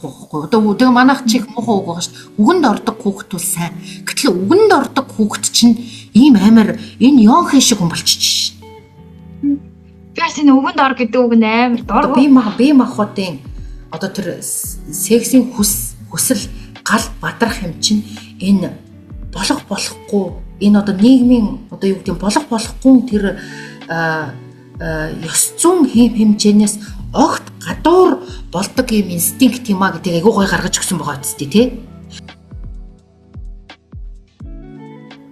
байхгүй. Одоо тэгээ манайх чих муухай үг байгаа шүү дээ. Үгэнд ордог хүүхэд бол сайн. Гэтэл үгэнд ордог хүүхэд чинь ийм амар энэ Йонхэ шиг хүн болчихж шээ. Тэгээс энэ үгэнд ор гэдэг үг нь амар дургу. Бие махбодын одоо тэр сексийн хүсэл гал бадрах юм чинь энэ болохгүй энэ одоо нийгмийн одоо юу гэдэг болохгүй тэр ёс зүйн хэмжээнээс огт гадуур болдог юм инстинкт юм а гэдэг айгуу гой гаргаж өгсөн байгаа үстэй тий.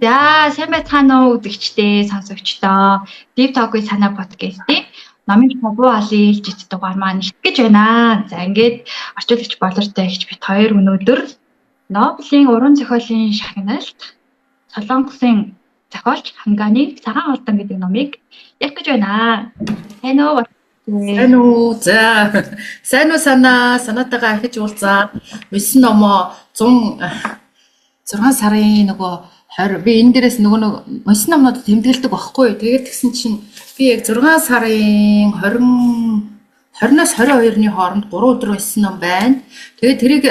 За сайн байцгаана уу үзэгчдээ сонсогчдоо. Deep Talk-ийн санаа подкастын номын хобоо алын илжид дугаар маань их гэж байна. За ингээд орчуулагч болортой ихч бит хоёр өнөөдөр Нобелийн уран зохиолын шагналт Солонгосын зохиолч Ханганы цагаан алдан гэдэг номыг ярих гэж байна. Сайн уу? Сайн уу санаатайгаа ахиж уулзаад мэдсэн номоо 106 сарын нөгөө 20 би энэ дээрээс нөгөө мэдсэн номнууд тэмдэглэдэг байхгүй. Тэгээд тэгсэн чинь би яг 6 сарын 20-оос 22-ны хооронд 3 өдөр байсан ном байна. Тэгээд тэрийг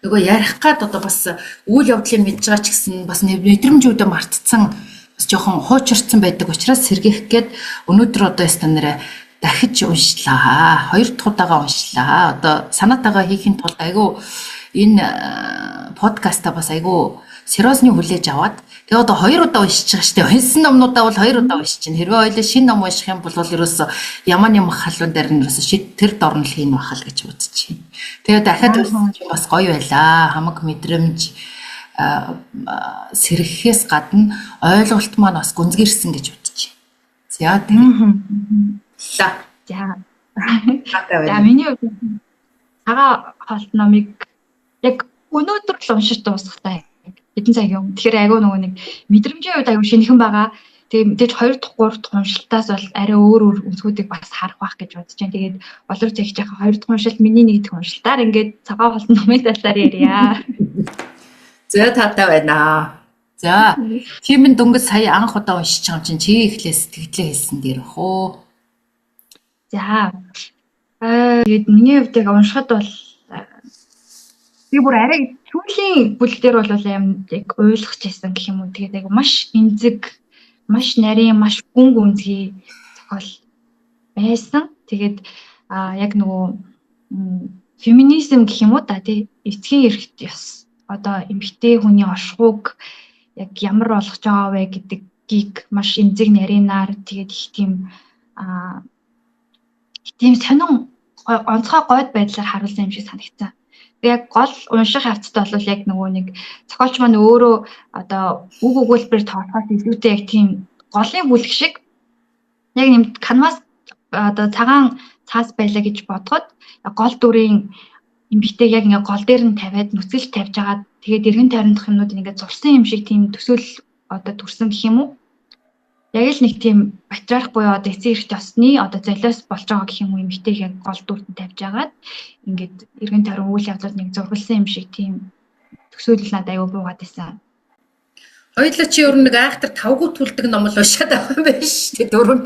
нөгөө ярих гад одоо бас үйл явдлыг мэдж байгаа ч гэсэн бас мэдрэмжүүдээ мартцсан бас жоохон хуучирцсан байдаг учраас сэргийх гээд өнөөдөр одоо стандараа дахиж уншлаа. 2 дахь удаага уншлаа. Одоо санаатайгаа хийхин тулд айгүй энэ подкаста бас айгүй сериосны хүлээж аваад тэгээ одоо 2 удаа уншиж байгаа шүү дээ. Унсан номнуудаа бол 2 удаа уншиж чинь. Хэрвээ ойлоо шинэ ном унших юм бол ерөөсө ямааны халуун дээр нь ерөөсө тэр дорнол хийн бахал гэж бодож байна. Тэгээ дахиад унсан чинь бас гоё байлаа. Хамаг мэдрэмж сэргэхээс гадна ойлголт маань бас гүнзгийрсэн гэж бодож байна. За За миний хувьд цагаан хоолт номыг яг өнөөдөр л уншиж дуусгахтай хэдэн цаг юм. Тэгэхээр айгүй нөгөө нэг мэдрэмжийн хувьд айгүй шинэхэн байгаа. Тэгээ мэдээж 2 дахь 3 дахь уншилтаас бол арай өөр өнцгүүдийг бас харах байх гэж бодож байна. Тэгээд боловч захиж яхаа 2 дахь уншилт миний 1 дахь уншилтаар ингээд цагаан хоолт номын талаар ярья. За таатай байна. За тийм дөнгөж сая анх удаа уншиж байгаа юм чинь чи ихлээс сэтгэлээ хэлсэн дээр хөө. За тэгээд миний хувьд яг уншихад бол би бүр арай сүүлийн бүлэг дээр бол юм яг ойлгож байсан гэх юм уу. Тэгээд яг маш эмзэг, маш нарийн, маш гүн гүнзгий зохиол байсан. Тэгээд яг нөгөө феминизм гэх юм уу та тий эцгийн эрхт ёс одоо эмэгтэй хүний оршихуйг яг ямар болгож байгаа вэ гэдгийг маш эмзэг нарийнаар тэгээд их тийм сонин онцгой гойд байдлаар харуулсан юм шиг санагдсан. Яг гол унших явцад бол яг нөгөө нэг зохиолч маань өөрөө одоо үг өгүүлбэр тоохоос илүүтэй яг тийм голын бүлэг шиг яг юм канвас одоо цагаан цаас байлаа гэж бодоход гол дүрийн эмбэгтэй яг ингээ гол дээр нь тавиад нүцгэлж тавьж байгаа. Тэгээд эргэн тойрондох юмнууд ингээ зурсан юм шиг тийм төсөөл одоо төрсөн гэх юм уу? Яг л нэг тийм патриарх буюу одоо эцэг эрхт ёсны одоо золиос болж байгаа гэх юм уу эмэгтэйг яг гол дүрт нь тавьж агаад ингээд эргэн тойрон үйл явдлууд нэг зургалсан юм шиг тийм төсөөлөл надад аюу буугаад байсан. Хоёулаа чи ер нь нэг айхтар тавгүй түлдэг ном л уншаад байгаа юм байна шүү дээ. Дөрөв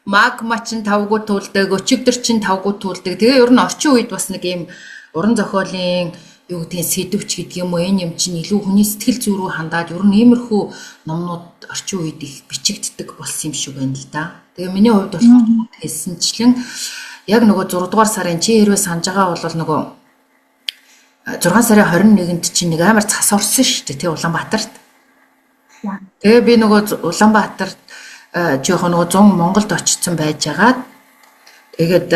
магма чин тавгүй түлдэг, өчигдөр чин тавгүй түлдэг. Тэгээ ер нь орчин үед бас нэг юм уран зохиолын юу гэдгийг сэдвч гэдэг юм уу энэ юм чинь илүү хүний сэтгэл зүй рүү хандаад ер нь иймэрхүү номнууд орчин үед их бичигддэг болсон юм шиг байна л да. Тэгээ миний хувьд бол хэлсэнчлэн яг нөгөө 6 дугаар сарын чи хэрвээ санаж байгаа бол нөгөө 6 сарын 21-нд чинь нэг амар цас орсон шүү дээ тий Улаанбаатарт. Тэгээ би нөгөө Улаанбаатарт жоохон нөгөө 100 Монголд очсон байжгаад тэгээд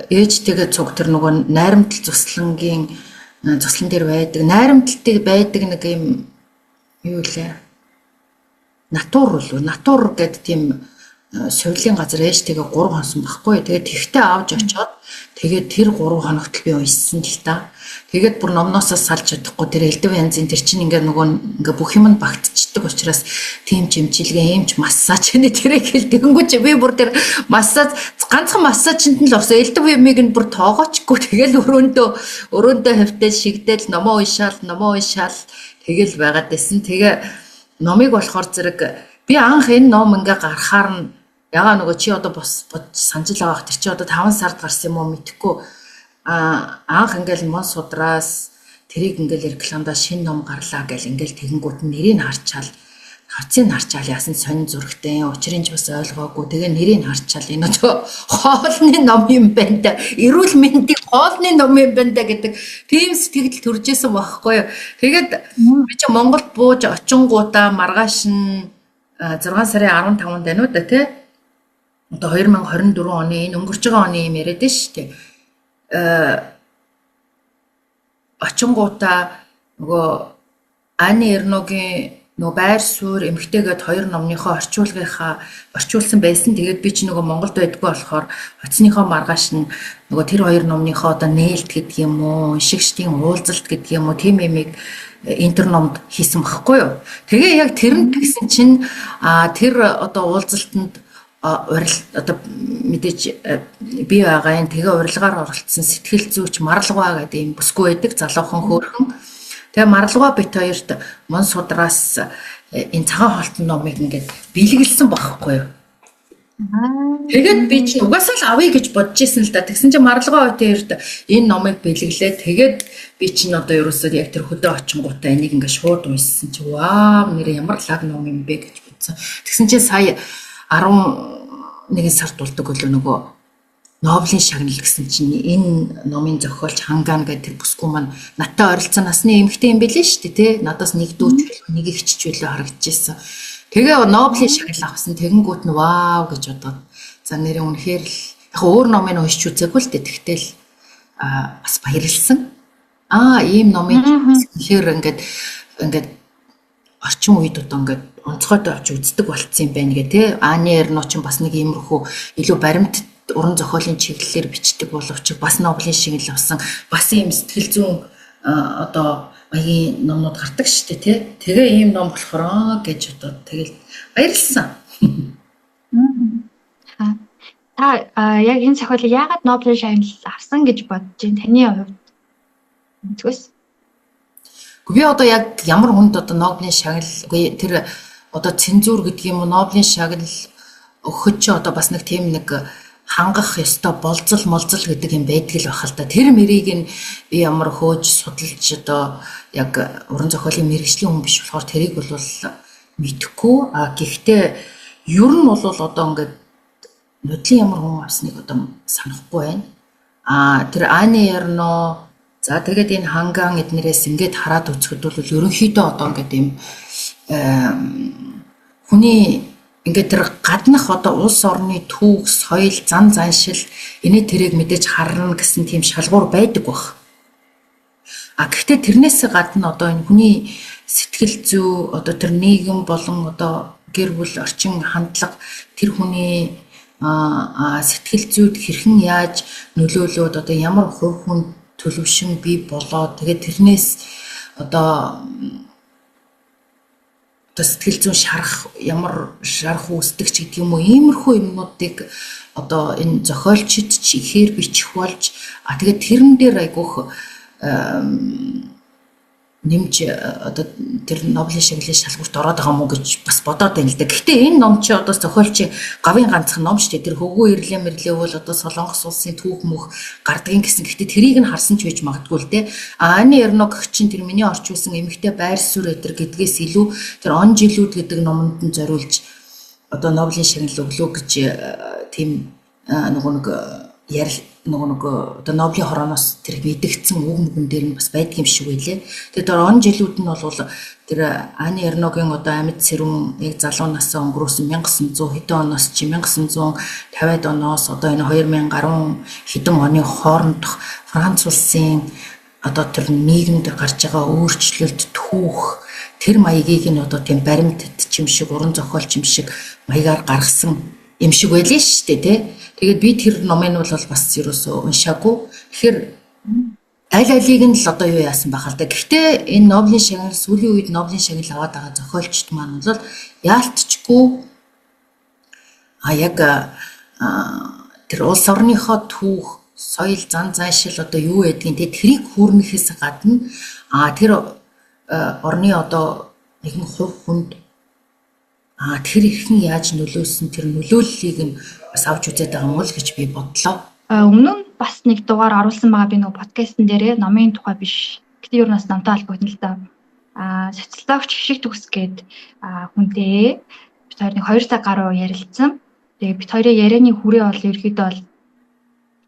ээжтэйгээ цуг тэр нөгөө найрамдал заслан дээр байдаг. Найрамдалтай байдаг нэг юм юу лээ. Натур гэдэг тийм сувилийн газар ээжтэйгээ 3 хонсон байхгүй. Тэгээд тэгтээ авч очоод тэгээд тэр 3 хоногт би уншсан л та. Тэгээд бүр номноосоо салж чадахгүй тэр элдв янзын тэр чинь ингээ бүх юм нь багтчихдаг учраас тийм чимчилгээ эмч массаж нэ тэрэг хэлдэнгүүч би бүр тэр массаж ганцхан массажинд нь л орсон элдв юмыг нь бүр тоогоочгүй тэгэл өрөөндөө хөвтөл шигдэл номоо уушаал тэгэл байгаад байсан. Тэгээ номыг болохоор зэрэг би анх энэ ном ингээ гарахаар нь ягаа нөгөө чи одоо бос санаж л байгаа. Тэр чи одоо 5 сард гарсан юм уу мэдэхгүй. Анх ингээл мон судраас тэрийг ингээл рекламада шинэ ном гарлаа гэл ингээл тэгэнгүүт нь нэрийг харчаал хавцыг харчаал яасан сонин зурагтай учрыг бас ойлгоогүй тэгээ нэрийг харчаал энэ хоолны ном юм байна да эрүүл мэндийн хоолны ном юм байна да гэдэг тийм сэтгэл төржсэн байхгүй юу тэгээд би чи Монголд бууж очингуудаа маргааш нь 6 сарын 15-нд байна уу да тий одоо 2024 оны энэ өнгөрч байгаа оны юм яриад нь шүү дээ очингуудаа нөгөө Ани Эрногийн нөгөө байр суурь эмгтээгээд хоёр номныхоо орчуулсан байсан. Тэгээд би чи нөгөө Монголд байдгүй болохоор оцсныхоо маргааш нь нөгөө тэр хоёр номныхоо одоо нээлт гэдэг юм уу, ишигчдийн уулзалт гэдэг юм уу, тийм юмыг интерномд хийсэн багхгүй юу. Тэгээ яг тэр нь тэгсэн чинь тэр одоо уулзалтанд одоо мэдээж би байгаа энэ тэгээ урилгаар оролцсон сэтгэл зүйч Маралгаа гэдэг юм бүсгүй байдаг залуухан хөөрхөн. Тэгээ Маралгаа бит хоёрт мон судраас энэ цагаан хоолтон номыг ингээд бэлгэлсэн багхгүй юу. Тэгээд би ч угаасаа л авъя гэж бодож исэн л да. Тэгсэн чинь Маралгаа хоёрт энэ номыг бэлгэлээ. Тэгээд би чинь одоо ерөөсөө яг тэр хөдөө очингуудаа энийг ингээд шууд уншсан чи вау нэр ямар лаг ном юм бэ гэж бодсон. Тэгсэн чинь сая 11 сард болдог үлээ нөгөө Нобелийн шагнал гэсэн чинь энэ номын зохиолч Ханган гэдэг тэр бүсгүй маань надтай ойролцоо насны эмэгтэй юм билээ шүү дээ тий. Надаас нэг дүүч нэг ихч байлоо харагдчихсан. Тэгээ Нобелийн шагнал авсан тэгэнгүүт нь вау гэж бодоод за нэрээ үнэхээр л яг өөр номыг уншиж үзээгүй л дээ. Тэгтэл бас баярлсан. Ийм номыг үнэхээр ингээд орчин үед одоо ингээд онцгойд авч үздэг болцсон юм байна гэх тий. Ани Эрно ч бас нэг иймэрхүү илүү баримт уран зохиолын чиглэлээр бичдэг боловч бас Нобелийн шагнал авсан бас ийм сэтгэл зүйн одоо маягийн номнууд гардаг шүү дээ тий. Тэгээ ийм ном болохоор гэж одоо тэгэл баярлсан. Яг энэ зохиолыг яагаад Нобелийн шагнал авсан гэж бодож байна таны хувьд? Тэгвэл би одоо яг ямар хүнд одоо Нобелийн шагнал үгүй тэр одоо цензур гэдэг юм уу Нобелийн шагнал өгөх чи одоо бас нэг тийм нэг хангах ёстой болзол гэдэг юм байдаг л бахал та. Тэр мэрийг нь би ямар хөөж судалж одоо яг уран зохиолын мэргэжлийн хүн биш болохоор тэрийг бол мэдэхгүй. Гэхдээ ер нь бол одоо ингээд нүдлийн ямар хүн авсныг одоо санахгүй байна. Тэр Ани Эрно за тэгээд энэ Ханган эднэрээс ингээд хараад үзэхэд бол ерөнхийдөө одоо ингээд юм хүний ингээд тэр гаднах одоо улс орны түүх, соёл, зан заншил энэ тэрийг мэдээж харна гэсэн тийм шалгуур байдаг баг. Гэхдээ тэрнээс гадна одоо энэ хүний сэтгэл зүй одоо тэр нийгэм болон одоо гэр бүл орчин хандлага тэр хүний сэтгэл зүйд хэрхэн яаж нөлөөлөөд одоо ямар хувь хүн төлөвшин бий болоод тэгээд тэрнээс одоо сэтгэл зүйн ямар шарах үүсдэг ч гэдэг юм уу иймэрхүү юмнуудыг одоо энэ зохиолчид ч ихээр бичих болж тэгээд тэрэн дээр айгүйх нэмж одоо тэр Нобелийн шагналын шалгуурт ороод байгаа мó гэж бас бодоод байна л да. Гэхдээ энэ ном чи одоо зохиолчийн гавын ганцхан ном шүү дээ. Тэр хөвгөө ирлээ мэрлээ бол одоо Солонгос улсын түүх мөх гардгийн гэсэн. Гэхдээ тэрийг нь харсан ч байж магадгүй л дээ. Ани Эрно гэх чинь тэр миний орчуулсан эмэгтэй байр суурь өдр гэдгээс илүү тэр он жилүүд гэдэг номонд нь зориулж одоо Нобелийн шагнал өглөө гэж тийм нэг одоо Нобелийн хорооноос тэр мэдгдсэн үг мөгөн дээр нь бас байдаг юм шиг байлээ. Тэгээд он жилүүд нь бол тэр Ани Эрногийн одоо амьд сэрүүн яг залуу насаа өнгөрөөсөн 1900 хэдэн оноос чи 1950-ад оноос одоо энэ 2010 хэдэн оны хоорондох Франц улсын одоо тэр нийгэмд гарч байгаа өөрчлөлт түүх тэр маягийг нь одоо тийм баримт юм шиг уран зохиолч юм шиг маягаар гаргасан юм шиг байлээ шүү дээ тий. Тэгээд би тэр номыг бол бас ерөөсөө уншаагүй. Тэгэхээр аль алийг нь л одоо юу яасан бахал та. Гэхдээ энэ Нобелийн шагнал сүүлийн үед Нобелийн шагнал аваад байгаа зохиолчд маань бол яалтчгүй яг тэр улс орныхоо түүх, соёл, зан заншил одоо юу байдгийг те тэрийг хүүрнэхээс гадна тэр орны одоо нэгэн хувь хүнд тэр хэрхэн яаж нөлөөсөн тэр нөлөөллийг нь бас авч үзээд байгаа юм уу гэж би бодлоо. Өмнө нь бас нэг дугаар оруулсан байгаа би нөгөө подкастн дээрээ номын тухай биш. Гэтэ ер нь бас намтай холбогдно л да. Социологч Хишиг Төгс гээд хүнтэй бид хоёр нэг 2 цаг гаруй ярилцсан. Тэгээ бид хоёрын ярианы хүрээ бол ерөөхдөө бол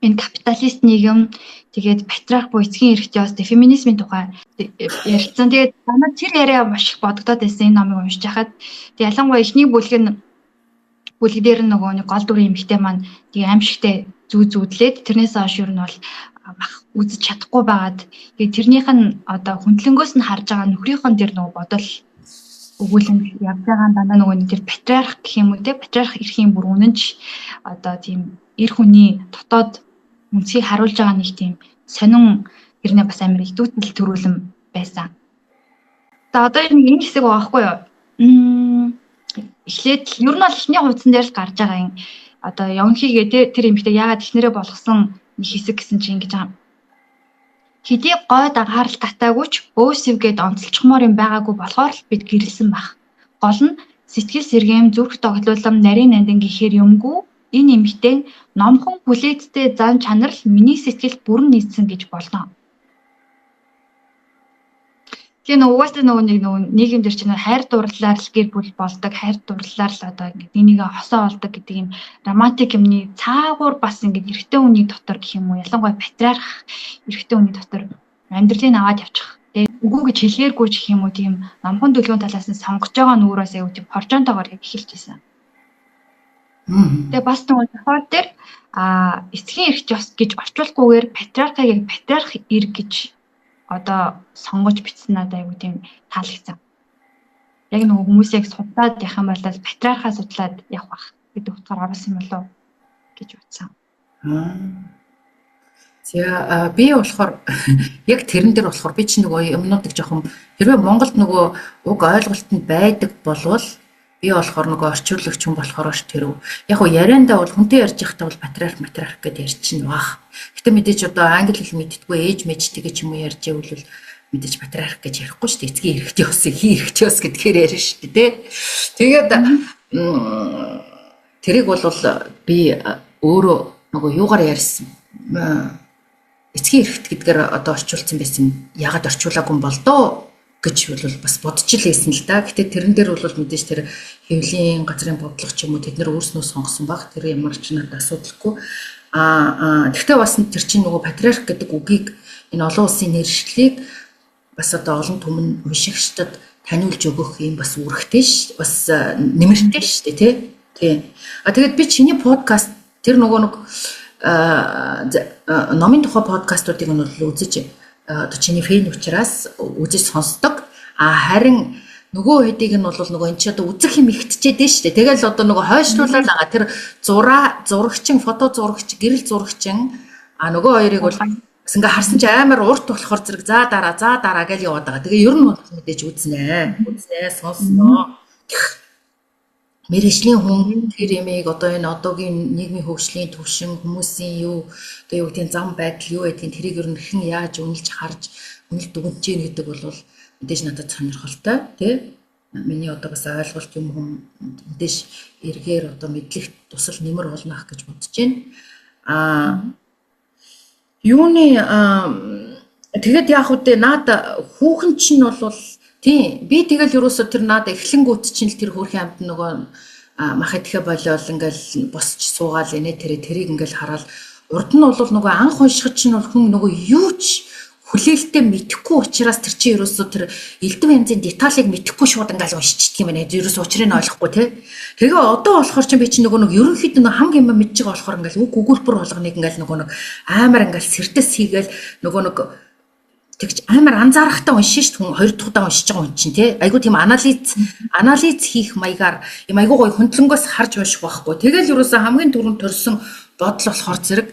энэ капиталист нийгэм тэгээд патриарх буюу эцгийн эрх зүйн феминизмын тухай ярилцсан. Тэгээд намайг тэр яриа маш их бодогдоод байсан энэ номыг уншиж хахад. Тэгээд ялангуяа эхний бүлэг дээр нөгөө нэг гол дүрийн эмэгтэй маань тэгээ аимшигтэй зүүдлээд тэрнээс хойш ер нь бол үзэж чадахгүй байгаад тэгээ тэрнийх нь одоо хүндлэнгөөс нь харж байгаа нөхрийнхэн тэр нөгөө бодол өгүүлэн явж байгаа дандаа нөгөө нэг тэр патриарх гэх юм уу те патриарх эрхийн бүр үнэнч одоо тийм эр хүний дотоод үнцгийг харуулж байгаа нэг тийм сонин хэрнээ бас амар идүүтэл төрүүлэн байсан. За одоо энэ хэсэг байгаа байхгүй юу? Эхлээд ер нь бол эхний хуудсан дээр л гарч байгаа юм. Одоо Ёнхигээ тэр эмэгтэй яагаад эхнэрээ болгосон нэг хэсэг гэсэн чинь ингэж байгаа. Хэдий гойд анхаарал татаагүй ч өөсөв гээд онцолчмоор юм байгаагүй болохоор л бид гэрэлсэн баг. Гол нь сэтгэл сэргэм зүрх тоглоулам нарийн нандин гэхээр юмгүй энэ эмэгтэй номхон хүлээцтэй зан чанар л миний сэтгэлд бүрэн нийцсэн гэж болно. Тэгээ угаасаа нөгөө нийгэм дээр чинь хайр дурлалаар л гэр бүл болдог, хайр дурлалаар л одоо ингээд энийгээ хосоо болдог гэдэг юм романтик юмны цаагуур бас ингээд эрэгтэй хүний дотор гэх юм уу ялангуяа патриарх эрэгтэй хүний дотор амьдралыг аваад явчих. Тэгээ үгүй гэж хэлээргүй ч гэх юм уу тийм номхон төлөвийн талаас нь сонгож байгаа нүрээс аюу тийм хоржонтойгоор эхэлж байсан. Тэгээ бас нөгөө зохиол дээр эцгийн эрх гэж орчуулахгүйгээр патриархыг яг патриарх эрх гэж одоо сонгож бичсэн надад айгу тийм таалагдсан. Яг нөгөө хүмүүс яг судлаад явах юм бол патриархаа судлаад явах бах гэдэг утгаар оруулсан болов гэж бодсон. За би болохоор яг тэрэн дээр болохоор би ч нөгөө юмнуудыг жоохон хэрвээ Монголд нөгөө уг ойлголтод байдаг болвол би болохоор нөгөө орчуулагч хүн болохоор ш тэр яг хоо яриандаа бол хүнтэй ярьж байхдаа бол патриарх гэдээ ярьчихна баг. Гэтэ мэдээж одоо англи хэл мэддэггүй ээж мэжтэйг ч юм уу ярьж ивэл мэдээж патриарх гэж ярихгүй шүү дээ. Эцгийн эрхтэй ус, хий эрхтэй ус гэдгээр ярина шүү дээ. Тэгээд тэрийг бол би өөрөө нөгөө юугаар ярьсан. Эцгийн эрхт гэдгээр одоо орчуулсан байсан. Ягаад орчуулаагүй юм бол доо гэж бол бас бодож л байсан л да. Гэтэ тэрэн дээр бол мэдээж тэр хэвлийн газрын бодлого ч юм уу тэд нар өөрснөө сонгосон баг. Тэр ямар ч надад асуудалгүй. Гэхдээ бас тэр чинь нөгөө патриарх гэдэг үгийг энэ олон улсын нэршлиг бас одоо олон түмэн уншигчдад таниулж өгөх юм бас үүрэгтэй ш. Бас нэмэртэй шүү дээ тий. Тэгээд би чиний подкаст тэр нөгөө нэг номын тухай подкастуудыг нь бол үзэж одоо чиний фэн учраас үзэж сонсдог. Харин нөгөө хэдийг нь бол нөгөө эн чи одоо үзэх юм ихтчихэд дээ шүү дээ. Тэгэл одоо нөгөө хойшлуулаад байгаа тэр зурагчин, фото зурагч, гэрэл зурагчин нөгөө хоёрыг бол бас ингээ харсан чи амар урт болохоор зэрэг за дараа гэж яваад байгаа. Тэгээ ер нь бол мэдээж үзнэ, сонсноо. Мэргэжлийн хүн тэр ямиг одоо энэ одоогийн нийгмийн хөгжлийн түвшин хүмүүсийн юу одоо юу гэдэг зам байдал юу гэдгийг тэрийг ер нь хэн яаж үнэлж харж үнэлт өгч гин гэдэг бол мэдээж надад сонирхолтой тий. Миний одоо бас ойлголт юм хүм мэдээж эргээр одоо мэдлэх тусал нэмэр болно ах гэж бодож байна. Юуны тэгээд яг үдэ наад хүүхэн чинь бол тийм би тэгэл ерөөсө тэр наад эхлэнгүүт чинь л тэр хөөрхөн амт нөгөө мах идэхэ болол ингээл босч суугаал инээ тэрийг ингээл хараад урд нь бол нөгөө анх уншихад чинь бол хүн нөгөө юу ч хүлээлттэй мэдэхгүй учраас тэр чинь ерөөсө тэр элдв янзын деталийг мэдэхгүй шууд ингээл уншчихдаг юм байна. Ерөөсө учрыг нь ойлгохгүй тий. Тэгээ одоо болохоор чинь би чинь нөгөө ерөнхийдөө нөгөө хамаг юм мэдж байгаа болохоор ингээл үг өгүүлбэр болгоныг ингээл нөгөө амар ингээл сэрдэс хийгээл нөгөө тэгж амар анзаарахтаа уншиж шүү дээ. 2 дахь удаа уншиж байгаа хүн чинь тий. Айгу тийм анализ хийх маягаар юм айгу гоё хөндлөнгөөс харж унших байхгүй. Тэгэл ерөөсө хамгийн түрүүнд төрсөн бодол болохоор зэрэг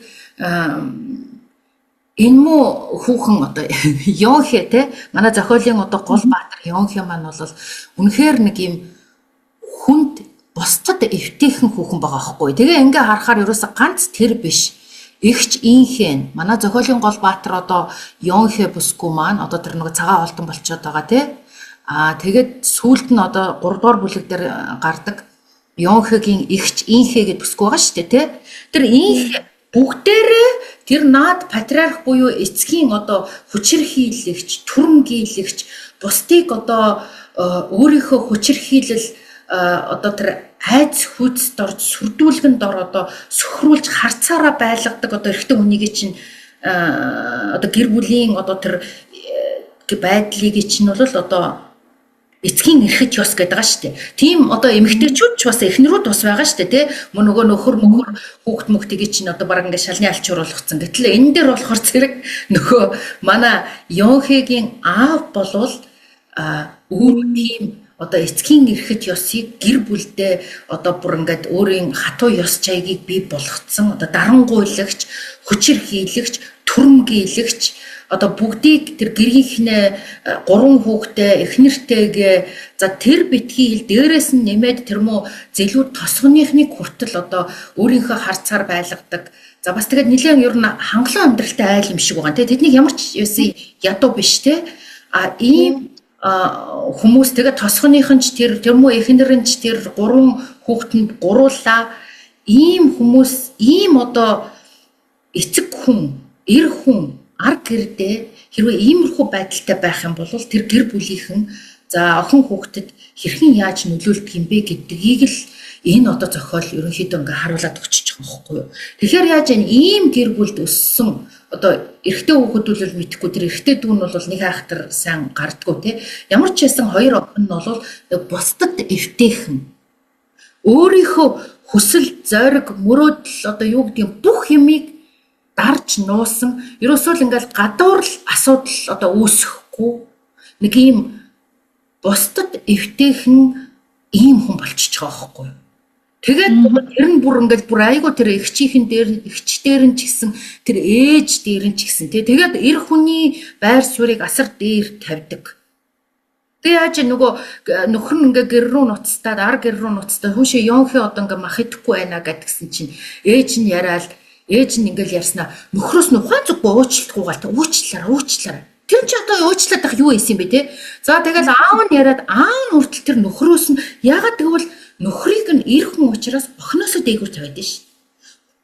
энэ муу хүүхэн одоо Ёнхэ тий манай зохиолын одоо гол баатар Ёнхэ маань бол үнэхээр нэг юм хүнд бусдад эвтэйхэн хүүхэн байгаа байхгүй. Тэгээ ингээ харахаар ерөөсө ганц тэр биш. Игч инхэн манай зохиолын гол баатар одоо Ёнхэ бүсгүй маань одоо тэр нэг цагаан олдон болчиход байгаа тий. Тэгээд сүүлд нь одоо 3 дугаар бүлэг дээр гардаг Ёнхэгийн игч инхэ гэд бүсгүй байгаа шүү дээ тий. Тэр инхэ бүгдээрээ тэр наад патриарх буюу эцгийн одоо хүчирхийлэгч, түрэмгийлэгч, бусдыг одоо өөрийнхөө хүчирхийлэл одоо тэр айц хүйцэд орж сүрдүүлгэнд ор одоо сөхрүүлж харцаараа байлгадаг одоо эрэгтэй хүнийг чинь одоо гэр бүлийн одоо тэр байдлыг чинь бол одоо эцгийн эрхэт ёс гэдэг байгаа шүү дээ. Тийм одоо эмэгтэйчүүд ч бас эхнэрүүд бас байгаа шүү дээ, тий. Нөгөө нөхөр хүүхд мөхтгийг чинь одоо бараг ингээд шалны алчуур болгоцсон. Гэтэл энэ дээр болохоор зэрэг нөгөө манай Йонхегийн аав болвол өөр тийм одоо эцгийн эрхэт ёсыг гэр бүлдээ одоо бүр ингээд өөрийн хатуу ёс чаягийг бий болгоцсон. Одоо дарангуйлагч, хүчирхийлэгч, түрэмгийлэгч одоо бүгдийг тэр гэргийнхнээ 3 хүүхдээ эхнэртэйгээ за тэр битгий хэл дээрээс нь нэмээд тэр муу зэлүүд тосгоныхныг хүртэл одоо өөрийнхөө харцаар байлгадаг. За бас тэгээд нэлээд ер нь хангалуун амьдралтай айл юм шиг байгаа. Тэгээд тэднийг ямар ч юусэн ядуу биш те. Ийм хүмүүс тэгээд тосгоных нь ч тэр муу эхнэр нь ч тэр 3 хүүхдэнд гуруулаа. Ийм хүмүүс ийм одоо эцэг хүн, эр хүн арг гэрдээ хэрвээ иймэрхүү байдалтай байх юм бол тэр гэр бүлийнхэн за охин хүүхдэд хэрхэн яаж нөлөөлдөг юм бэ гэдгийг л энэ одоо зохиол ерөнхийдөө ингээ харуулад өгч байгаа байхгүй юу. Тэгэхээр яаж ийм гэр бүлд өссөн одоо эрэгтэй хүүхэд бол мэдхгүй тэр эрэгтэй дүү нь бол нэг айхтар сайн гардггүй те. Ямар ч байсан хоёр охин нь бол бусдад эвтэйхэн өөрийнхөө хүсэл зориг мөрөөдөл одоо юу гэдэг бүх юмыг дарж нуусан ерөөсөө л ингээл гадуур л асуудал одоо үүсэхгүй нэг ийм бусдад эвтэйхэн ийм хүн болчихж байгаа байхгүй юу. Тэгээд тэр нь бүр ингээл бүр айгу тэр эгчийнхэн дээр эгч дээр нь ч гэсэн тэр ээж дээр нь ч гэсэн тэгээд эр хүний байр суурийг асар дээр тавьдаг. Тэгээ яаж нөгөө нөхөр нь ингээ гэр рүү нуцтаад ар гэр рүү нуцтаад хүүшээ Йонхи одоо ингээ мах идэхгүй байна гэдгсэн чинь ээж нь яриад ээж нь ингээл ярьснаа нөхрөөс нь ухаан зүггүй уучлалтгүй гал уучлаарай. Тэр чи одоо уучлаад байх юу ийсэн бэ те? За тэгэл аав нь яриад аав нь хүртэл тэр нөхрөөс нь ягаад гэвэл нөхрийг нь эр хүн учраас охиноосоо дээгүүр тавиад ш.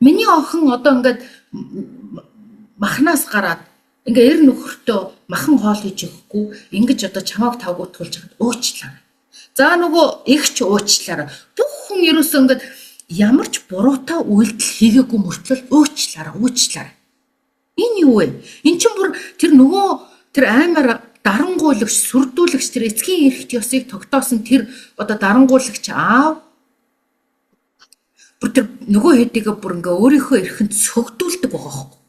Миний охин одоо ингээд махнаас гараад ингээ эр нөхөртөө махан хоол хийж өгөхгүй ингэж одоо чамааг тавгуутгуулж хаад уучлаарай. За нөгөө ихч уучлаарай. Бүх хүн ерөөсөө ингээд ямар ч буруутай үйлдэл хийгээгүй мөртлөө уучлаарай. Энэ юу вэ? Эн чинь бүр тэр нөгөө тэр аймаар дарангуйлагч, сүрдүүлэгч тэр эцгийн эрхт ёсыг тогтоосон тэр одоо дарангуйлагч аав бүр тэр нөгөө хэдийгээ бүр ингээ өөрийнхөө эрхэнд сөгдүүлдэг байгаа хөөхгүй.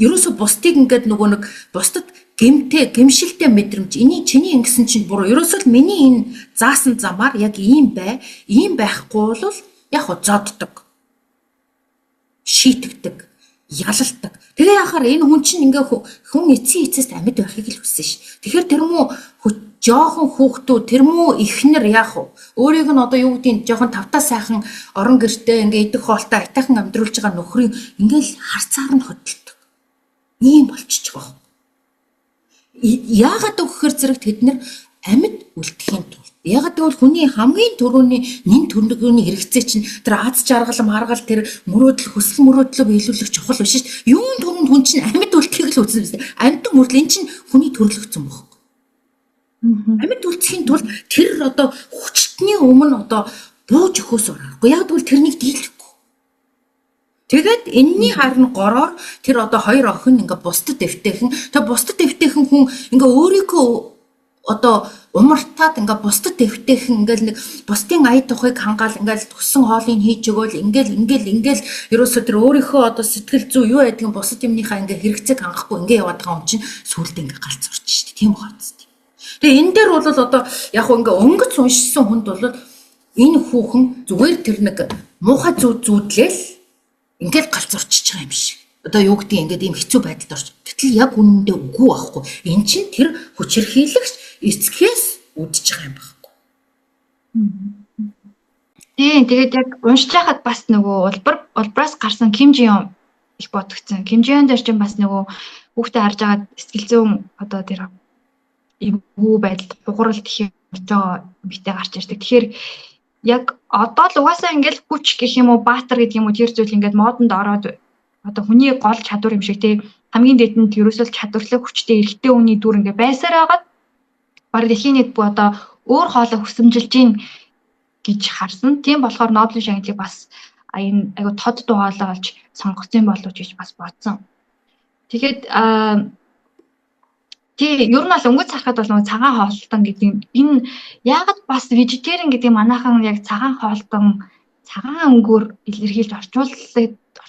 Ерөөсө бусдыг ингээд нөгөө нэг бусдад гэмшилтэй мэдрэмж энийг чиний ингэсэн чинь буруу. Ерөөсөө л миний энэ заасан замаар яг ийм байхгүй бол яг зоддог. Шийтгдэг, ялалдаг. Тэгээ яхаар энэ хүн чинь ингээ хүн эцэст амьд байхыг л хүссэн ш. Тэгэхээр тэр муу жоохон хүүхдүүд тэр муу ихнэр яах вэ? Өөрийг нь одоо юу гэдгийг жоохон тавтаа сайхан орон гэртээ ингээ идэх хоолтой айтайхан амьдруулж байгаа нөхрийн ингээл харцаар нь хөдөлдөг. Ийм болчихж байгаа. Яагаад өгөхөр зэрэг тэд нэр амьд үлдэхийн тулд яагаад гэвэл хүний хамгийн түрүүний нэн төрний хэрэгцээ чинь тэр аз жаргал маргал тэр мөрөөдөл хүсэл мөрөөдлөө биелүүлэх чухал биш шүү дээ. Юун түрүүнд хүн чинь амьд үлдэхийг л үзсэн биз дээ. Амьд мөрөл эн чинь хүний төрөлхцөн байхгүй. Амьд үлдэхийн тулд тэр одоо хүчтний өмнө одоо бууж өгөхөөс ороогүй. Яг тэгвэл тэрнийг дийлэхгүй. Тэгээд энэний харин гороор тэр одоо хоёр охин ингээ бусдад эвтэйхэн. Тэгээ бусдад эвтэйхэн хүн ингээ өөрийнхөө одоо умартаад ингээ бусдад эвтэйхэн ингээл нэг бусдын ая тухайг хангаал ингээл төссөн хоолыг хийж өгөөл ингээл ерөөсөө тэр өөрийнхөө одоо сэтгэл зүй юу байдгийг бусад юмныхаа ингээ хэрэгцээг хангахгүй ингээ яваад байгаа юм чинь сүулдэ ингээ галз урч штэ. Тийм ухаанцтай. Тэгээ энэ дээр бол одоо яг ингээ өнгөц уншсан хүнд бол энэ хүүхэн зүгээр тэр нэг муухай зүүдлээл ингээл галзуурчиж байгаа юм шиг. Одоо юу гэдгийг ингээд ийм хэцүү байдалд орж. Гэтэл яг үнэндээ үгүй байхгүй. Эн чинь тэр хүчирхийлэгч эцгээс үдчихэж байгаа юм байхгүй. Тийм тэгээд яг уншиж байхад бас нөгөө улбараас гарсан Ким Жион их бодогдсон. Ким Жион дээр чинь бас нөгөө хүүхдээ харж агаад сэтгэл зүйн одоо тэр эвгүй байдалд хугаралт их болж байгаа битээ гарч ирдэг. Тэгэхээр яг одоо л угаасаа ингээл хүч гэх юм уу баатар гэдэг юм уу тэр зүйл ингээд модонд ороод одоо хүний гол чадвар юм шиг тий хамгийн дэдэнд ерөөсөө чадварлаг хүчтэй эрэгтэй хүний дүр ингээд байсаар хагаад бараг дэлхийн нийт бүх одоо өөр хоолой хүсэмжилж гин гэж харсан. Тийм болохоор Нобелийн шагналыг бас энэ айгу тод дуу хоолой олж сонгогдсон болов гэж бас бодсон. Тэгээд тий ер нь бол өнгөц харахад бол нөгөө цагаан хоолтон гэдэг энэ яагаад бас вежетариан гэдэг манайхан яг цагаан хоолтон цагаан өнгөөр илэрхийлж орчуулж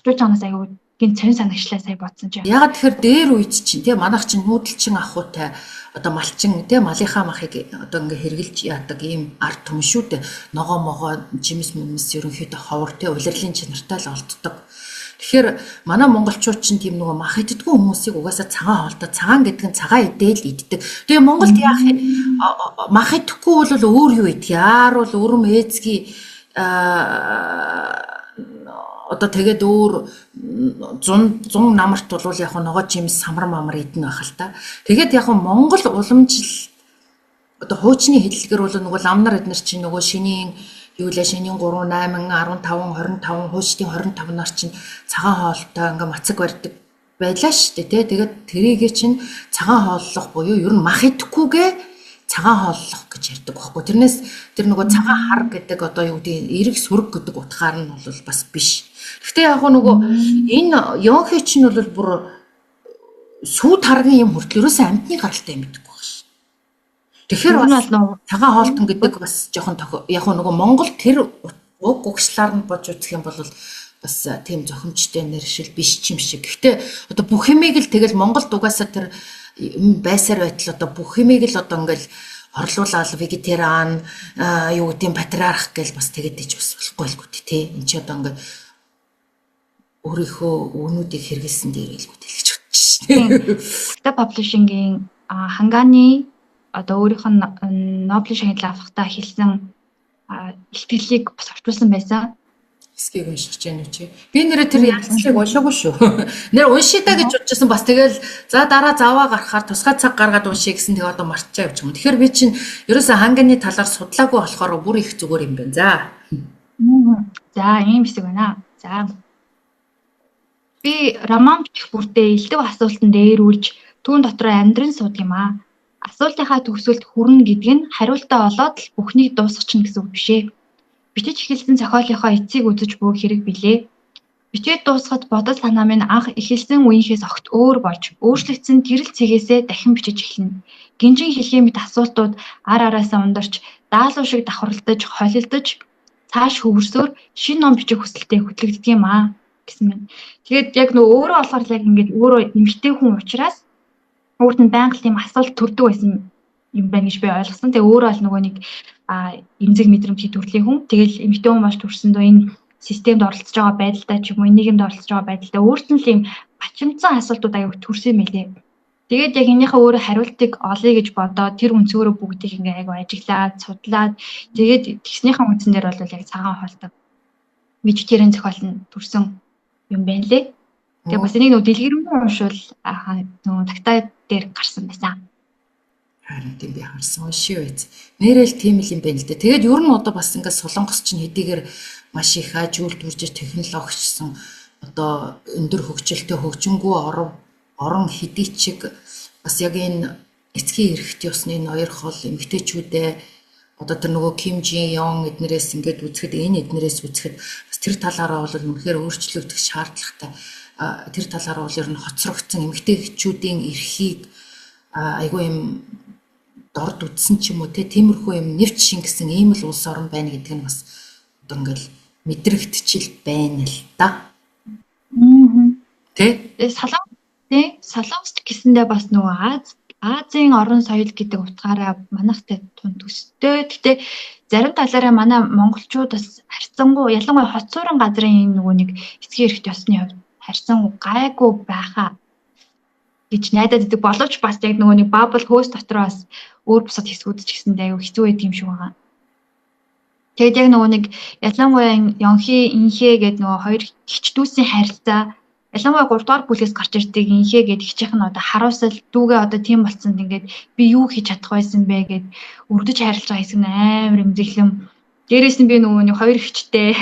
байгаанаас айгу гин царин санагчлаа сая бодсон чинь. Ягаад тэгэхээр дээр үед чинь тий манайх чинь нүүдэлчин ахуйтай одоо малчин тий малынхаа махыг одоо ингээ хэрглэж яадаг ийм ард түмэн шүү дээ. Ногоо могоо жимс мэмс ерөнхийдөө ховор тий улирлын чанартай л олддог. Тэгэхээр манай монголчууд чинь тийм нөгөө мах иддэггүй хүмүүсийг угаасаа цагаан хоолтой цагаан гэдэг нь цагаан идэл иддэг. Тэгээ Монголд яах мах идэхгүй бол өөр юу идэх? Яарвал өрөм ээзгийн одоо тэгээд өөр 100 намарт бол яг ногоо жимс самар мамар идэх байх л та. Тэгээд яг Монгол уламжил одоо хуучны хэллэгээр бол нөгөө ламнар эднэр чинь нөгөө шинийн юу лээ шинийн 3 8 15 25 хуучдын 25 нар чинь цагаан хоолтой ингээ мацаг барьдаг байлаа шүү дээ тий. Тэгээд тэрийгээ чинь цагаан хооллох буюу ер нь мах идэхгүйгээ цагаан хооллох гэж ярьдаг байхгүй. Тэрнээс тэр нөгөө цагаан хар гэдэг одоо юу гэдэг эрэг сүрэг гэдэг утгаар нь бол бас биш. Гэхдээ яг нөгөө энэ Йонхи чинь бол бүр сүү таргийн юм хүртэл ерөөсөө амтны гаралтай юм гэдэг. Тэгэхээр бас цагаан хоолтон гэдэг бас жоохон яг нөгөө Монгол тэр уг угшлаар нь бож үзэх юм бол бас тийм зохимжтой нэршил биш ч юм шиг. Гэхдээ одоо бүх юмыг л тэгэл Монголд угаасаа тэр байсаар байтал одоо бүх юмыг л одоо ингээл орлуулаад вегетариан юу гэдэг патриарх гэл бас тэгээд ич бас болохгүй л гүт тий. Энд чи одоо ингээд өөрийнхөө үнүүдийг хэрэгэлсэн дээр л гүт хэлж бодчих шээ. Та publishing-ийн хангааны одоо өөрийнх нь Нобелийн шагнал авахдаа хэлсэн ихтгэлийг бас орчуулсан байсан. Эсгийг уншиж байна уу чи? Би нэрээ тэр ялцлыг уншаагүй шүү. Нэр уншидаа гэж бодчихсон бас тэгэл за дараа заваа гарахаар тусгай цаг гаргаад уншия гэсэн тэгээ одоо мартчаа явж байгаа юм. Тэгэхээр би чинь ерөөсөө ханганы талаар судлаагүй болохоор бүр их зүгээр юм байна. За. За ийм хэсэг байна. За. Би роман бичих бүртээ элдв асуултанд дээрүүлж түүн дотроо амьдран суудаг юм аа. Асуултынхаа төгсгөлд хүрнэ гэдэг нь хариултаа олоод л бүхнийг дуусгачихна гэсэн үг бишээ. Бичиж эхэлсэн зохиолынхоо эцсийг үзэж буй хэрэг билээ. Бичээд дуусгаад бодол санаа минь анх эхэлсэн үеийнхээс огт өөр болж өөрчлөгдсөн тэрэл цэгээсээ дахин бичиж эхэлнэ. Гинжин хэлхийн мэт асуултууд ар араасаа ундарч даалуу шиг давхарлаж холилдож цааш хөвөрсөөр шинэ ном бичих хүсэлтэд хөтлөгддөг юм аа гэсэн мэн. Тэгээд яг нөгөө өөрөө болохоор яг ингэж өөрөө эмгтэй хүн учраас өөрт нь байнга тийм асуулт төрдөг байсан юм байна гэж би ойлгосон. Тэгээ өөрөө бол нөгөө нэг эмзэг мэдрэмжийн төрлийн хүн. Тэгэл эмэгтэй хүн болж төрсөндөө энэ системд оролцож байгаа байдалтай ч юм уу нийгэмд оролцож байгаа байдалтай өөрт нь л юм бачимдсан асуултууд аяг төрсөн юм байлээ. Тэгээд яг энийхээ өөрөө хариултыг олъё гэж бодоод тэр үнцгөрөө бүгдийг ингээ аяг ажиглаад судлаад тэгээд тэгснийхэн үндсэн дээр бол яг цагаан хоолтой вежетариан зохиол нь төрсөн юм байна лээ. Тэгээ бас энийг нөгөө дэлгэрэнгүй уншвал нөгөө тагтаа дээр гарсан байсан. Харин тийм би харсан уншия байц. Нэрэл тийм л юм байна л дээ. Тэгээд ер нь одоо бас ингээд Солонгос чинь хэдийгээр маш их ажиулт үржиж технологичсон одоо өндөр хөгжилтэй хөгжингүү орон хэдий чиг бас яг энэ эцгийн эрхт ёсны энэ хоёр хол эмгтээчүүдээ одоо тэр нөгөө Ким Жин Ён эднэрээс ингээд үзэхэд энэ эднэрээс үзэхэд бас тэр талаараа бол үнэхээр өөрчлөгдөх шаардлагатай. Тэр талаараа бол ер нь хоцрогдсон эмгтээчүүдийн эрхийг айгүй юм дорд үтсэн ч юм уу тиймэрхүү юм нэвч шингэсэн ийм л улс орн байна гэдэг нь бас одоо ингээл мэдрэгдчихэл байна л да. Солонгос гэсэндээ бас нөгөө Азийн орон соёл гэдэг утгаараа манайхтай тун төстэй. Гэтэ зарим талаараа манай монголчууд бас харьцангуй ялангуяа хот суурин газрын нөгөө нэг эцгийн эрхт ёсны хувьд харьцангуй гайгүй байхаа гэж найдаад идэг боловч бас яг нөгөө нэг бабл хөөс дотроо бас өөр бусад хэсгүүд ч гэсэндээ аюу хэцүү байд юм шиг байгаа. Тэгээд яг нөгөө нэг ялангуяа Йонхи Инхэ гэдэг нөгөө хоёр гिचдүүсийн харилцаа ялангуяа 3 дугаар бүлгээс гарч ирдэг Инхэ гэдэг хичих нь одоо харуусал дүүгээ одоо тийм болцсонд ингээд би юу хийж чадах байсан бэ гэд өрдөж хайрлаж байгаа хэсэг нь амар эмзэглэм Дээрээс нь би нөгөө нэг хоёр ихчтэй,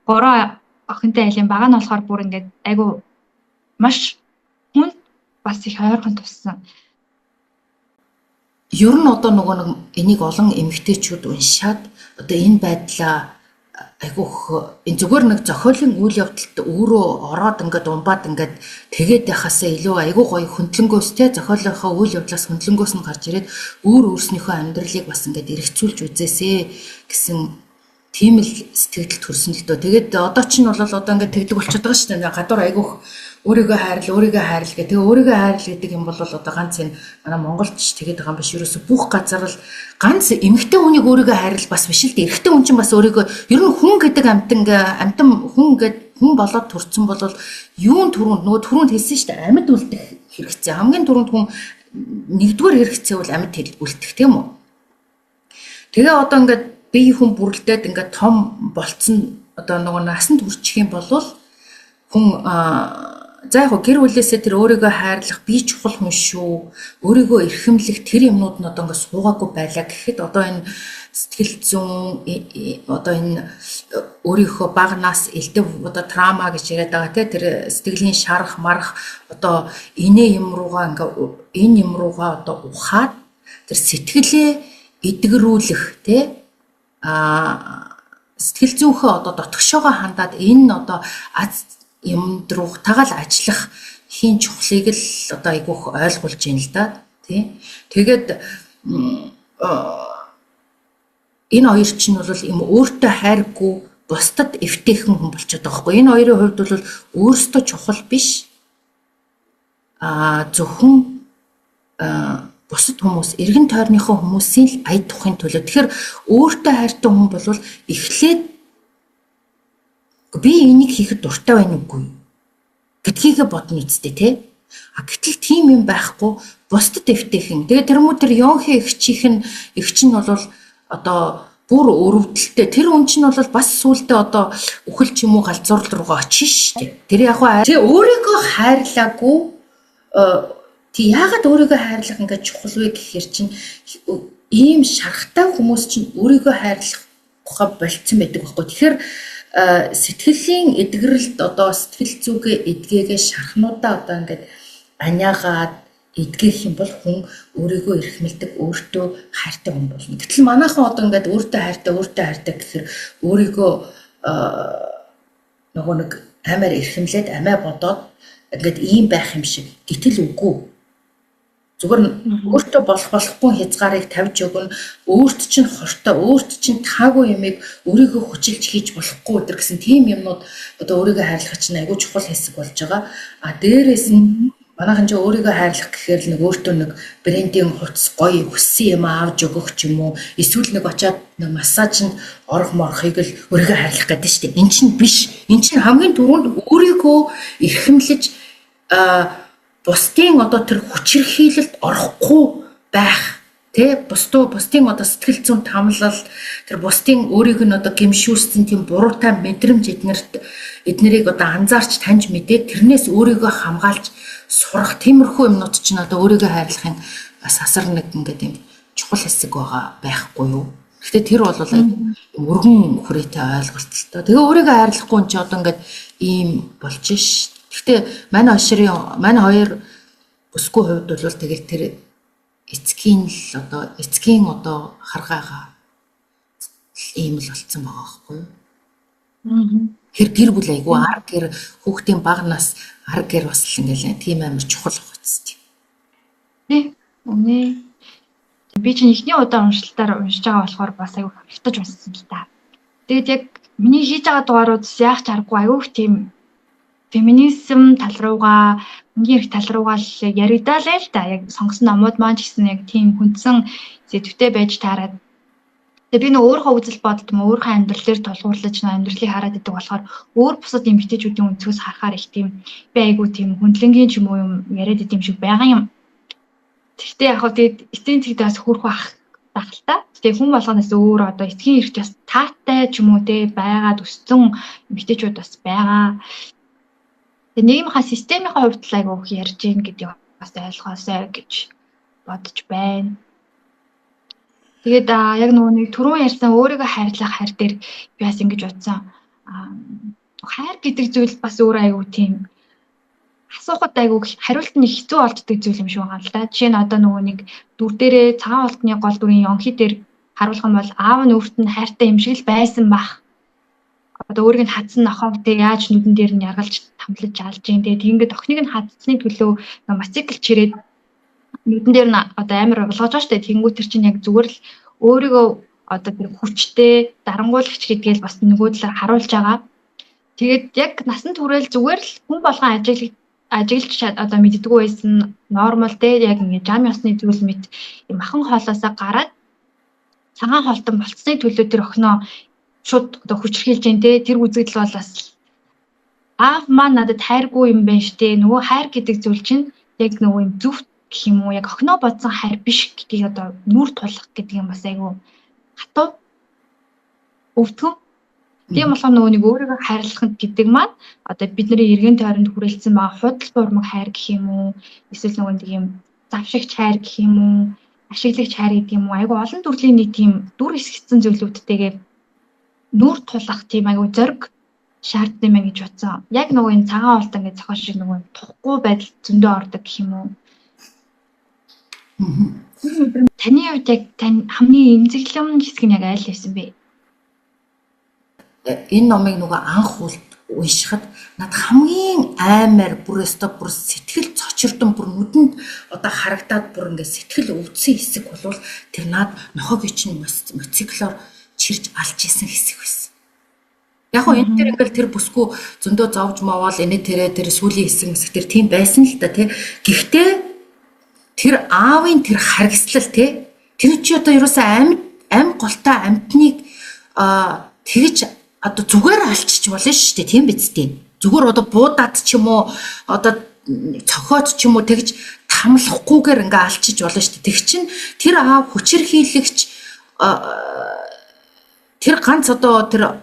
гурван охинтой айлын бага нь болохоор бүр ингээд айгу маш хүн бас их ойрхон туссан. Ер нь одоо нөгөө нэг энийг олон эмэгтэйчүүд уншаад одоо энэ байдлаа айгүйх энэ зүгээр нэг зохиолын үйл явдалд өөрөө ороод ингээд умбаад ингээд тэгээд яхасаа илүү айгүй гоё хөндлөнгөөс те зохиолынхаа үйл явдлаас хөндлөнгөөс нь гарч ирээд өөрснийхөө амьдралыг бас ингээд эргцүүлж үзээсэ гэсэн тийм л сэтгэлд төрсөн л дөө. Тэгээд одоо чинь бол одоо ингээд тэгдэг болчиход байгаа шүү дээ. Гадуур айгүйх өөрийгөө хайрл гэх. Тэгээ өөрийгөө хайрл гэдэг юм бол одоо ганц энэ манай Монголд ч тэгээд байгаа юм биш. Ерөөсө бүх газар л ганц эмэгтэй хүнийг өөрийгөө хайрл бас биш л дээ. Эрэгтэй хүн чинь бас өөрийгөө ер нь хүн гэдэг амтан хүн болоод төрсөн бол юун түрүүнд нөгөө түрүүнд хэлсэн шүү дээ. Амьд үлдэх хэрэгцээ. Хамгийн түрүүнд хүн нэгдүгээр хэрэгцээ бол амьд үлдэх тийм үү? Тэгээ одоо ингээд бие хүн бүрлдээд ингээд том болцсон одоо нөгөө насанд хүрчих юм бол хүн за яг гэр бүлээсээ тэр өөрийгөө хайрлах би чухал хүн шүү. Өөрийгөө эрхэмлэх тэр юмнууд нь одоо ингээд суугаагүй байлаа гэхэд одоо энэ сэтгэл зүйн одоо энэ өөрийнхөө бага нас элдэв одоо трама гэж яриад байгаа те тэр сэтгэлийн шарах марах одоо энэ юм руугаа одоо ухаад тэр сэтгэлээ эдгэрүүлэх те сэтгэл зүйнхөө одоо дотгошоогоо хандаад энэ одоо юмд руу тагаал ажиллах хийн чухлыг л одоо айгүйх ойлгуулж байна л да тий. Тэгээд энэ хоёр чинь бол юм өөртөө хайргүй бусдад эвтэйхэн хүн болчиход байгаа хгүй. Энэ хоёрын хувьд бол өөртөө чухал биш. Зөвхөн бусад хүмүүс, эргэн тойрныхоо хүмүүсийн л ая тухын төлөө. Тэгэхээр өөртөө хайртай хүн бол эхлээд би энийг хийхэд дуртай байна уугүй гэдгийг бодно үстэй тий. Гэтэл тийм юм байхгүй бусдад эвтэйхэн. Тэгээ тэр Йонхи эгч нь бол одоо бүр өрөвдөлттэй. Тэр хүн чинь бол бас сүултээ одоо үхэл ч юм уу галзуурл руугаа очиж штэ. Тэр яг тий өөрийгөө хайрлаагүй тий яагаад өөрийгөө хайрлах ингээд чухал вэ гэхээр чинь ийм шархтай хүмүүс чинь өөрийгөө хайрлах тухай болцсон байдаг байхгүй. Тэгэхээр сэтгэлийн эдгэрэлд одоо сэтгэл зүгээ эдгээгээ шархнуудаа одоо ингээд аниагаад эдгэх юм бол хүн өөрийгөө эрхмэлдэг өөртөө хайртай хүн болно. Гэтэл манайхан одоо ингээд өөртөө хайртай гэхээр өөрийгөө нөгөө нэг амиар эрхэмлээд амиа бодоод ингээд ийм байх юм шиг гэтэл үгүй. Зүгээр өөртөө болохгүй хязгаарыг тавьж өгнө. Өөрт чинь хортой, өөрт чинь таагүй юмыг өөрийгөө хүчилж хийж болохгүй өдр гэсэн тийм юмнууд одоо өөрийгөө хайрлах чинь айгүй чухал хэсэг болж байгаа. Дээрээс нь манайхан ч өөрийгөө хайрлах гэхээр л нэг өөртөө нэг брендинг хувцас гоё хүссэн юм авч өгөх ч юм уу. Эсвэл нэг очиад нэг массажинд орохыг л өөрийгөө хайрлах гэдэг шүү дээ. Эн чинь биш. Эн чинь хамгийн түрүүнд өөрийгөө эрхэмлэж бусдын одоо тэр хүчирхийлэлд орохгүй байх тий бусдын одоо сэтгэл зүйн тамлал тэр бусдын өөрийг нь одоо гэмшүүлсэн тийм буруутай мэдрэмж эднэрийг одоо анзаарч таньж мэдээд тэрнээс өөрийгөө хамгаалж сурах тиймэрхүү юмнууд чинь одоо өөрийгөө хайрлахын бас асар нэг ингээд юм чухал хэсэг байгаа байхгүй юу. Гэхдээ тэр бол өргөн хүрээтэй ойлголттой. Тэгээ өөрийгөө хайрлахгүй юм чи одоо ингээд ийм болж ш. Гэхдээ манай хоёр бүсгүй хувьд бол тэгээд тэр эцгийн одоо харгаагаа ийм л болцсон байгаа байхгүй юу. Тэр гэр бүл айгүй ар гэр хүүхдийн бага нас ар гэр бас л ингээл тийм амар чухал багцсан. Тий. Үнэ. Би чинь ихний удаа уншилтаар уншиж байгаа болохоор бас айгүй хавтаж унссан л та. Тэгээд яг миний хийж байгаа дугаарууд яах ч аргагүй айгүй тийм феминизм тал руугаа, өнгийн эрх тал руугаа л яригдалаа л да. Яг сонгосон номууд маань ч гэсэн яг тийм хүндсэн сэдвтэй байж таарад. Тэгээ би нөгөө өөрийнхөө үзэл бодолд өөрийнхөө амьдрал дээр тулгуурлаж амьдралыг хараад идэг болохоор өөр бусад эмэгтэйчүүдийн өнцгөөс харахаар их тийм би айгүй тийм хүндлэнгийн ч юм уу юм яриад идэм шиг байгаа юм. Тэгтээ яг хөө тэгээд эцсийн цэгт бас хүрэх байх л та. Тэгээ хүн болгоноос өөр одоо эцгийн эрх бас таатай ч юм уу те байгаад өссөн эмэгтэйчүүд бас байгаа. Тэгээ нийгмийнхаа системийнхаа хувьд л айгүй их ярьж гин гэдэг бас ойлгоосой гэж бодож байна. Тэгээд яг нөгөө нэг түрүүн ярьсан өөрийгөө хайрлах хайр дээр би бас ингэж бодсон. Хайр гэдэг зүйл бас өөр аюу тийм асуухад айгүй хариулт нь хэцүү болддог зүйл юм шиг байгаа л да. Жишээ нь одоо нөгөө нэг дүр дээрээ цагаан алтны гол дүрийн онхи дээр харуулах юм бол аав нь өөрт нь хайртай юм шиг л байсан бах. Одоо өөрийг нь хадсан нохоог тэг яаж нүдэн дээр нь яргалж тамлаж алж юм тэг ингээд охиныг нь хадсны төлөө мотоцикл чирээд нүдэн дээр нь одоо амар болгож байгаа штэ тэгэнгүүт тэр чинь яг зүгээр л өөрийгөө одоо тэр хүчтэй дарангуулагч гэдгээл бас нөгөө талаар харуулж байгаа. Тэгээд яг насан туршил зүгээр л хүн болгон ажиглаж одоо мэддэггүй байсан нормал дээр яг ингээд жам ёсны зүйл мэт юм махан хоолоосоо гараад цагаан хоолтон болцсны төлөө тэр охиноо шууд одоо хүчрхийлж जैन те тэр үзэгдэл бол бас аав маань надад хайргүй юм байна штэ нөгөө хайр гэдэг зүйл чинь яг нөгөө юм зүв гэх юм уу яг охиноо бодсон хайр биш гэдгийг одоо нүур тулах гэдэг юм бас айгүй хатуу өвдгөн тийм болохоор нөгөө нэг өөрийгөө хайрлах гэдэг маань одоо бидний эргэн тойронд хүрээлцсэн байгаа худал буурмаг хайр гэх юм уу эсвэл нөгөө нэг юм завшигч хайр гэх юм уу ашиглагч хайр гэдэг юм уу айгүй олон төрлийн нэг тийм дүр хэсэгцэн зүйлүүдтэйгээ нүур тулах тийм айгүй зориг шаардсан юм гэж бодсон. Яг нөгөө энэ цагаан уултан гэж зохион шиг нөгөө тухгүй байдал зөндөө ордог гэх юм уу. Таны хувьд яг тань хамгийн эмзэглэм хэсэг нь яг айл байсан бэ? Энэ номыг нөгөө анх уншихад над хамгийн аймаар бүр сэтгэл цочирдон бүр нүдэнд одоо харагдаад бүр ингээд сэтгэл өвдсөн хэсэг болвол тэр над нохогийн чинь мотоциклоор чирж алж исэн хэсэг байсан. Яг хоо энэ тэр ингээл тэр бүсгүй зөндөө зовж мавал энэ тэр сүлийн хэсэг тэр тийм байсан л да тий. Гэхдээ тэр аавын тэр харгислал тий. Тэр чи одоо ерөөсөө ам голтой амтныг тэгж одоо зүгээр алчиж болно шүү дээ тийм биз дээ. Зүгээр одоо буудаад ч юм уу одоо цохоод ч юм уу тэгж тамлахгүйгээр ингээ алчиж болно шүү дээ. Тэг чин тэр аав хүчирхийлэгч тэр ганц одоо тэр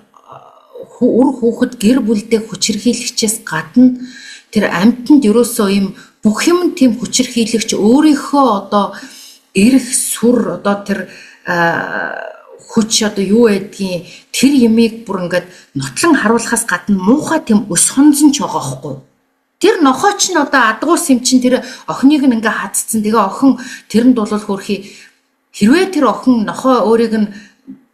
үр хүүхэд гэр бүлдээ хүчирхийлэгчээс гадна тэр амьтанд ерөөсөө юм бүх юм тийм хүчирхийлэгч өөрийнхөө одоо эрх сүр одоо тэр хүч одоо юу байдгийг тэр ямиг бүр ингээд нотлон харуулахаас гадна муухай тийм өс хонзон ч байгаа хгүй. Тэр нохоо ч н одоо адгуус юм чин тэр охиныг нь ингээ хатцсан. Тэгээ охин тэрэнд бол хөрхи хэрвээ тэр охин нохоо өөрийг нь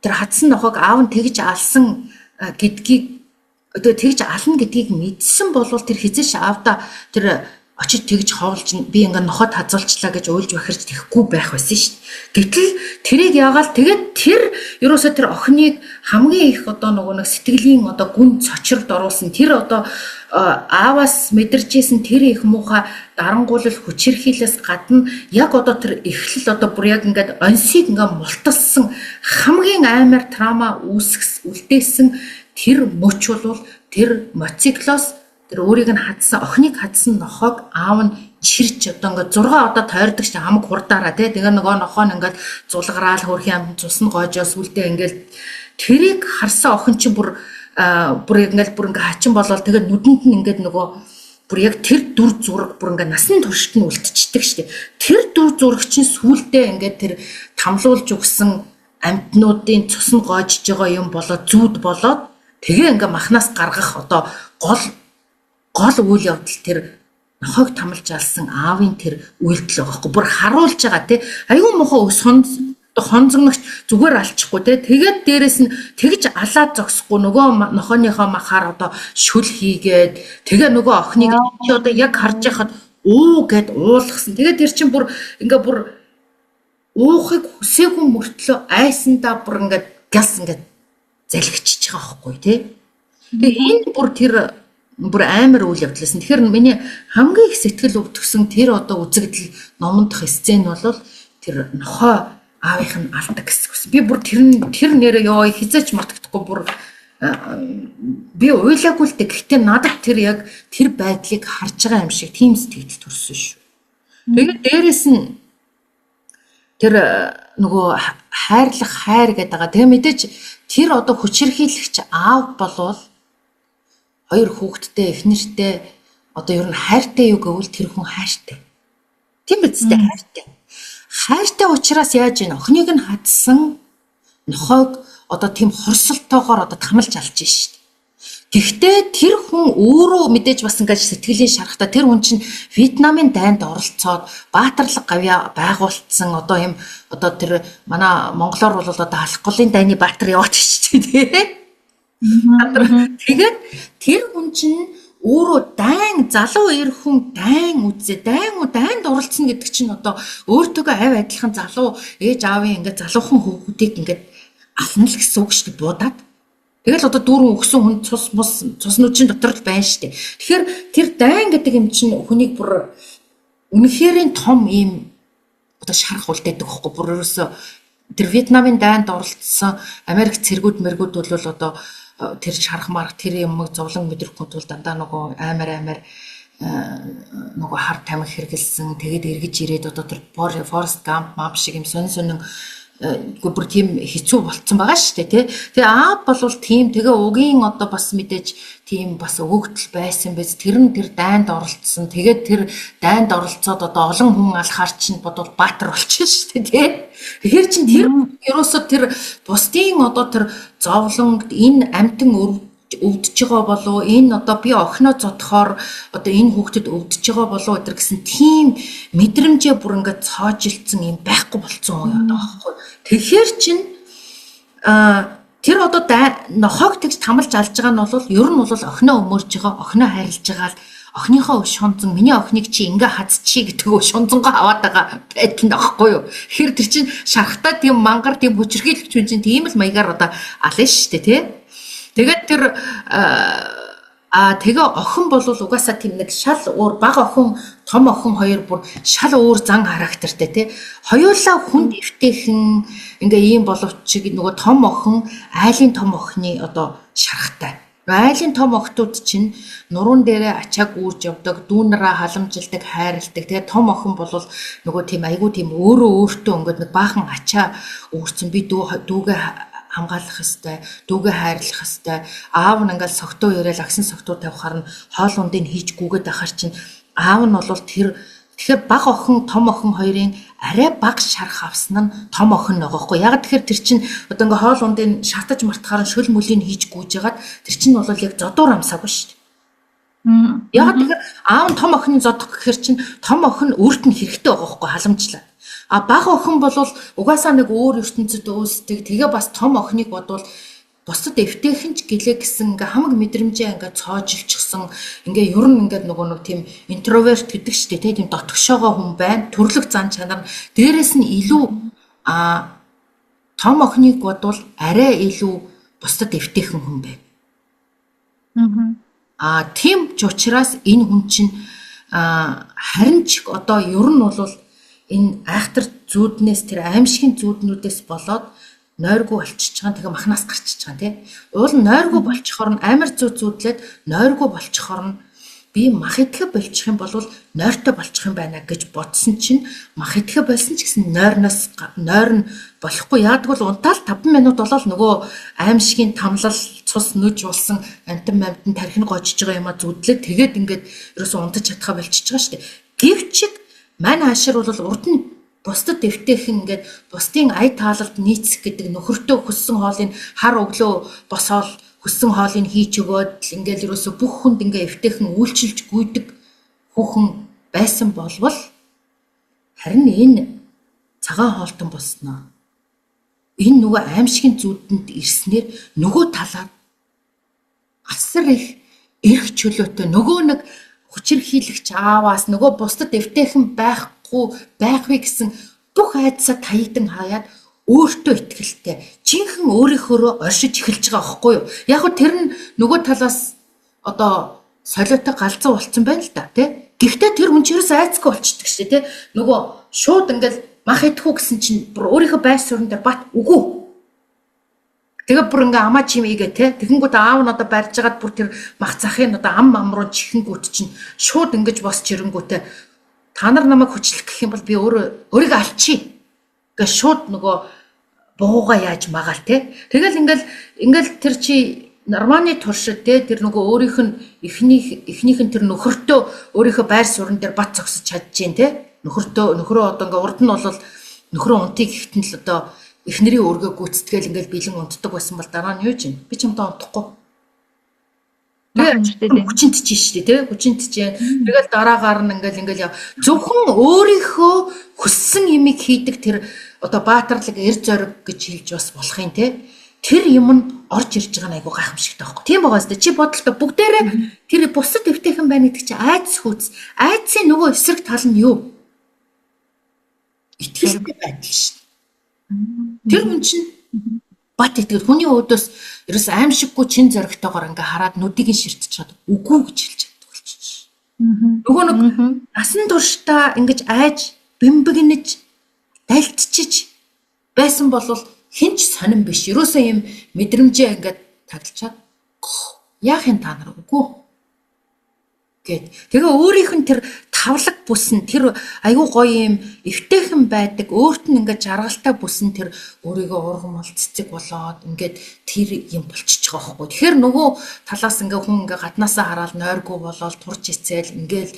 тэр хатсан нохоог аав нь тэгж алсан гэдгийг одоо тэгж ална гэдгийг мэдсэн болвол тэр хизээш аавда тэр очиж тэгж хоолж би ингээ нохоод хазуулчлаа гэж уйлж бахарч тэхгүй байх байсан шүү дээ. Гэтэл тэрийг яагаад тэгээд тэр ерөөсөө тэр охиныг хамгийн их одоо нөгөө нэг сэтгэлийн одоо гүн цочролд оруулсан тэр одоо ааваас мэдэрчээсэн тэр их муухай дарангуулал хүчирхийлээс гадна яг одоо тэр эхлэл одоо бүр яг ингээд онсыг ингээ мулталсан хамгийн аймаар трама үлдээсэн тэр мөч бол тэр мотоциклоос тэр өөрийг нь хадсан охиныг хадсан нохоог аав нь чирч одоо ингээд 6 одоо тойрдог ч хамаг хурдаараа тий тэгээ нөгөө нохоо нь ингээд зулгараал хөрхийн амт цусны гоожоос үлдээ ингээд тэрийг харсан охин чинь бүр ингээд хачин болол тэгээ нүдэнд нь ингээд нөгөө бүр яг тэр дүр зураг бүр ингээд насан туршид нь үлдчихдэг штеп тэр дүр зураг чинь сүулдэ ингээд тэр тамлуулж өгсөн амтнуудын цусны гоожж байгаа юм болоод зүүд болоод тэгээ ингээд махнаас гаргах одоо гол үйл явдал тэр нохойг тамалж алсан аавын тэр үйлдэл байгаа хгүй бүр харуулж байгаа тий аюу мохоо ус хонзогногч зүгээр алчихгүй тий тэгээд дээрэс нь тэгж алаад зогсохгүй нөгөө нохооныхоо махаар одоо шүл хийгээд тэгээ нөгөө охиныг чи одоо яг харж яхад өө гэд уулгасан тэгээд тэр чин бүр ингээ бүр уухыг хүсээгүй мөртлөө айсандаа бүр ингээ галс ингээ залгичиж байгаа хгүй тий тэгээ энэ бүр тэр бүр амар үйл явдлаас. Тэгэхээр миний хамгийн их сэтгэл өвдгсөн тэр одоо үзэгдэл номон дох сцен бол тэр нохоо аавынх нь алдаг гэсэн үг. Би бүр тэр нэрээ ёо хизээч мартагдахгүй бүр би уйлаагүй л дээ. Гэхдээ надад тэр яг тэр байдлыг харж байгаа юм шиг тийм сэтгэл төрсөн шүү. Тэгээд дээрэс нь тэр нөгөө хайрлах хайр гэдэг байгаа. Тэгээ мэдээж тэр одоо хүчирхийлэгч аав болвол хоёр хүүхэдтэй эхнэртэй одоо ер нь хайртай юу гэвэл тэр хүн хайртай. Тийм биз дээ хайртай. хайртай учраас яаж ийн охиныг нь хадсан нохойг одоо тийм хорсолтойгоор одоо тамалж алж шүү дээ. Гэхдээ тэр хүн өөрөө мэдээж бас ингээд сэтгэлийн шарахта тэр хүн чинь Вьетнамын дайнд оролцоод баатарлаг гавья байгуулсан одоо юм одоо тэр манай монголоор бол одоо алхголын дайны баатар яваад шүү дээ. Тэгээд тэр хүн чинь өөрөө дайн залуу эр хүн дайн үзээ дайнд оролцсон гэдэг чинь одоо өөртөөгөө авь адилхан залуу ээж аавын ингээд залуухан хүүхдүүдийг ингээд ална л гэсэн үг шүү дээ буудаад. Тэгэл одоо дүүрэн өгсөн хүн цуснууд чинь дотор л байна шүү дээ. Тэгэхээр тэр дайн гэдэг юм чинь хүнийг бүр үнэхэрийн том ийм одоо шарах үлдээдэг хөхгүй бүр ерөөсө тэр Вьетнамын дайнд оролцсон Америк цэргүүд мэргүүд бол одоо тэр шарах марах тэр юмыг зовлон мэдрэхгүй тул дандаа нөгөө амар нөгөө хар тамхи хэргэлсэн тэгээд эргэж ирээд одоо тэр Forrest Gump мап шиг юм сонин бүр тийм хэцүү болцсон байгаа шүү дээ тий. Тэгээ аав бол тийм тэгээ угийн одоо бас мэдээж тийм бас өгөгдөл байсан биз. Тэр нь тэр дайнд оролцсон. Тэгээд тэр дайнд оролцоод одоо олон хүн алхаар чинь бодвол баатар болчихно шүү дээ тий. Тэгэхээр чин тэр ерөөсөө тэр бусдын одоо тэр зовлонгд энэ амтан өвдөж байгаа болов энэ одоо би охиноо зодохоор одоо энэ хүүхдэд өвдөж байгаа болов өдр гэсэн тийм мэдрэмжээ бүр ингээд цоожилтсан юм байхгүй болцсон юм одоо. Тэгэхээр чин тэр одоо нохойг тэгж тамалж алж байгаа нь бол ер нь бол охиноо өмөрж байгаа, охиноо хайрлаж байгаа л охиныхоо шунзан миний охиныг чи ингээ хазчихъя гэдэг шунзангоо аваад байгаа байдал нь аахгүй юу. Тэгэхээр тэр чин шархтаа тийм мангар тийм хүчрхийлэгч хүн чин тийм л маягаар одоо ална шүү дээ тий. Тэгээд тэр тэгээ охин бол угаасаа тийм нэг шал өөр бага охин том охин хоёр бүр шал өөр зан характертэй тий. Хоёулаа хүнд эвтэйхэн ингээ ийм боловч нөгөө том охин айлын том охины одоо шархтай. Айлын том охтууд чинь нуруунд дээрээ ачааг үүрж явдаг, дүүнараа халамжилдаг, хайрладаг. Тэгээ том охин бол нөгөө тийм айгүй тийм өөртөө ингээд нэг баахан ачаа үүрсэн би дүүгээ хамгаалах хэвээр, дүүгээ хайрлах хэвээр. Аав нь ингээд согтуу яриад агсан согтуу тавихаар нь хоол ундыг хийж гүгээд ахаар чинь аав нь бол тэгэхээр бага охин том охин хоёрын арай бага шарах авсан нь том охин нөгөөхгүй. Яг тэгэхээр тэр чинь одоо ингээ хоол ундыг шатаж мартахаар нь шөл мөлийн хийж гүйж ягаад тэр чинь бол яг зодуур амсаагүй шүү дээ. Яг тэгэхээр аав нь том охины зодох гэхэр чинь том охин өөрт нь хэрэгтэй байгаа хгүй халамжлаа. Бага охин бол угаасаа нэг өөр ертөнцид үүсдэг. Тэгээ бас том охиныг бодвол бусдад эвтэйхэн ч гэлээ гэсэн ингээ хамаг мэдрэмжээ ингээ цоожилчихсан ингээ ер нь ингээ нөгөө нэг тийм интроверт гэдэг ч тийм дотгошоогоо хүн байна. Төрлөх зан чанар дээрэс нь илүү том охиныг бодвол арай илүү бусдад эвтэйхэн хүн байна. Тийм ч учраас энэ хүн чинь харин ч одоо ер нь бол энэ айхтар зүүднээс тэр аимшигын зүүднүүдээс болоод нойргүй болчихж байгаа. Тэгээ махнаас гарчиж байгаа тий. Уул нь нойргүй болчихоор нь амар зүүдлээд нойргүй болчихоор нь би мах идэхэ болчих юм бол нойртой болчих юм байна гэж бодсон чинь мах идэхэ болсон ч гэсэн нойр нь болохгүй. Яадаг бол унтаал 5 минут болол нөгөө аимшигын тамлал цус нүж уулсан амтан тархин гожиж байгаа юма зүүдлээд тэгээд ингээд ерөөсөө унтаж чадхаа болчихж байгаа шүү дээ. Гэвч мань хашир бол урд нь бусдад дэвтэйхэн ингээд бусдын ая таалалд нийцэх гэдэг нөхөртөө хүссэн хоолыг хар өглөө босоод хүссэн хоолыг хийж өгөөд ингээд ерөөсө бүх хүнд ингээд эвтэйхэн үйлчилж гүйдэг хүүхэн байсан болвол харин энэ цагаан хоолтон болсноо. Энэ нөгөө аимшигын зүүдэнд ирснээр нөгөө талаар асар их эрх чөлөөтэй нөгөө нэг хүчирхийлэгч ааваас нөгөө бусдад эвтэйхэн байхгүй гэсэн бүх айдсаа таягдан хаяад өөртөө итгэлтэй жинхэнэ өөрийнхөө оршиж эхэлж байгаа байхгүй юу. Яг хөө тэр нь нөгөө талаас одоо солиотой галзуу болцсон байна л да тий. Гэхдээ тэр хүн чирээс айцгүй болчихдөг шээ тий. Нөгөө шууд ингээл мах идэхүү гэсэн чинь бүр өөрийнхөө байр суурин дээр бат үгүй. Тэгээ бүр ингээ амаа чимээгээ те тэгэнгүүт аав нь одоо барьж агаад бүр тэр мах захын одоо ам руу чихэнгүүт чинь шууд ингэж босч ирэнгүүтээ та нар намайг хүчлэх гэх юм бол би өөрийгөө алчи гэж шууд нөгөө бууга яаж магаал те тэгэл ингээл тэр чи норманы туршид те тэр нөгөө өөрийнх нь эхнийх нь тэр нөхөртөө өөрийнхөө байр суурин дээр бат зогсож чадж जैन те нөхөрөө одоо ингээ урд нь бол нөхрөө унтыг ихтэн л одоо эхнэрийн өргөө гүйцэтгээл ингээл бэлэн унтдаг байсан бол дараа нь юу ч юм. Би ч юм даа унтахгүй. Тэгээ хүчинт чинь шүү дээ тий. Хүчинт чинь тэгэл дараагаар нь ингээл зөвхөн өөрийнхөө хүссэн юмыг хийдэг тэр одоо баатарлаг эр зориг гэж хэлж бас болох юм тий. Тэр юм нь орж ирж байгаа нь айгуу гайхамшигтай байхгүй. Тийм байгаа зү чи бодолтой бүгдээрээ тэр бусад өвтэйхэн байна гэдэг чи айц хүүц. Айцын нөгөө эсрэг тал нь юу? Итгэлтэй байдал шүү. Тэр хүн чинь бат итгэл хүний өөдөөс ерөөс аимшиггүй чин зоригтойгоор ингээ хараад нүдийг нь ширтэж чад үгүй гэж хэлж чаддаг болчих. Нөгөө нэг насан туршдаа ингэж айж бэмбэгнэж дайлтчиж байсан болвол хинч сонирн биш. Ерөөсөө юм мэдрэмжээ ингээд таглчаад яах юм та нар үгүй гэд. Тэгээ өөрийнх нь тэр тавлаг бүс нь тэр айгүй гоё юм эвтэйхэн байдаг өөрт нь ингээд жаргалтай бүс нь тэр өөрийгөө ургамал цэцэг болоод ингээд тэр юм болчихж байгаа байхгүй. Тэгэхээр нөгөө талаас ингээд хүн ингээд гаднаасаа хараад нойргүй болоод турж ицэл ингээд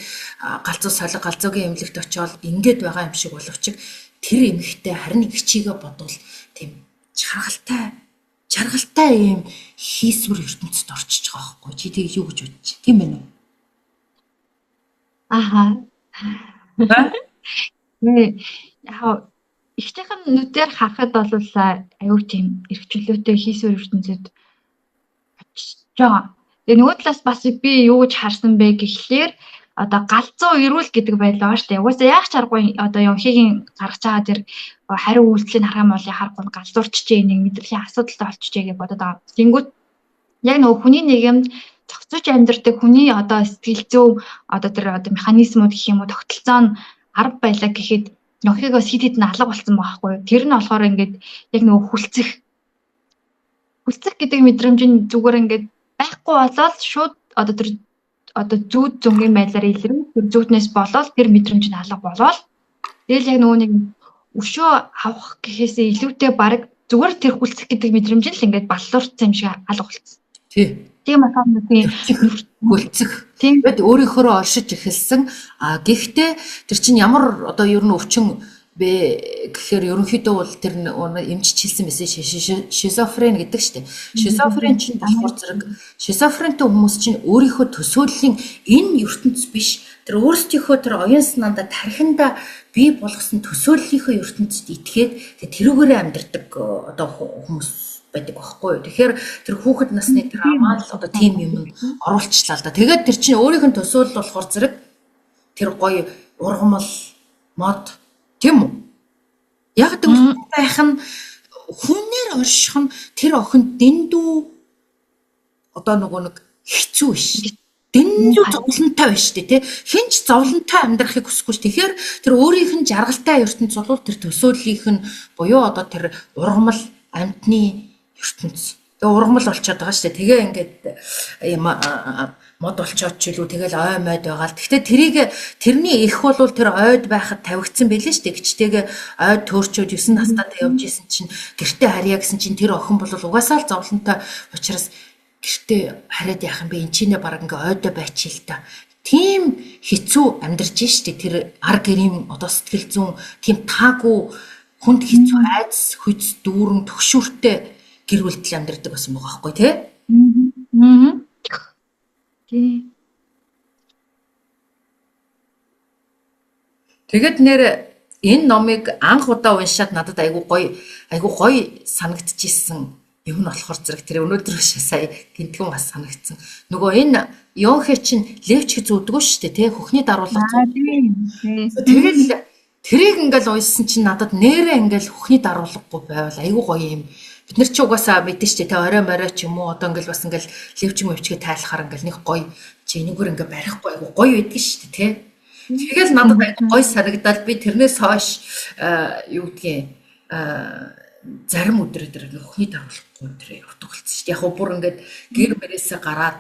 галзуу солиг галзуугийн эмнэлэгт очиод ингээд байгаа юм шиг боловч тэр эмэгтэй харин гिचигээ бодвол тийм жаргалтай юм хийсвэр ертөнцид орчиж байгаа байхгүй. Чи тийг юу гэж бодож байна? Тийм байна уу? Аха. Яг ихтэйхэн нүдээр харахад бол аюу тийм эрхчлөөтэй хийсвэр ертөнцид очиж байгаа. Тэгээ нөгөө талаас бас би юу гэж харсан бэ гэхлээр одоо галзуу ирүүл гэдэг байлаа шүү дээ. Угаасаа яах чаргагүй одоо явахыг гаргаж байгаа тэр хариу үйлдэлийг харах юм бол харахгүй галзуурчжээ нэг мэдрэлийн асуудалтай болчихжээ гэж бодоод байгаа. Тэнгүүд яг нөгөө хүний нийгэмд зохицож амьдардаг хүний одоо сэтгэл зүй одоо тэр одоо механизмууд гэх юм уу тогтолцоо нь арга байлаа гэхэд явахыг бас хэд хэдэн алга болсон байгаа байхгүй. Тэр нь болохоор ингээд яг нөгөө хүлцэх гэдэг мэдрэмж нь зүгээр ингээд байхгүй болоод шууд одоо тэр одоо зүүд зөнгийн байдлаар илэрнэ. Тэр зүүднээс болоод тэр мэдрэмж нь алга болоод тэгэл яг нөгөө нэг өшөө авах гэхээсээ илүүтэй баг зүгээр тэр хүлцэх гэдэг мэдрэмж нь л ингээд баллуурсан юм шиг алга болсон. Тийм болохоор тийм хүлцэх. Тэгээд өөрийнхөө оршиж эхэлсэн. Гэхдээ тэр чинь ямар одоо ер нь өвчин бэ гэхээр ерөнхийдөө бол тэр эмчж хэлсэн байсан шизофрен гэдэг штеп. Шизофрен чинь болохоор зэрэг шизофрентэй хүмүүс чинь өөрийнхөө төсөөллийн энэ ертөнц биш. Тэр өөрсдийнхөө тэр оюун санаанда тархинда бий болгосон төсөөллийнхөө ертөнцид итгээд тэрүүгээрээ амьдардаг одоо хүмүүс байдаг байхгүй юу. Тэгэхээр тэр хүүхэд насны тэр амаал одоо тийм юм оруулчлаа л да. Тэгээд тэр чинь өөрийнх нь төсөөлөл болохоор зэрэг тэр гоё ургамал мод тийм үү? Яг тэр байх нь хүнээр орших нь тэр охинд дэндүү одоо нөгөө нэг хэцүү биш. Дэндүү зовлонтой байна шүү дээ тий. Хинч зовлонтой амьдрахыг хүсэхгүй ш. Тэгэхээр тэр өөрийнх нь жаргалтай ертөнц бол тэр төсөөллийнх нь буюу одоо тэр ургамал амьтны ертөнц. Тэгээ ургамал болчиход байгаа шүү дээ. Тэгээ ингээд мод болчоод ч илүү тэгэл ой мойд байгаа л. Гэхдээ тэрний их бол тэр ойд байхад тавигдсан байлээ шүү дээ. Гिचтэйгээ ойд төөрчөөд 9 настайдаа явж исэн чинь гэртээ харьяа гэсэн чинь тэр охин бол угаасаа л зовлонтой учраас гэртээ хараад яах юм бэ? Энд чинээ бараг ингээ ойдоо байчих л та. Тийм хэцүү амьдарч штэ тэр ар гэрийн одоо сэтгэл зүйн тийм таагүй хүнд хэцүү айц хүч дүүрэн төгшүүртэй гэр бүлдэл амьдардаг байсан байгаа байхгүй тий? Тэгээд нэр энэ номыг анх удаа уншаад надад айгу гоё санагдчихсэн юм нь болохоор зэрэг тэр өнөөдөр биш сая гинтгэн бас санагдсан. Нөгөө энэ Йонхэ чинь левч зүүдгөө шүү дээ тий хөхний даруулга. Тэгээд тэрийг ингээл уншсан чинь надад нэрээ ингээл хөхний даруулгагүй байвал айгу гоё юм. Бид нар чи угаасаа мэдэн шүү дээ тий орой морой ч юм уу одоо ингээл бас ингээл левч мөвчгээ тайлахаар ингээл нэг гоё чи энэгээр ингээ барихгүй айгу гоё байдаг шүү дээ тий. Тэгэл надад гоё санагдал би тэрнээс хойш юу гэдгийг зарим өдрөдөр нөхний даруулахгүй өдрөө явдаг болсон шүү дээ. Яг бүр ингээд гэр мэрээсээ гараад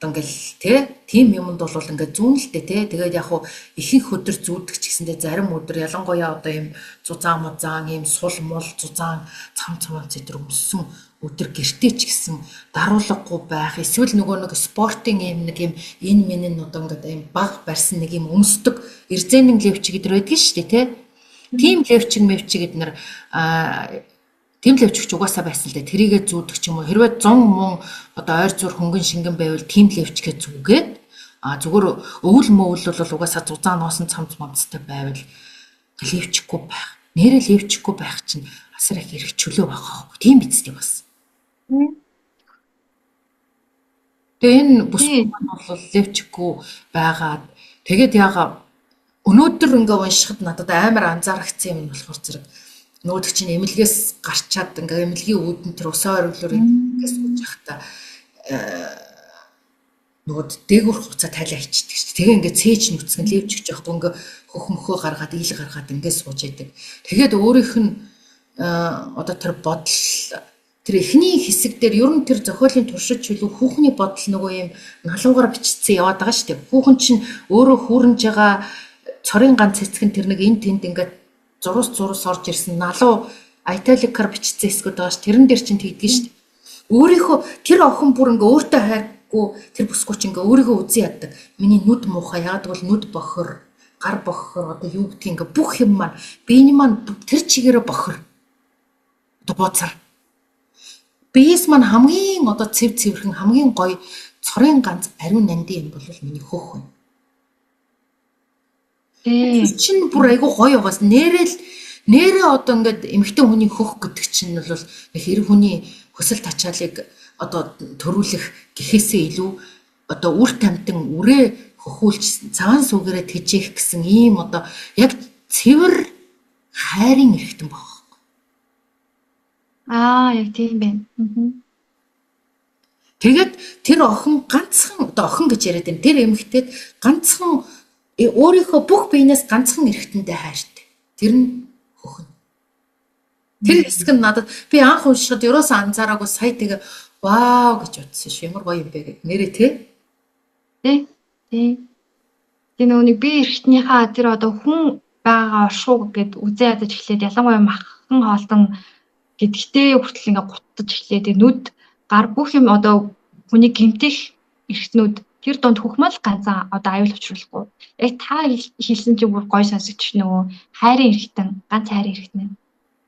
одоо ингээл тийм юмд бол ингээд зүүн л дээ тий. Тэгээд яг ихэнх өдөр зүүдэг ч гэсэндээ зарим өдөр ялангуяа одоо юм зузаан музаан юм сул мул зузаан цам зэдэр өмссөн өдөр гэртээ ч гэсэн даруулгагүй байх. Эсвэл нөгөө нэг спортын юм нэг юм энэ минь одоо ингээд юм баг барьсан нэг юм өмсдөг эрзэнэн левч гэдэр байдаг шүү дээ тий. Тим левчиг мэвчиг эднэр тим левчигч угаасаа байсан л дээ. Тэрийгэ зүүдэг ч юм уу. Хэрвээ 100 мөн одоо ойр зур хөнгөн шингэн байвал тим левчгээ зүгээд зүгээр өвөл мөвөл бол угаасаа зузаан ноосон цамц момцтой байвал левчихгүй байх. Нэрээ левчихгүй байх чинь асар их эрх чөлөө байгаа хөөхгүй. Тийм биз дээ бас. Тэгээ энэ бүс бол левчихгүй байгаад тэгээд яага өнөөдөр ингээ уншихад надад амар анзаарчихсан юм болохоор зэрэг нөөдөг чинь эмнэлгээс гарчаад ингээ эмнэлгийн үүдэн тэр усаа оргилоор ингээс сууж явахдаа нөгөө дээгүр хуцаа тайлаа ичдэг шүү дээ. Тэгээ ингээ цээж нүцгэн левчж явахгүй ингээ хөх мөхөө гаргаад ийл гаргаад ингээ сууж идэг. Тэгээд өөрийнх нь одоо тэр бодол тэр эхний хэсэг дээр ер нь тэр зохиолын туршид чөлөө хүүхний бодол нөгөө юм налуугаар бичсэн яваад байгаа шүү дээ. Хүүхэн чинь өөрөө хүүрнж байгаа цорын ганц цэцгэн тэр нэг энэ тэнд ингээд зурус орж ирсэн налуу италикаар бичсэн хэсгүүд байгаа ш. Тэрэн дээр чинь тэгдэг шүү дээ. Өөрийнхөө тэр охин бүр ингээ өөртөө хайргүй тэр бүсгүйч ингээ өөрийгөө үзий яддаг. Миний нүд муухай яагаад бол нүд бохор, гар бохор одоо юу гэдгийг ингээ бүх юм маань биений маань тэр чигээрээ бохор. Одоо бууцар. Биес маань хамгийн одоо цэвэрхэн хамгийн гоё цорын ганц ариун нандин юм бол миний хөөх хүн. Чинь бүр айгу гоё байгаас нэрээ одоо ингээд эмэгтэй хүний хөх гэдэг чинь бол их эрэг хүний хөсөл тачаалыг одоо төрүүлэх гэхээсээ илүү одоо үр тамтан үрээ хөхүүлж цагаан сүгээрээ тэжээх гэсэн ийм одоо яг цэвэр хайрын эрхтэн баг. Яг тийм байна. Тэгээд тэр охин ганцхан одоо охин гэж яриад байна. Тэр эмэгтэйд ганцхан өөрийнхөө бүх биенээс ганцхан эрхтэндээ хайртай. Тэр нь хөхн. Тэр хэсэг нь надад би анх уншихад ерөөсөө анзаараагүй сая тэгээ вау гэж утсан ш. Ямар гоё юм бэ гэх нэрээ тий. Тийм. Тэр нүг би эрхтнийхаа тэр одоо хүн байгаа оршуу гэд үзээ ядаж эхлээд ялангуяа махан хоолтон гэдэгтээ хүртэл ингээ гутдаж эхлээд нүд гар бүх юм одоо хүний гэмтэх эрхтнүүд тэр донд хөхмөл ганцаа одоо аюул учруулахгүй. Яг та хэлсэн чинь бүр гоё сонсогч нөгөө хайрын эрхтэн, ганц хайрын эрхтэн.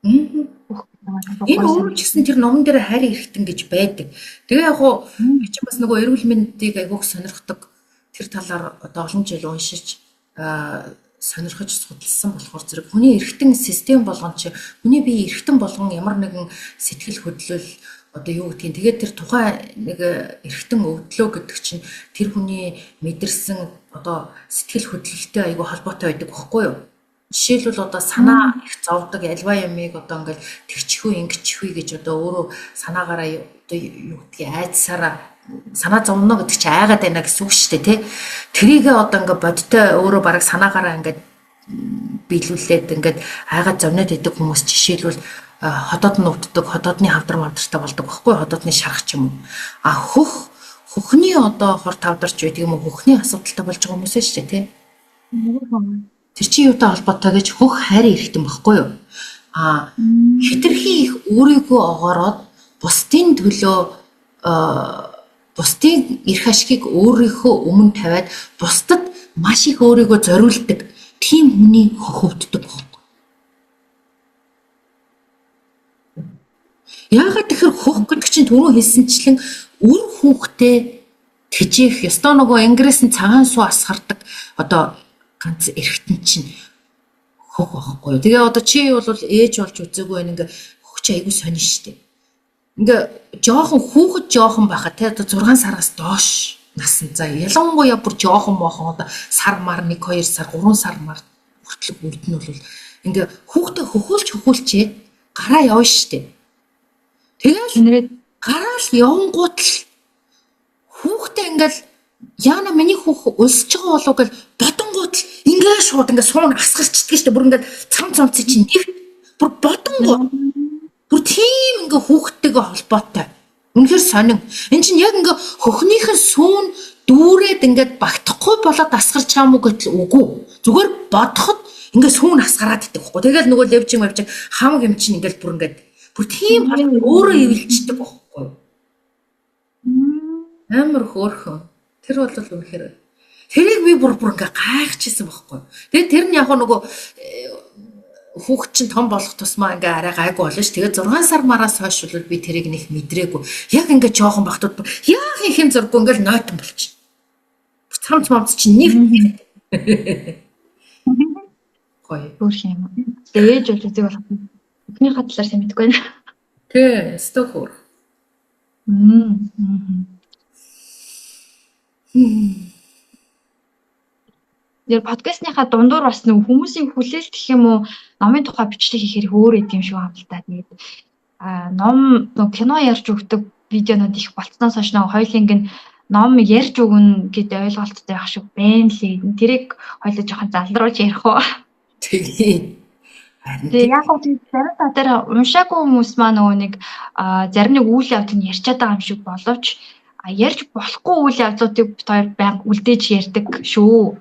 Энэ өөрөө ч гэсэн тэр номон дээр хайрын эрхтэн гэж байдаг. Тэгээ яг хуу би ч бас нөгөө эрүүл мэндийг айгүйх сонирхдаг тэр талаар одоо олон жил уншиж сонирхож судалсан болохоор зэрэг хүний эрхтэн систем болгон чи хүний бие эрхтэн болгон ямар нэгэн сэтгэл хөдлөл одоо юу гэдгийг тэгээд тэр тухайн нэг эрхтэн өвдлөө гэдэг чинь тэр хүний мэдэрсэн одоо сэтгэл хөдлөлттэй айгүй холбоотой байдаг байхгүй юу? Жишээлбэл одоо санаа их зовдөг альва ямыг одоо ингээл тэгчихүү ингэчихүү гэж одоо өөрөө санаагаараа одоо юу гэдгийг айдсараа санаа зовно гэдэг чи айгаад байна гэсэн үг шүү дээ тий. Тэрийгээ одоо ингээ бодтой өөрөө бараг санаагаараа ингээд биелүүлээд ингээд айгаад зовнод идэг хүмүүс жишээлбэл хотод нь өвддөг, хотодны хавдар мавдартай болдог байхгүй хотодны шарах ч юм уу. Хөхний одоо хор тавдарч байдаг юм уу? Хөхний асуудалтай болж байгаа хүмүүс шүү дээ тий. Тэр чинь юутай холбоотой гэж хөх хайрын эрхтэн байхгүй юу? Хэтэрхий их өөрийгөө огоороод бусдын төлөө бусдын эрх ашигыг өөрийнхөө өмнө тавиад бусдад маш их өөрийгөө зориулдаг тийм хүний хөхөвддөг байхгүй. Яагаад тэгэхээр хөх гэдэг чинь түрүү хэлсэнчлэн үр хүүхдээ тэжээх ёстой нөгөө ингээс нь цагаан суу асгардаг одоо ганц эрхтэн чинь хөх байхгүй юу. Тэгээ одоо чи бол ээж болж үзээгүй байх ингээ хөх чи айгүй сонин штэ. Ингээ жоохон хүүхэд жоохон байхад те одоо 6 сараас доош насан за ялангуяа бүр жоохон мохон одоо сар мар 1 2 сар 3 сар мар хүртэл үрд нь бол ингээ хүүхдээ хөхүүлчээ гараа явна штэ. Тэгэл гараал явангууд л хүүхдээ ингээл яана миний хүүх өсөж байгаа болов гэж бодонгууд л ингээ шууд ингээ суун асгарчдаг штэ бүр ингээ цам чинь нэг бүр бодонгоо бүр тийм ингээ хүүхдтэйгээ холбоотой. Үнэхээр сонин. Энд чинь яг ингээ хөхнийхэн сүүн дүүрээд ингээ багтахгүй болоод асгарч байгаа мүү гэтэл үгүй. Зүгээр бодоход ингээ сүүн асгараад идэх байхгүй. Тэгэл нөгөө левжин хамаг юм чинь ингээл бүр ингээ бүр тийм өөрөө ивэлждэг байхгүй. Амар хөөрхөн. Тэр бол үнэхээр тэрийг би бүр ингээ гайхчихсан байхгүй. Тэгээд тэр нь яг нөгөө хүүхд чинь том болох тусмаа ингээ арай гайгүй болно ш. Тэгээд 6 сар мараас хойш бол би тэрийг нэг мэдрээгүй. Яг ингээ жоохон бахтууд яг их юм зурггүй ингээл нойтон болчих. Цамц мамц чинь нэг гоё. Бүр юм. Ээж бол үзэг болох. Эхний хатлаар сайн мэдгүй байна. Тэ, стохор. Тэр подкастныхаа дундуур бас нэг хүмүүсийн хүлээлт гэх юм уу номын тухай бичлэг хийхээр өөр эд юм шиг байна л та. Тэгээд ном кино ярьж өгдөг видеонууд их болцсноос хойш нэг хоёулынг нь ном ярьж өгнө гэдэг ойлголттой байх шиг байна лээ. Тэрийг хоёул жоохон залруулж ярих уу? Тэгээ. Тэгээ яг гоо зарим та дээр уншаагүй хүмүүс маань нөгөө нэг зарим нэг үйл явдлыг ярьчаад байгаа юм шиг боловч ярьж болохгүй үйл явдлуудыг бид хоёр байнга үлдээж ярьдаг шүү.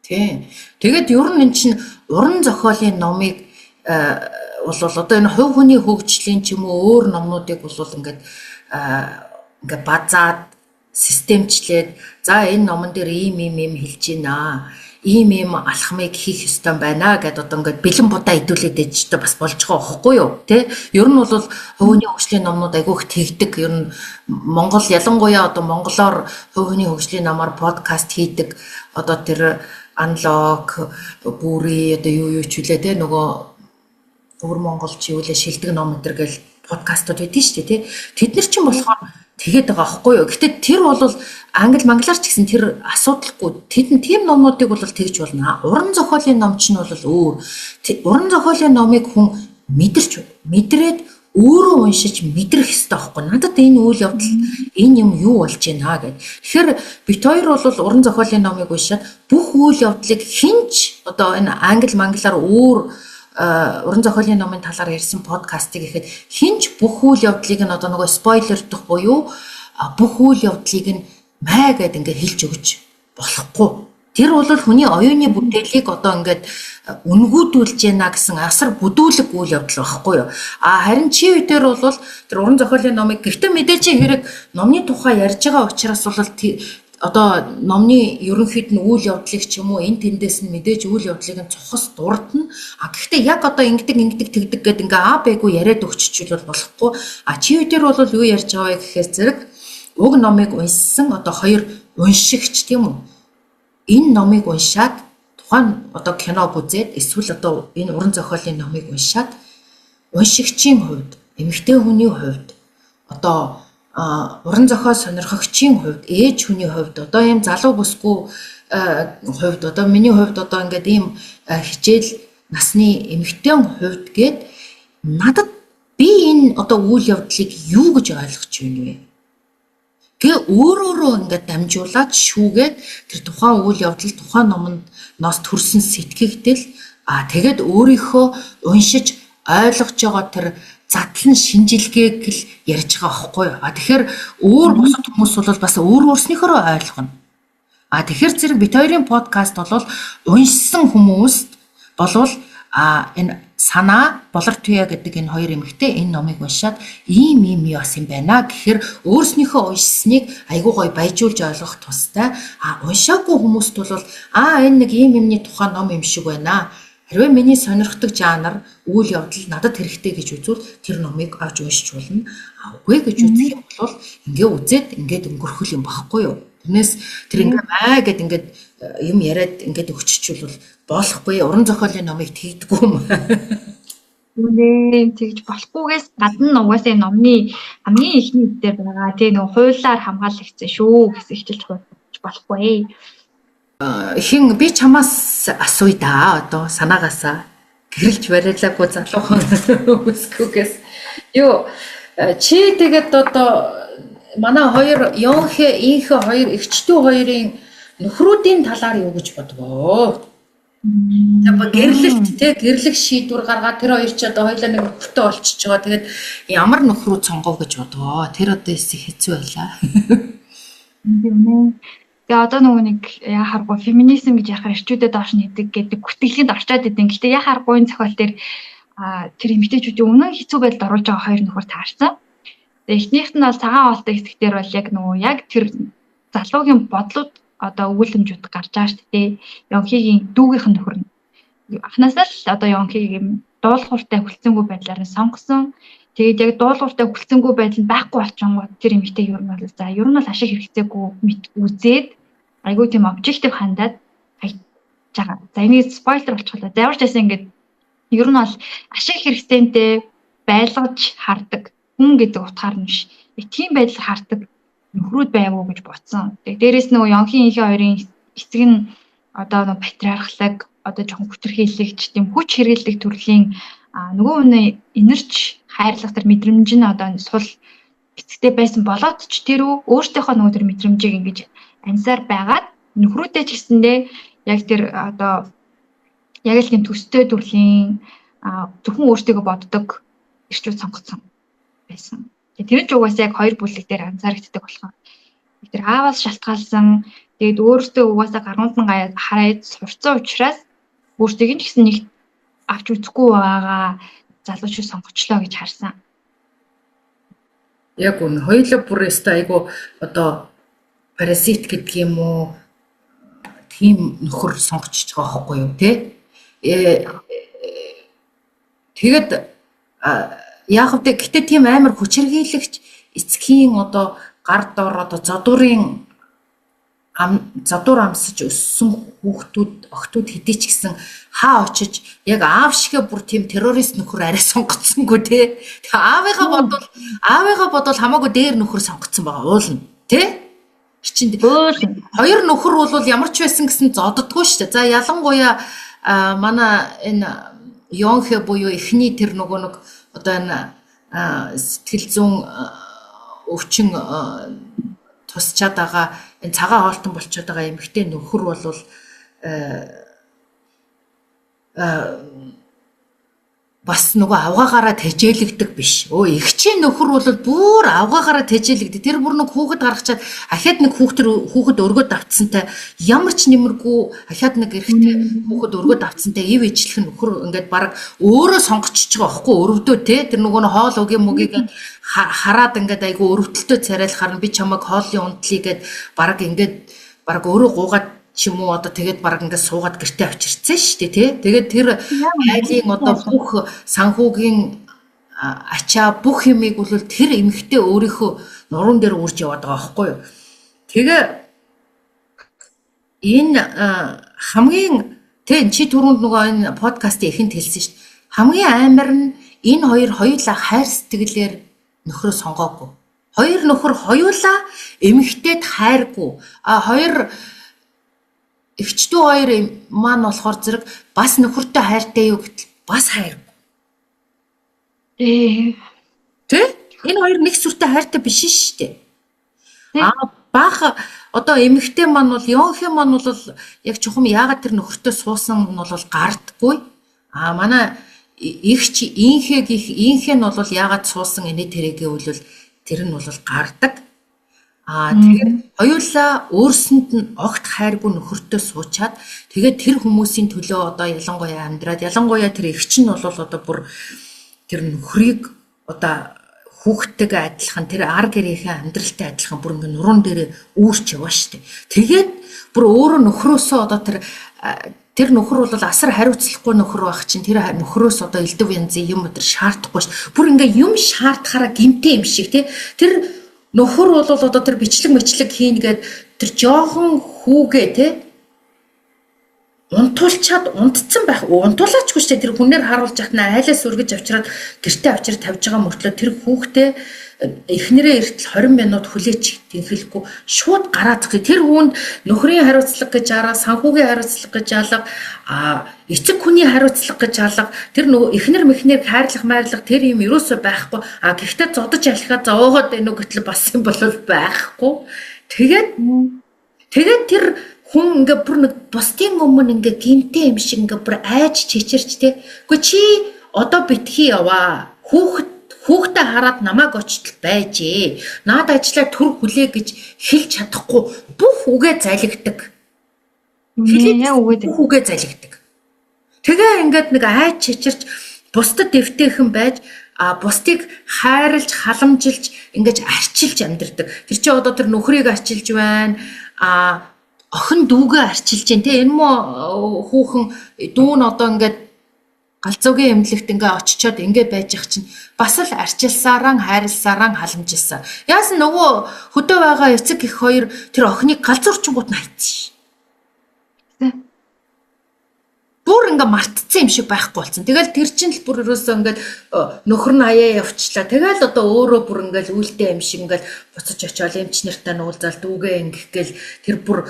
Тийм. Тэгээд ер нь эн чинь уран зохиолын номыг бол одоо энэ хувь хүний хөгжлийн ч юм уу өөр номнуудыг бол ингээд базаад системчлээд за энэ номон дээр ийм хэлж байна. Ийм алхмыг хийх ёстой байна гэдээ одоо ингээд бэлэн будаа идэвлээд дэжтэй бас болж байгаа байхгүй юу тий. Ер нь бол хувь хүний хөгжлийн номнууд айгүйх тэгдэг. Ер нь Монгол ялангуяа одоо монголоор хувь хүний хөгжлийн номоор подкаст хийдэг одоо тэр аналог бүрий одоо юу ч үлээ те нөгөө өвөр монголч юу лээ шилдэг ном өдр гэл подкастууд байдэн шүү дээ тий. Тэд нар чинь болохоор тэгээд байгаа аахгүй юу. Гэтэ тэр бол англи манглаар ч гэсэн тэр асуудалгүй. Тэд тийм номнуудыг бол тэгж болно. Уран зохиолын ном ч нь бол өөр. Уран зохиолын номыг хүн мэдрээд өөрөө уншиж мэдрэх хэрэгтэй байхгүй. Надад энэ үйл явдал энэ юм юу болж байна гэд. Тэгэхээр бит хоёр бол уран зохиолын номыг уншаад бүх үйл явдлыг хинч одоо энэ англи манглаар өөр уран зохиолын номын талаар ярьсан подкастыг ихэд хинч бүх үйл явдлыг нь одоо нөгөө спойлердох буюу бүх үйл явдлыг нь маа гэд ингээд хэлж өгч болохгүй. Тэр бол хүний оюуны бүтээлийг одоо ингээд үнгүүдүүлж яана гэсэн асар бүдүүлэг үйл явдал байхгүй юу. Харин чи үедэр бол тэр уран зохиолын номыг гэхдээ мэдээж хэрэг номны тухай ярьж байгаа учраас бол одоо номны ерөнхийд нь үйл явдлыг ч юм уу энэ тэндээс нь мэдээж үйл явдлыг нь цохос дурдна. Гэхдээ яг одоо ингэдэг тэгдэг гэдэг ингээ бэггүй яриад өгччихвэл болохгүй. Чи үедэр бол юу ярьж байгаа вэ гэхээр зэрэг уг номыг уншсан одоо хоёр уншигч тийм үү. Энэ номыг уншаад тухайн одоо киног үзээд эсвэл одоо энэ уран зохиолын номыг уншаад уншигчийн хувьд, эмэгтэй хүний хувьд одоо уран зохиол сонирхогчийн хувьд, ээж хүний хувьд одоо ийм залуу бүсгүй хувьд одоо миний хувьд одоо ингээд ийм хичээл насны эмэгтэйн хувьд гээд надад би энэ одоо үйл явдлыг юу гэж ойлгож байна вэ? Тэгээ өөрөөрөө ингээд дамжуулаад шүүгээд тэр тухайн үйл явдал тухайн номноос төрсэн сэтгэгдэл тэгээд өөрийнхөө уншиж ойлгож байгаа тэр задлан шинжилгээг л ярьж байгаа байхгүй юу. Тэгэхээр өөр бусад хүмүүс бол бас өөрснийхөө ойлгоно. Тэгэхээр зэрэг бит хоёрын подкаст бол уншсан хүмүүст болвол энэ санаа Болортуя гэдэг энэ хоёр эмэгтэй энэ номыг уншаад ийм яас юм байна гэхээр өөрснийхөө уншсныг айгуу гой баяжуулж ойлгох тустай уншаагүй хүмүүст бол энэ нэг ийм юмны тухай ном юм шиг байна. Хэрвээ миний сонирхдаг жанр үйл явдал надад хэрэгтэй гэж үзвэл тэр номыг авч уншиж болно. Үгүй гэж үзэх юм бол ингээ үзээд ингээд өнгөрөх юм багхгүй юу. Тэрнээс тэр ингээ маа гэд ингээд юм яриад ингээд өгччихвэл болохгүй. Уран зохиолын номыг тэгдэггүй юм. Үнэ тэгж болохгүйгээс гадна угаасаа номны хамгийн ихний дээр байгаа. Тэгээ нөгөө хуулиар хамгаалагдсан шүү гэсэн хичээлж болохгүй. Хин би чамаас асууя да одоо санаагаасаа гэрэлж барилаагүй залуухан үсгүүгээс юу чи тэгээд одоо манай хоёр инхэ хоёр эгчдүү хоёрын нөхрүүдийн талаар юу гэж бодгоо? Тэгээд гэрлэх шийдвэр гаргаад тэр хоёр ч одоо хоёулаа нэг нөхөртэй болчихж байгаа. Тэгээд ямар нөхрүүд сонгов гэж бодгоо? Тэр одоо хэцүү байлаа. Тэгээ одоо нөгөө нэг яа харахгүй феминизм гэж яхаар эрчүүдэд доош нэдэг гэдэг бүтгэлгэнд орчоод идэв. Гэхдээ яа харахгүй энэ зохиол дээр тэр эмэгтэйчүүдийн үнэн хэцүү байдалд оруулж байгаа хоёр нөхөр таарсан. Тэгээ эхнийхт нь бол цагаан хоолтой хэсэг дээр бол яг нөгөө яг тэр залуугийн бодлууд одоо өгүүлэмжүүд гарч байгаа шүү дээ. Явхигийн дүүгийнх нь нөхөр нь. анхнаасаа л одоо Йонхиг юм дуулууртай хүлцэнгүй байдлаар нь сонгосон. Тэгээд яг дуулууртай хүлцэнгүй байдал нь байхгүй болчихгоо тэр эмэгтэй ер нь бол за ер нь бол ашиг хэрэгцээгүй үзээд айгүй тийм обжектив хандаад хайж байгаа. За энийг спойлер болчихлоо. Заавар ч гэсэн ингээд ер нь бол ашиг хэрэгцээтэй байлгаж хардаг хүн гэдэг утгаар нь биш. Тийм байдлаар хардаг нөхрүүд байв уу гэж бодсон. Тэгээд дээрэс нөгөө Йонхийн инхи хоёрын эцэг нь одоо нөгөө патриархлаг одоо жоохон хүчирхийлэгч тийм хүч хэрэглэдэг төрлийн нөгөө үнэ инэрч хайрлах тэр мэдрэмж нь одоо сул эцэгтэй байсан болоод ч тэр өөртөөхөө нөгөө тэр мэдрэмжийг ингэж ансаар байгаад нөхрөөдөө ч гэсэндээ яг тэр одоо яг л тийм төстэй төрлийн зөвхөн өөртөөгөө боддог ирчүүд сонгоцсон байсан. Тэр нь ч угаасаа яг хоёр бүлэг дээр анзаарэгддэг болохоор тэр ааваас шалтгаалсан тэгээд өөртөө угаасаа гаргуунд нь хараад сурцсан учраас өөртөг нь ч гэсэн нэг авч үзэхгүй байгаа залуучууд сонгочлоо гэж харсан. Яг үн хоёулаа бүр өстой айгу одоо паразит гэдэг юм уу тийм нөхөр сонгоч байгаа байхгүй юу те. Тэгэд яг хэвдэ гэтээ тийм амар хүчирхийлэгч эцгийн одоо гар дор одоо задуур амсаж өссөн хүүхдүүд охтууд хэдий ч гэсэн хаа очиж яг аав шигэ бүр тийм террорист нөхөр арай сонгоцсонгүй те. Тэгээ аавыгаа бодвол хамаагүй дээр нөхөр сонгоцсон байгаа уулна те. Чинь хоёр нөхөр бол ямар ч байсан гэсэн зодддгүй шүү дээ. За ялангуяа манай энэ Йонхэ буюу эхний тэр нөгөө нэг одоо энэ сэтгэл зүйн өвчин тусчаад байгаа энэ цагаан хоолтон болчиход байгаа эмэгтэй нөхөр бол бас нөгөө авгаагаараа тэжээлэгдэг биш. Эгчийн нөхөр бол бүр авгаагаараа тэжээлэгдэг. Тэр бүр нэг хүүхэд гаргачаад ахаад нэг хүүхэд өргөд авцсантай ямар ч нэмэргүй ахаад нэг эрэхтэй хүүхэд өргөд авцсантай ив ижлэх нөхөр ингээд баг өөрөө сонгочихж байгаа байхгүй өрөвдөө те. Тэр нөгөө хоол угийн мөгийг хараад ингээд айгу өрөвдөлтөө царайлахаар би чамайг хоолын унтлыг гээд баг ингээд баг өөрөө гуугаад ч юм уу одоо тэгээд баг ингээд суугаад гэртээ авчирцсан шүү дээ тий. Тэгээд тэр айлын одоо бүх санхүүгийн ачаа бүх юмыг бол тэр эмэгтэй өөрийнхөө нуруунд дээр үрж яваад байгаа байхгүй юу. Тэгээ энэ хамгийн тий чи түрүүнд нөгөө энэ подкастын эхэнд хэлсэн шүү дээ. Хамгийн амар нь энэ хоёулаа хайр сэтгэлээр нөхрөө сонгоогүй. Хоёр нөхөр хоёулаа эмэгтэйд хайргүй. Хоёр эгчдүү хоёр маань болохоор зэрэг бас нөхөртэй хайртай юу гэтэл бас хайргүй. Тэ? Энэ хоёр нэг сүртэй хайртай биш шүү дээ. Баах одоо эмэгтэй маань бол Йонхэ маань бол яг чухам яагаад тэр нөхөртэй суусан нь бол гардаггүй. Манай игч инхэ нь бол яагаад суусан энэ тэрэгээ бол тэр нь бол гардаг. Тэгээд хоёулаа өөрсөнд нь огт хайргүй нөхөртөө суучаад тэгээд тэр хүмүүсийн төлөө одоо ялангуяа амьдраад ялангуяа тэр эгч нь бол одоо бүр тэр нөхрийг одоо хүүхдтэйгээ адилхан тэр ар гэрийнхээ амьдралтай адилхан бүр ингээ нуруунд дээр үүрч яваа штэ. Тэгээд бүр өөрөө нөхрөөсөө одоо тэр нөхөр бол асар хариуцлахгүй нөхөр байх чинь тэр нөхрөөс одоо элдв янзын юм өдр шаардахгүй ш. Бүр ингээ юм шаардахаараа гимтэй юм шиг тий. Тэр нөхөр бол одоо тэр бичлэг хийнгээд тэр жоохон хүүгээ тий унтуулчаад унтцсан байх. Унтуулаачгүй шүү дээ. Тэр хүнээр харуулж яхнаа айлаас үргэж авчираад гэртээ авчираад тавьж байгаа мөртлөө тэр хүүхдээ эхнэрээ эртэл 20 минут хүлээч тэнхэлгүй шууд гараад зах. Тэр хүнд нөхрийн хариуцлага гэж арга, санхүүгийн хариуцлага гэж алга, эцэг хүний хариуцлага гэж алга. Тэр нөгөө эхнэр мэхнэр хайрлах тэр юм ерөөсөө байхгүй. Гэхдээ зодож алхаад зовоогоод байна уу гэтэл бас юм бол байхгүй. Тэгээд тэр хүн ингээ бүр нэг бусдын өмнө ингээ гинтэй юм шиг ингээ бүр айж чичирч те. Гэхдээ чи одоо битгий яваа. Хүүхдээ хараад намайг очтол байжээ. Наад ажиллаа төр хүлээ гэж хэлж чадахгүй бүх үгээ залгидаг. Бүх үгээ залгидаг. Тэгээ ингээд нэг айж чичирч бусдад дэвтэйхэн байж бусдыг хайрлж халамжилж ингэж арчилж амьдэрдэг. Тэр чи одоо тэр нөхрийг арчилж байна. охин дүүгээ арчилж जैन те энэ мө хүүхэн дүү нь одоо ингээд галзуугийн эмнэлэгт ингээ очичоод ингээ байж ах чинь бас л арчилсараа хайрласараа халамжилсан. Яасан нөгөө хөдөө байгаа эцэг их хоёр тэр охиныг галзуурчингууд нь хайцсан. Бүр ингээ мартцсан юм шиг байхгүй болсон. Тэгэл тэр чинь л бүр ерөөсөө ингээд нөхөр нь аяа явчлаа. Тэгэл одоо өөрөө бүр ингээл үлдээ юм шиг ингээл буцаж очиод эмч нартай нуулзаал дүүгээ ингэх гээл тэр бүр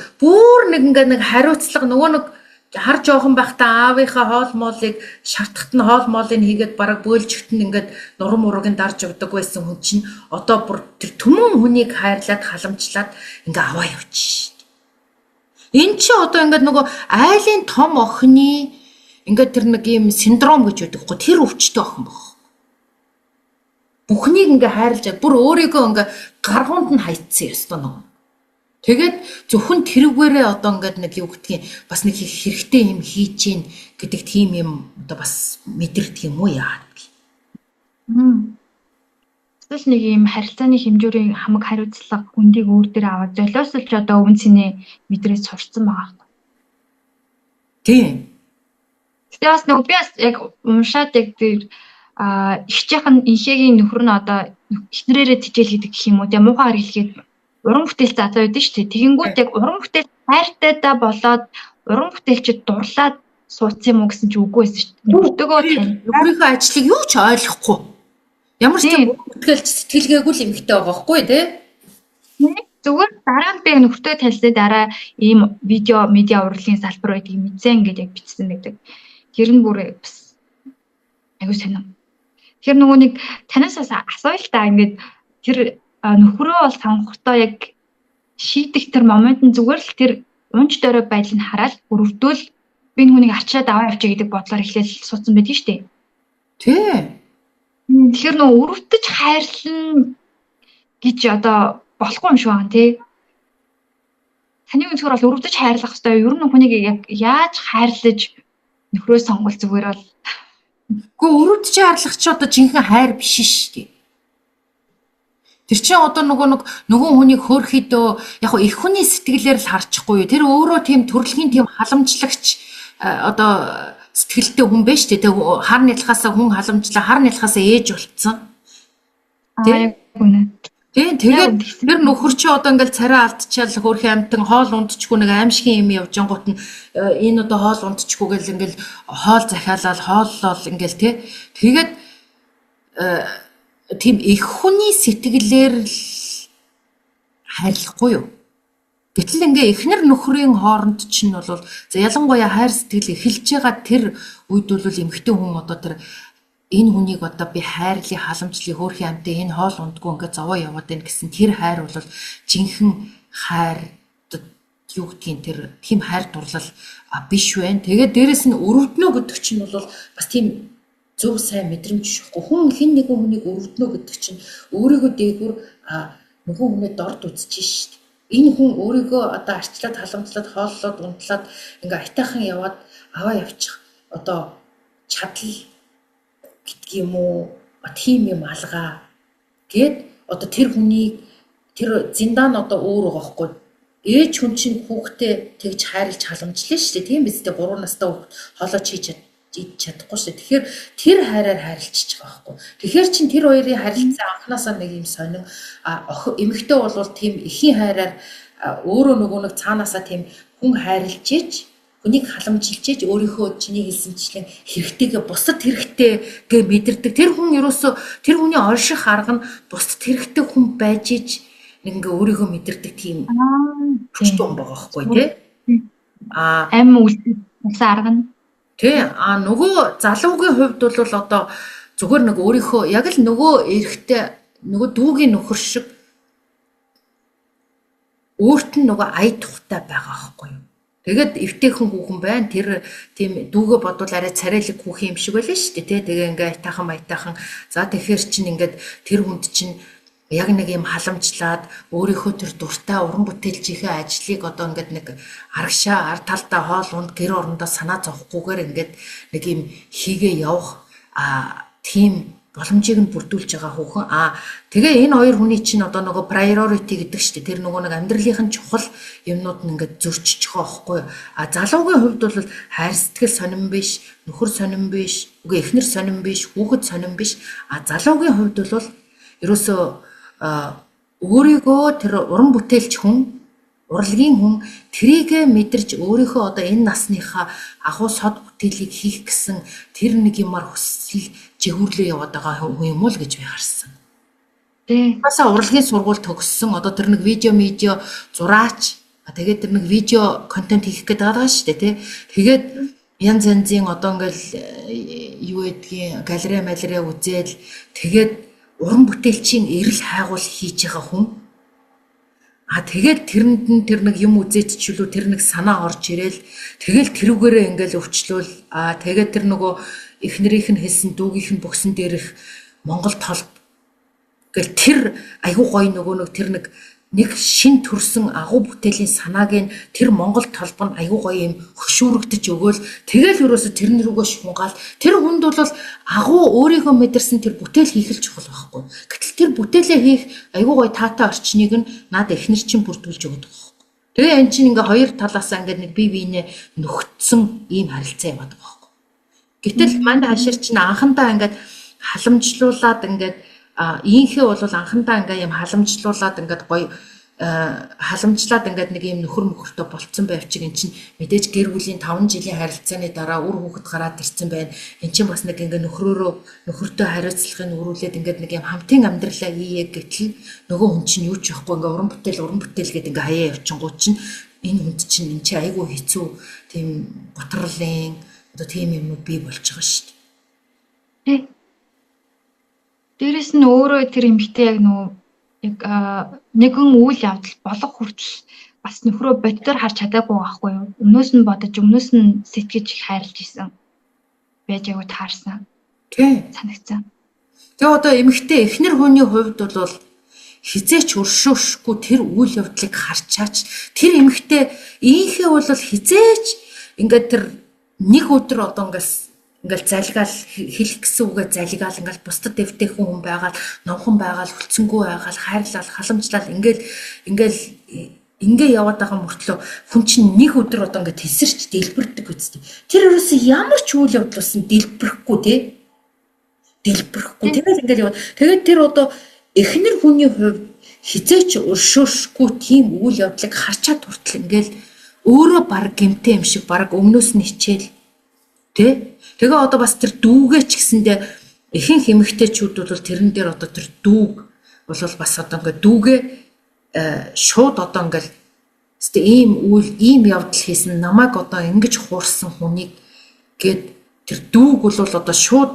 нэг ингээ нэг хариуцлага нөгөө нэг хар жоохон байхдаа аавынхаа хоол моолыг шартахт нь хоол моолыг хийгээд бараг бөөлжигт нь ингээд нурам муруугийн дарж өгдөг байсан хүн чинь одоо бүр тэр түмэн хүнийг хайрлаад халамжлаад ингээ аваа явчих. Энд чи одоо ингээд нөгөө айлын том охины ингээд тэр нэг юм синдром гэж үүдэггүй тэр өвчтөй охин баг. Бүхнийг ингээ хайрлаж бүр өөрийгөө ингээ гаргуунд нь хайцсан ёстой нөгөө. Тэгээд зөвхөн тэрүүгээрээ одоо ингээд нэг юу гэдгийг бас нэг хэрэгтэй юм хийж гин гэдэг тийм юм одоо бас мэдэрдэг юм уу яа. Эсвэл нэг юм харилцааны хэмжүүрийн хамаг хариуцлага үндийг өөр дээр аваад золиослж одоо өвөн цэнэ мэдрээд сурцсан байгаа. Тийм. Гэтэ бас нөгөө би бас яг уншаад яг тэр ихчийнхэн инхээгийн нөхөр нь одоо эхнэрээрээ тижэл хийдэг гэх юм уу те муухай хэрэглээд уран бүтээл заасан байдаг шүү дээ. Тэгэнгүүт яг уран бүтээл хайртайдаа болоод уран бүтээлчд дурлаад суудсан юм уу гэсэн чи үгүй байсан шүү дээ. Өөртөөгөө тань. Өөрийнхөө ажлыг юу ч ойлгохгүй. Ямар ч юм бүтээлч сэтгэлгээгүй л эмхтэй байгаа байхгүй тий? Зүгээр дараа нь би нөхөртөө танилцсны дараа ийм видео медиа урлагийн салбар байдгийг мэдсэн ингээд яг бичсэн гэдэг. Тэр нь бүр бас аюу сонирм. Тэр нөгөө нэг танаас асууя л та ингээд тэр нөхрөө бол сонгохдоо яг шийдэх тэр момент нь зүгээр л тэр унж дөрөө байдлыг хараад өрөвдөл би нүунийг арчаад аваа явчих гэдэг бодлоор эхлээл суудсан байдаг шүү дээ. Тий. Тэгэхээр нөгөө өрөвдөж хайрлан гэж одоо болохгүй юм шиг байна тий. Таны өнцгөр бол өрөвдөж хайрлах хэрэгтэй. Ер нь хүнийг яг яаж хайрлаж нөхрөө сонгол зүгээр бол Гэхдээ өрөвдөж хайрлах чи одоо жинхэнэ хайр биш шүү дээ. Тэр чинь одоо нөгөө хүнийг хөөрхийдөө яг хөө их хүний сэтгэлээр л харчихгүй юу. Тэр өөрөө тийм төрөлхийн тийм халамжлагч одоо сэтгэлтэй хүн байж тээ. Хар нялхаасаа хүн халамжлаа, хар нялхаасаа ээж болцсон. яг үнэ. Тэгээд тэр нөхөр чи одоо ингээл царай алдчихал хөөрхөн амтан хоол ундчихгүй нэг аимшигын юм явж ангууд нь энэ одоо хоол ундчихгүй гэл ингээл хоол захиалал хооллол ингээл тий. Тэгээд тийм их хүний сэтгэлээр л хайрлахгүй юу? Гэтэл ингээ эхнэр нөхрийн хооронд чинь бол за ялангуяа хайр сэтгэл эхэлж байгаа тэр үед бол эмэгтэй хүн одоо тэр энэ хүнийг одоо би хайрлын халамжлыг хөөрхөн амтаа энэ хоол ундгүй ингээ зовоо яваад байна гэсэн тэр хайр бол жинхэнэ хайр юу гэдгийг тэр тийм хайр дурлал биш байна. Тэгээд дээрэс нь өрөвднө гэдэг чинь бол бас тийм зөв сайн мэдрэмж шихгүй. Хүн хэн нэгэн хүнийг өрөвднө гэдэг чинь өөрийгөө дээгүүр нөгөө хүнээ дорд үзэж шít. Энэ хүн өөрийгөө одоо арчлаад халамжлаад хооллоод унтлаад ингээ айтайхан яваад аваа явчих одоо чадал гэдэг юм уу тийм юм алгаа гэд одоо тэр хүнийг тэр зиндан одоо өөр байгаа хгүй ээж хүн чинь хүүхдээ тэгж хайрлж халамжлаа шүү дээ тийм биз дээ 3 настай хүүхд хоолойч хийж чадахгүй шүү дээ тэгэхээр тэр хайраар хайрлчих байгаа хгүй тэгэхээр чин тэр хоёрын харилцаа анханасаа нэг юм сонин эмэгтэй бол тийм эхийн хайраар өөрөө нөгөө нэг цаанаасаа тийм хүн хайрлж ич хүнийг халамжилж ич өөрийнхөө чиний хэлсэнчлэн хэрэгтэйгээ бусад хэрэгтэй гэ мэдэрдэг тэр хүн ерөөсөө тэр хүний орших арга нь бусад хэрэгтэй хүн байж ич ингээ өөрийгөө мэдэрдэг тийм хүчтэй байгаа байхгүй тий амь үлдсэн арга нь тий нөгөө залуугийн хувьд бол одоо зүгээр нэг өөрийнхөө яг л нөгөө эрэгтэй нөгөө дүүгийн нөхөр шиг өөрт нь нөгөө ая тухтай байгаа байхгүй юу тэгээд эвтэйхэн хүүхэн байна тэр тийм дүүгээ бодвол арай царайлаг хүүхэн юм шиг байлаа шүү дээ тий тэгээ ингээ айтайхан маятайхан за тэгэхээр чинь ингээд тэр хүнд чинь яг нэг юм халамжлаад өөрийнхөө тэр дуртай уран бүтээлчийнхээ ажлыг одоо ингээд нэг аргашаа ар талдаа хоол унд гэр орондоо санаа зовхгүйгээр ингээд нэг юм хийгээ явах тийм боломжийг нь бүрдүүлж байгаа хүүхэн. Тэгээ энэ хоёр хүний чинь одоо нөгөө priority гэдэг чинь тэр нөгөө нэг амьдралынхын чухал юмнууд нь ингээд зөрчиж байгаа байхгүй юу? Залуугийн хувьд бол хайр сэтгэл сонирн биш, нөхөр сонирн биш, үгүй эхнэр сонирн биш, хүүхэд сонирн биш. Залуугийн хувьд бол ерөөсөө өөрийгөө тэр уран бүтээлч хүн, урлагийн хүн тэрийгэ мэдэрч өөрийнхөө одоо энэ насныхаа агуу сод бүтээлийг хийх гэсэн тэр нэг юмар хүсэл жигүүрлээ яваад байгаа хүн юм уу л гэж би харсан. Тий. Басаа урлагийн сургууль төгссөн одоо тэр нэг видео зураач тэгээд тэр нэг видео контент хийх гэдэг байгаа шүү дээ тий. Тэгээд янз янзын одоо ингээл юу гэдгийг галерей үзээл тэгээд уран бүтээлчийн эрэл хайгуул хийж байгаа хүн. Тэгээд тэрэнд нь тэр нэг юм үзээч ч үлээ тэр нэг санаа орж ирээл тэгэл тэрүүгээрээ ингээл өвчлөөл тэгээд тэр нөгөө эхнэрийнх нь хэлсэн дүүгийнх нь бөксөн дээрх Монгол толд гэл тэр айгуу гоё нөгөө нэг тэр нэг шин төрсөн агуу бүтээлийн санааг нь тэр Монгол толбон айгуу гоё юм хөшүүрэгдэж өгөөл тэгэл ерөөсө тэрэн рүүгөө шунгаал тэр хүнд бол агуу өөрийгөө мэдэрсэн тэр бүтээл хийх л чухал байхгүй. Гэтэл тэр бүтээлээ хийх айгуу гоё таатай орчныг нь над эхнэр чинь бүрдүүлж өгöd байгаа байхгүй. Тэгээ эн чинь ингээ хоёр талаасаа ингээ нэг бие биенээ нөхцсөн ийм харилцаа яваад байгаа байхгүй. Гэтэл манд хашир чинь анхандаа ингээд халамжлуулаад ингээд ийхээ бол анхандаа ингээ юм халамжлуулаад ингээд гоё халамжлаад ингээд нэг юм нөхөр мөхөртөө болцсон байвчиг эн чинь мэдээж гэр бүлийн 5 жилийн харилцааны дараа үр хүүхэд гараад ирсэн байна. Эн чинь бас нэг ингээ нөхөртөө хариуцлагыг өрүүлээд ингээд нэг юм хамтын амьдралаа хийе гэтэл нөгөө хүн чинь юу ч байхгүй ингээ уран бүтээл гэдэг ингээ хаяа явчихгоо чинь энэ хүнд чинь эн чинь айгүй хэцүү тийм готролын одоо тийм юмнууд бий болж байгаа шүү дээ. Дээрэс нь өөрөө тэр эмэгтэй яг нөгөө нэгэн үйл явдал болох хүртэл бас нөхрөө боддоор харж чадаагүй байхгүй юу? Өмнөөс нь бодож, өмнөөс нь сэтгэж их хайрлаж исэн. Байж айгуу таарсан. Тий. Санагцсан. Тэгээ одоо эмэгтэй эхнэр хүний хувьд бол хизээч өршөөшгүй тэр үйл явдлыг харчаач тэр эмэгтэй ийхээ бол хизээч ингээд тэр нэг өдөр одоо ингээл залгаал хэлэх гэсэн үгээ залгаал ингээл бусдад дэвтэйхэн хүн байгаад номхон байгаад хүлцэнгүй байгаад хайрлал халамжлал ингээ яваад байгаа мөртлөө хүн чинь нэг өдөр одоо ингээ тесэрч дэлбэрдэг үстэй. Тэр ерөөсөө ямар ч үйл явдал болсон дэлбэрэхгүй тий. Тэгээд ингээл яваад тэгээд тэр одоо эхнэр хүний хувьд хизээч өршөөшгүй тийм үйл явдлыг харчаад хүртэл ингээл өөрөө баг гэмтэй юм шиг баг өмнөөс нь хичээл тий. Тэгээ одоо бас тэр дүүгээ ч гэсэндээ ихэнх эмэгтэйчүүд бол тэрэн дээр одоо тэр дүүг бол бас одоо ингээ дүүгээ шууд одоо ингээл ийм явдал хийсэн намайг одоо ингэж хуурсан хүнийг гээд тэр дүүг бол одоо шууд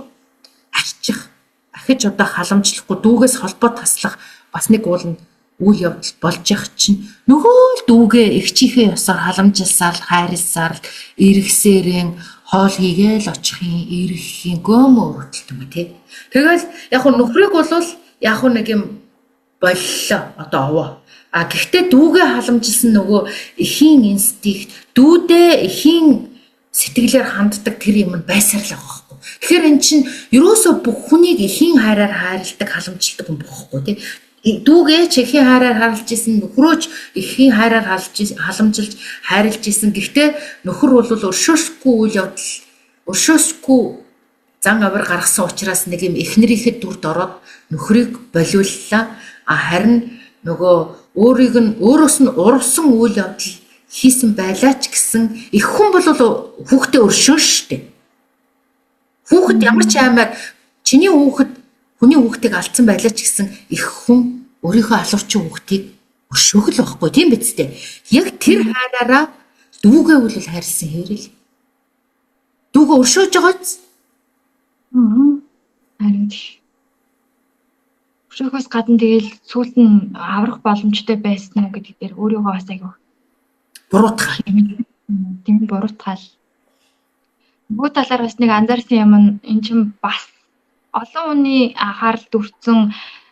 арчих ахиж одоо халамжлахгүй дүүгээс холбоо таслах бас нэг үйл явдал болж явах чинь нөгөө л дүүгээ эгчийнхээ ёсоор халамжилсаар хайрлсаар эргэсээрэн хоол хийгээл очихын ирэхийн гөөмө өртөлдөг тий. Тэгэл яг нөхрийг бол яг нэг юм боллоо одоо овоо. Гэхдээ дүүгээ халамжилсан нөгөө эхийн инстинкт дүүдээ эхийн сэтгэлээр ханддаг тэр юм байсаар л байгаа байхгүй. Тэгэхээр эн чинь ерөөсөө бүх хүнийг эхийн хайраар хайрладаг халамжилдаг юм бохгүй тий. Дүүгээ ч эхийн хайраар хаалж исэн нөхрөөч эхийн хайраар халамжилж хайрлж исэн. Гэхдээ нөхөр бол өршөөсгүй үйл явдал өршөөсгүй зан авир гаргасан учраас нэг юм эхнэрийнхээ дүрд ороод нөхрийг болиуллаа. Харин нөгөө өөрөөс нь урвсан үйл явдал хийсэн байлаа ч гэсэн их хүн бол хүүхдээ өршөөн штэ. Хүүхэд ямар ч аймаар чиний хүний хүүхдийг алдсан байлаа ч гэсэн их хүн өөрийнхөө алуурчин хүүхдийг өршөөх л байхгүй тийм биз дээ. Яг тэр хайраараа дүүгээ бол хайрлсан хэрэг. Дүүгээ өршөөж байгааз. Харин өршөөхөөс гадна тэгэл сүүлд нь аврах боломжтой байсан уу гэдэг дээр өөрийгөө бас айгүй буруутгах. Тийм буруутгал. Бүгд талаар бас нэг анзаарсан юм нь эн чинь бас олон хүний анхаарал дүрцэн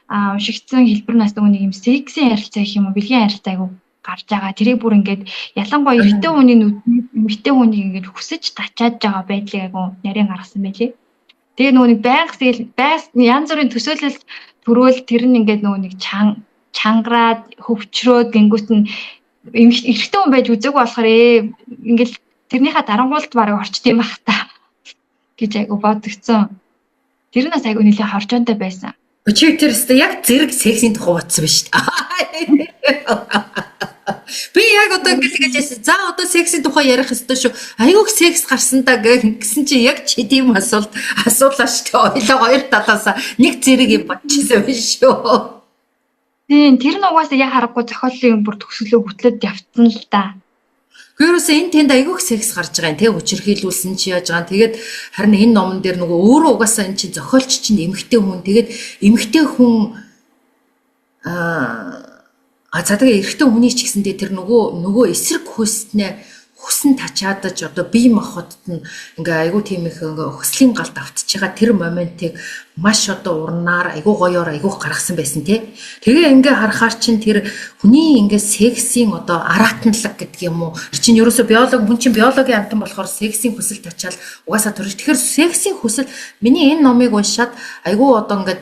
уншигдсан хэлбэр нас нөгөө нэг юм сексийн харилцаа гэх юм уу бэлгийн харилцаа айгу гарч байгаа. Тэрийг бүр ингээд ялангуяа эрэгтэй хүний нүднээс эмэгтэй хүнийг ингээд хүсэж тачааж байгаа байдлыг айгу нарийн гаргасан байлээ. Тэгээ нөгөө нэг байнга янз бүрийн төсөөлөл төрөөл тэр нь ингээд нөгөө нэг чангараад хөвчрөөд гингүүт нь эрэгтэй хүн байж үзээгүй болохоор ингээл тэрнийхээ дарангуулд бараг орчд юм бах та гэж айгу бодогцсон. Тэр нь бас айгу нэлээд хоржоонтой байсан. Чи тэр өстө яг зэрэг сексийн тухай бодсон ба шүү дээ. Би яг одоо ингээл за одоо сексийн тухай ярих ёстой шүү. Айгуух секс гарсан да гэсэн чи яг чи тийм асуулаа шүү дээ. Ойлоо хоёр талаас нэг зэрэг юм бодчихсон байх шүү. Тийм тэр нь угаасаа яг харахгүй зохиолын бүр төгсгөлөө хөтлөд явцсан л да. Гэрөөс энэ тэнд айгуух секс гарч байгаа юм те хүчирхийлүүлсэн чи яаж байгаа. Тэгээд харин энэ номон дээр нөгөө өөрөө угаасаа энэ чинь зохиолч чинь эмэгтэй хүн. Тэгээд эмэгтэй хүн за тэгээ эрэгтэй хүний ч гэсэндээ тэр нөгөө эсрэг хүсн тачаадаж одоо бие махбодд нь ингээ айгуу тийм их ингээ хөслийн галд автж байгаа тэр моментийг маш одоо урнаар айгуу гоёор айгуух гаргасан байсан тий. Тэгээ ингээ харахаар чинь тэр хүний ингээ сексийн одоо аратналаг гэдэг юм уу. Тэр чинь ерөөсө хүн чинь биологийн амтан болохоор сексийн хүсэл тачаал угаасаа төрж. Тэгэхээр сексийн хүсэл миний энэ номыг уншаад айгуу одоо ингээ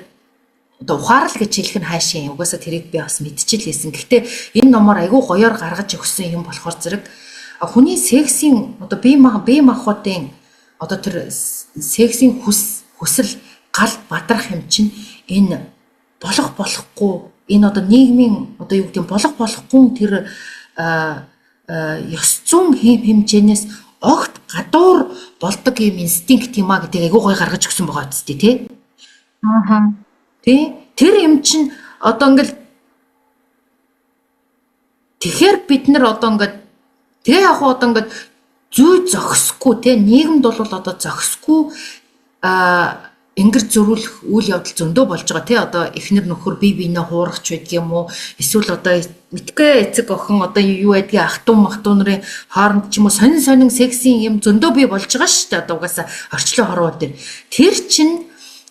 одоо ухаарл гэж хэлэх нь хаашаа юм. Угаасаа тэрийг би бас мэдчихлээсэн. Гэхдээ энэ номоор айгуу гоёор гаргаж өгсөн юм болохоор зэрэг хүний сексийн одоо бие махбодын одоо тэр сексийн хүсэл гал бадрах юм чинь энэ болохгүй энэ одоо нийгмийн одоо юу гэдэг болохгүй тэр ёс зүйн хэмжээнээс огт гадуур болдог юм инстинкт юм а гэдэг айгуу гоё гаргаж өгсөн байгаа үстэй тий. Ааха. Тий тэр юм чинь одоо ингээл тэгэхээр бид нар одоо ингээд тэгээ яг одоо ингээд зүй зохисгүй те нийгэмд бол одоо зохисгүй ингэр зөрүүлэх үйл явдал зөндөө болж байгаа те одоо эхнэр нөхөр бие биенээ хуурахч байдаг юм уу эсвэл одоо мэдгүй эцэг охин одоо юу байдгийг ах トゥ мах トゥ нарын хооронд ч юм уу сонин сексийн юм зөндөө бий болж байгаа шүү дээ одоо угаасаа орчлон хорвоо дээр тэр чинь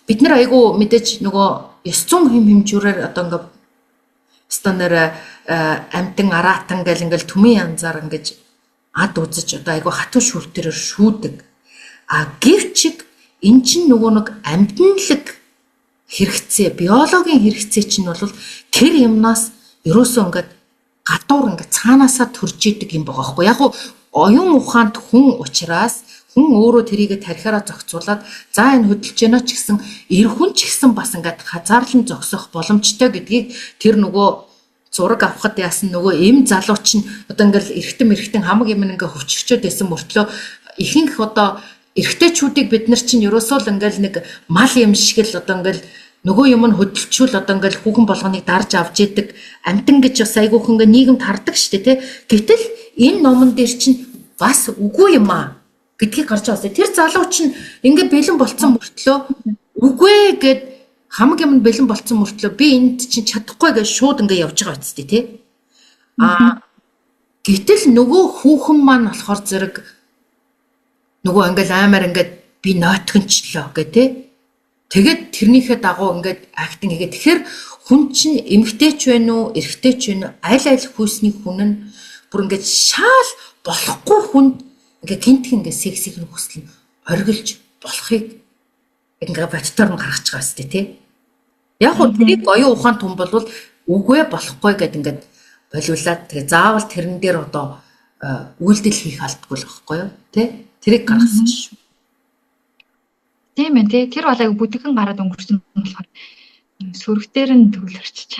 бид нар айгу мэдээж нөгөө ёс зүйн хэмжүүрээр одоо ингээд станаар амтан араатан гэл ингээл түмэн янзаар ингэж ад үзэж одоо айгу хатуу шүлтэрээр шүүдэг. Гэвч эн чинь нөгөө нэг амьтналаг хэрэгцээ, биологийн хэрэгцээ чинь бол тэр юмнаас ерөөсөө ингээд гадуур ингээд цаанаасаа төрж идэг юм байгаа байхгүй. Яг оюун ухаанд хүн учраас хүн өөрөө тэрийгэ тархиараа зохицуулаад за энэ хөдөлж яана ч гэсэн эр хүн ч гэсэн бас ингээд хазаарлан зогсох боломжтой гэдгийг тэр нөгөө зураг авахд яасан нөгөө эм залуу чинь одоо ингээл эргэтэн хамаг юм ингээ хөвчөрчөөд байсан мөртлөө ихэнх одоо эргэжтэйчүүдийг бид нар чинь ерөөсөө л ингээл нэг мал юм шиг л одоо ингээл нөгөө юм нь хөдөлчүүл одоо ингээл хүүхэн болгоныг дарж авч идэг амтан гэж бас айгүйх ингээ нийгэмд хардаг штэ тий. Гэтэл энэ номон дээр чинь бас үгүй юм а гэдгийг гарч байгаа. Тэр залуу чинь ингээ бэлэн болцсон мөртлөө үгүй гэд хамаг юм бэлэн болцсон мөртлөө би энд чинь чадахгүй гэж шууд ингээ явж байгаа үстэй тий. Гэтэл нөгөө хүүхэн маань болохоор зэрэг нөгөө ингээл аймаар ингээд би нойтгончлоо гэ тий. Тэгээд тэрнийхээ дагуу ингээд актинг хийгээ. Тэгэхээр хүн чинь эмгтээч вэ нү, эрэгтэйч вэ нү, аль хүйсний хүн нь бүр ингээд шаал болохгүй хүн ингээ гинтг ингээ сексийг нь хүсэл нь оргилж болохыг ингээ бодтоор нь гаргаж байгаа үстэй тий. Яг хөө тэрийг оюун ухаан том болвол үгүй болохгүй гэд ингээд болиулаад тэгээ заавал тэрэн дээр одоо үйлдэл хийх алдгүй л байхгүй юу тий. Тэрийг гаргасан шүү. Тийм ээ тий. Тэр бол аяг бүдгэн гараад өнгөрсөн болохоор сөрөгтөр нь төвлөрчихэж.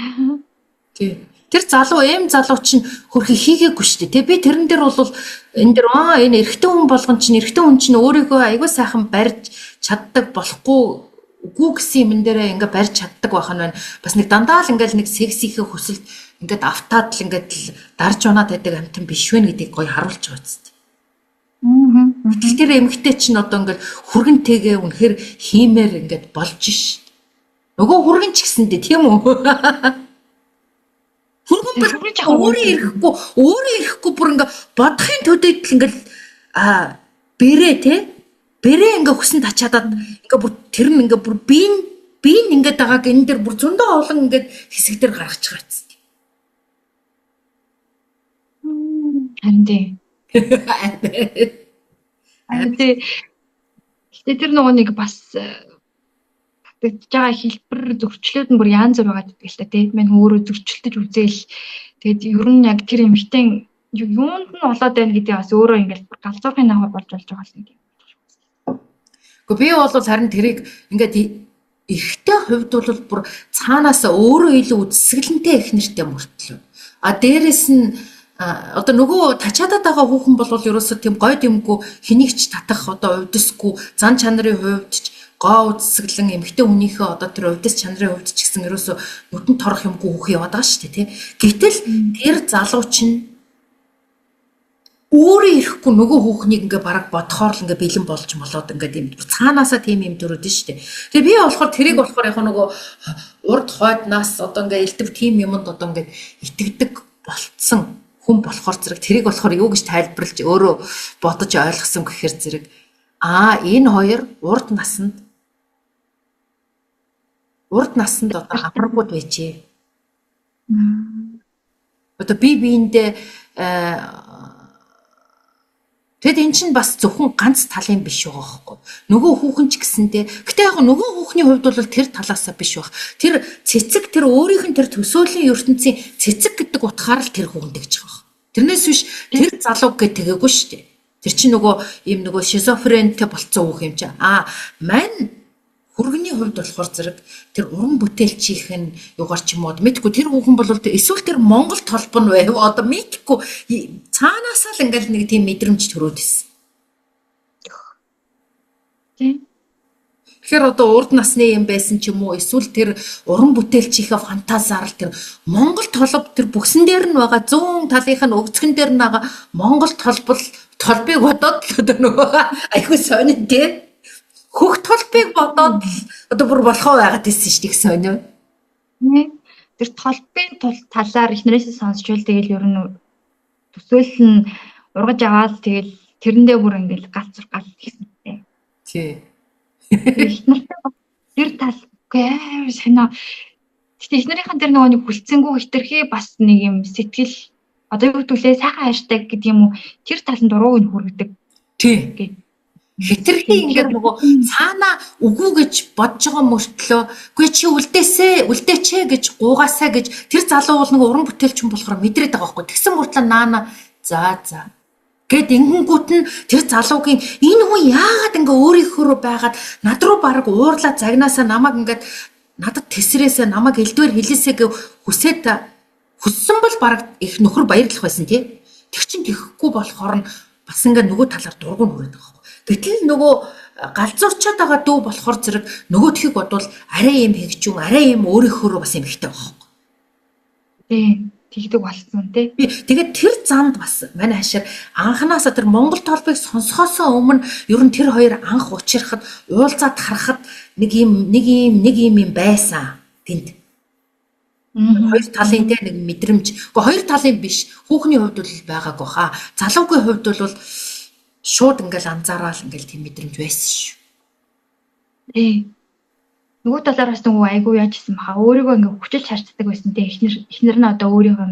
Тий. Тэр залуу чинь хөрхи хийгээгүй шүү дээ. Тэ би тэрэн дээр бол энэ дээр энэ эрэгтэй хүн болгон чинь эрэгтэй хүн чинь өөрийгөө аягүй сайхан барьж чаддаг болохгүй үгүй гэсэн юм дээрээ ингээ барьж чаддаг байх нь байна. Бас нэг дандаа л ингээл нэг сексийнхээ хүсэлт ингээд автаад л ингээд дарж унаад байдаг амтан биш вэ гэдгийг гоё харуулж байгаа зү. Гэтэл тэр эмэгтэй чинь одоо ингээл хүргэнтэйгээ үнэхээр хиймээр ингээд болж ш. Нөгөө хүргэн ч гэсэндээ тийм үү? Хүргэн бол өөрөө ирэхгүй бүр ингээ бодохын төдөд л ингээл бэрээ те бэрээ ингээ хүсн тачаадаад ингээ бүр тэр нь ингээ бүр би ингээ дагааг энэ дэр бүр зөндөө олон ингээ хэсэг дээр гаргаж байгаа зү. Анди. Анди. Гэтэ тэр нөгөө нэг бас явагдаж байгаа хэлбэр зөрчлүүд нь бүр янз бүр байгаа гэдэг л та тийм мэн өөрөө зөрчилдөж үзээл тэгээд ер нь яг тэр эмэгтэй юунд нь болоод байна гэдгийг бас өөрөө ингээд галзуурхын нахаа болж байгаа юм. Гэхдээ би бол харин тэрийг ингээд эрэгтэй хувьд бол бүр цаанаасаа өөрөө илүү үсгэлэнтэй их нэртэй мөртлөө. Дээрэс нь одоо нөгөө тачаадаад байгаа хүүхэн бол ерөөсөө тийм гой дэмгүй хэнийг ч татах одоо увдсгүй зан чанарын хувьд ч гоо үсгэлэн эмэгтэй хүнийхээ одоо тэр увдс чанарын хувьд ч гэсэн ерөөсөө нүдэн торох юмгүй хүүхэн яваад байгаа шүү дээ тий. Гэтэл тэр залуу чинь өөрөө ирэхгүй нөгөө хүүхнийг ингээ бараг бодхоор л ингээ бэлэн болж молоод ингээ юм цаанаасаа тийм юм төрөд нь шүү дээ. Тэгээ би болохоор тэрийг болохоор яг нөгөө урд хойднаас одоо ингээ элдв тийм юмд одоо ингээ итгэдэг болцсон хүн болохоор зэрэг тэрийг болохоор юу гэж тайлбарлаж өөрөө бодож ойлгосон гэхээр зэрэг энэ хоёр урд насанд одоо хамрагууд байжээ. Одоо би биэндээ тэгэд эн чинь бас зөвхөн ганц талын биш байгаа байхгүй. Нөгөө хүүхэн ч гэсэндээ гэтээ яг нөгөө хүүхний хувьд бол тэр талаасаа биш байх. Тэр цэцэг тэр өөрийнх нь тэр төсөөлийн ертөнцийн цэцэг гэдэг утгаар л тэр хүүхэн тэгж байгаа. Тэрнээс биш тэр залууг гэж тэгээгүй шүү дээ. Тэр чинь нөгөө шизофрентэй болцсон хүүх юм чи. Мань хүргэний хувьд болохоор зэрэг тэр уран бүтээлчийнх нь югаар ч юм уу мэдгүй тэр хүүхэн бол эсвэл тэр Монгол толбо нь байв одоо мэдгүй цаанаасаа л ингээл нэг тийм мэдрэмж төрөөд ирсэн. Тийм. Тэгэхээр одоо урд насны юм байсан ч юм уу эсвэл тэр уран бүтээлчийнхээ фантазаар л тэр Монгол толбо тэр бүксэн дээр нь байгаа зүүн талынх нь өгцгөн дээр нь байгаа Монгол толбыг бодоод л одоо нөгөө айгүй сонин тийм хөх толбыг бодоод одоо бүр болохоо байгаад ирсэн шүү дээ сонио. Тэр толбын талаар эхнэрээсээ сонсчвал тэгэл ер нь төсөөл нь ургаж аваад тэгэл тэрэндээ бүр ингээл галзур гэсэн. Тий. Тэр тал санаа. Тэгтээ эхнэрийнхэн тэр нөгөө нэг хүлцэнгүү хитрхи бас нэг юм сэтгэл одоо юу гэдүүлээ сайхан хайртай гэдэг юм уу тэр талд дурууг нь хүргэдэг. Тий. Хитрхи ингээд нөгөө цаана үгүй гэж бодож байгаа мөртлөө үгүй чи үлдээчээ гэж гуугаасаа гэж тэр залуу бол нөгөө уран бүтээлч хүн болохоор мэдрээд байгаа байхгүй. Тэгсэн мөртлөө наана за гэд ингэнгүүт нь тэр залуугийн энэ хүн яагаад ингээ өөрийнхөө байгаад над руу бараг уурлаа загнаасаа намайг ингээд надад тесрээсээ намайг элдвэр хэлээсээ гэв хүссэн бол бараг их нөхөр баярлах байсан тий. Тэг чин тэхгүй болохоор нь бас ингээ нөгөө талаар дургуун хүрээд байгаа. Гэтэл нөгөө галзуурчаад байгаа дүү болохоор зэрэг нөгөөдхийг бодвол арай юм хэгжүүн арай юм өөрийнхөө бас юм ихтэй байгаа. Тийм тэгдэг болсон тий. Тэгээд тэр замд бас манай хашир анханасаа тэр Монгол толбыг сонсохоосоо өмнө ер нь тэр хоёр анх учрахад уулзаад харахад нэг юм байсан тэнд. Хоёр талын дээр нэг мэдрэмж. Гэхдээ хоёр талын биш. Хүүхний хувьд бол байгаагүй хаа. Залуугийн хувьд бол шууд ингээл анзаараад ингээл тийм мэдрэмж байсан шүү. Нөгөө талаар бас нөгөө айгүй яажсэн баха. Өөрийгөө ингээ хүчил шаарддаг байсан те эхнэр нь одоо өөрийнхөө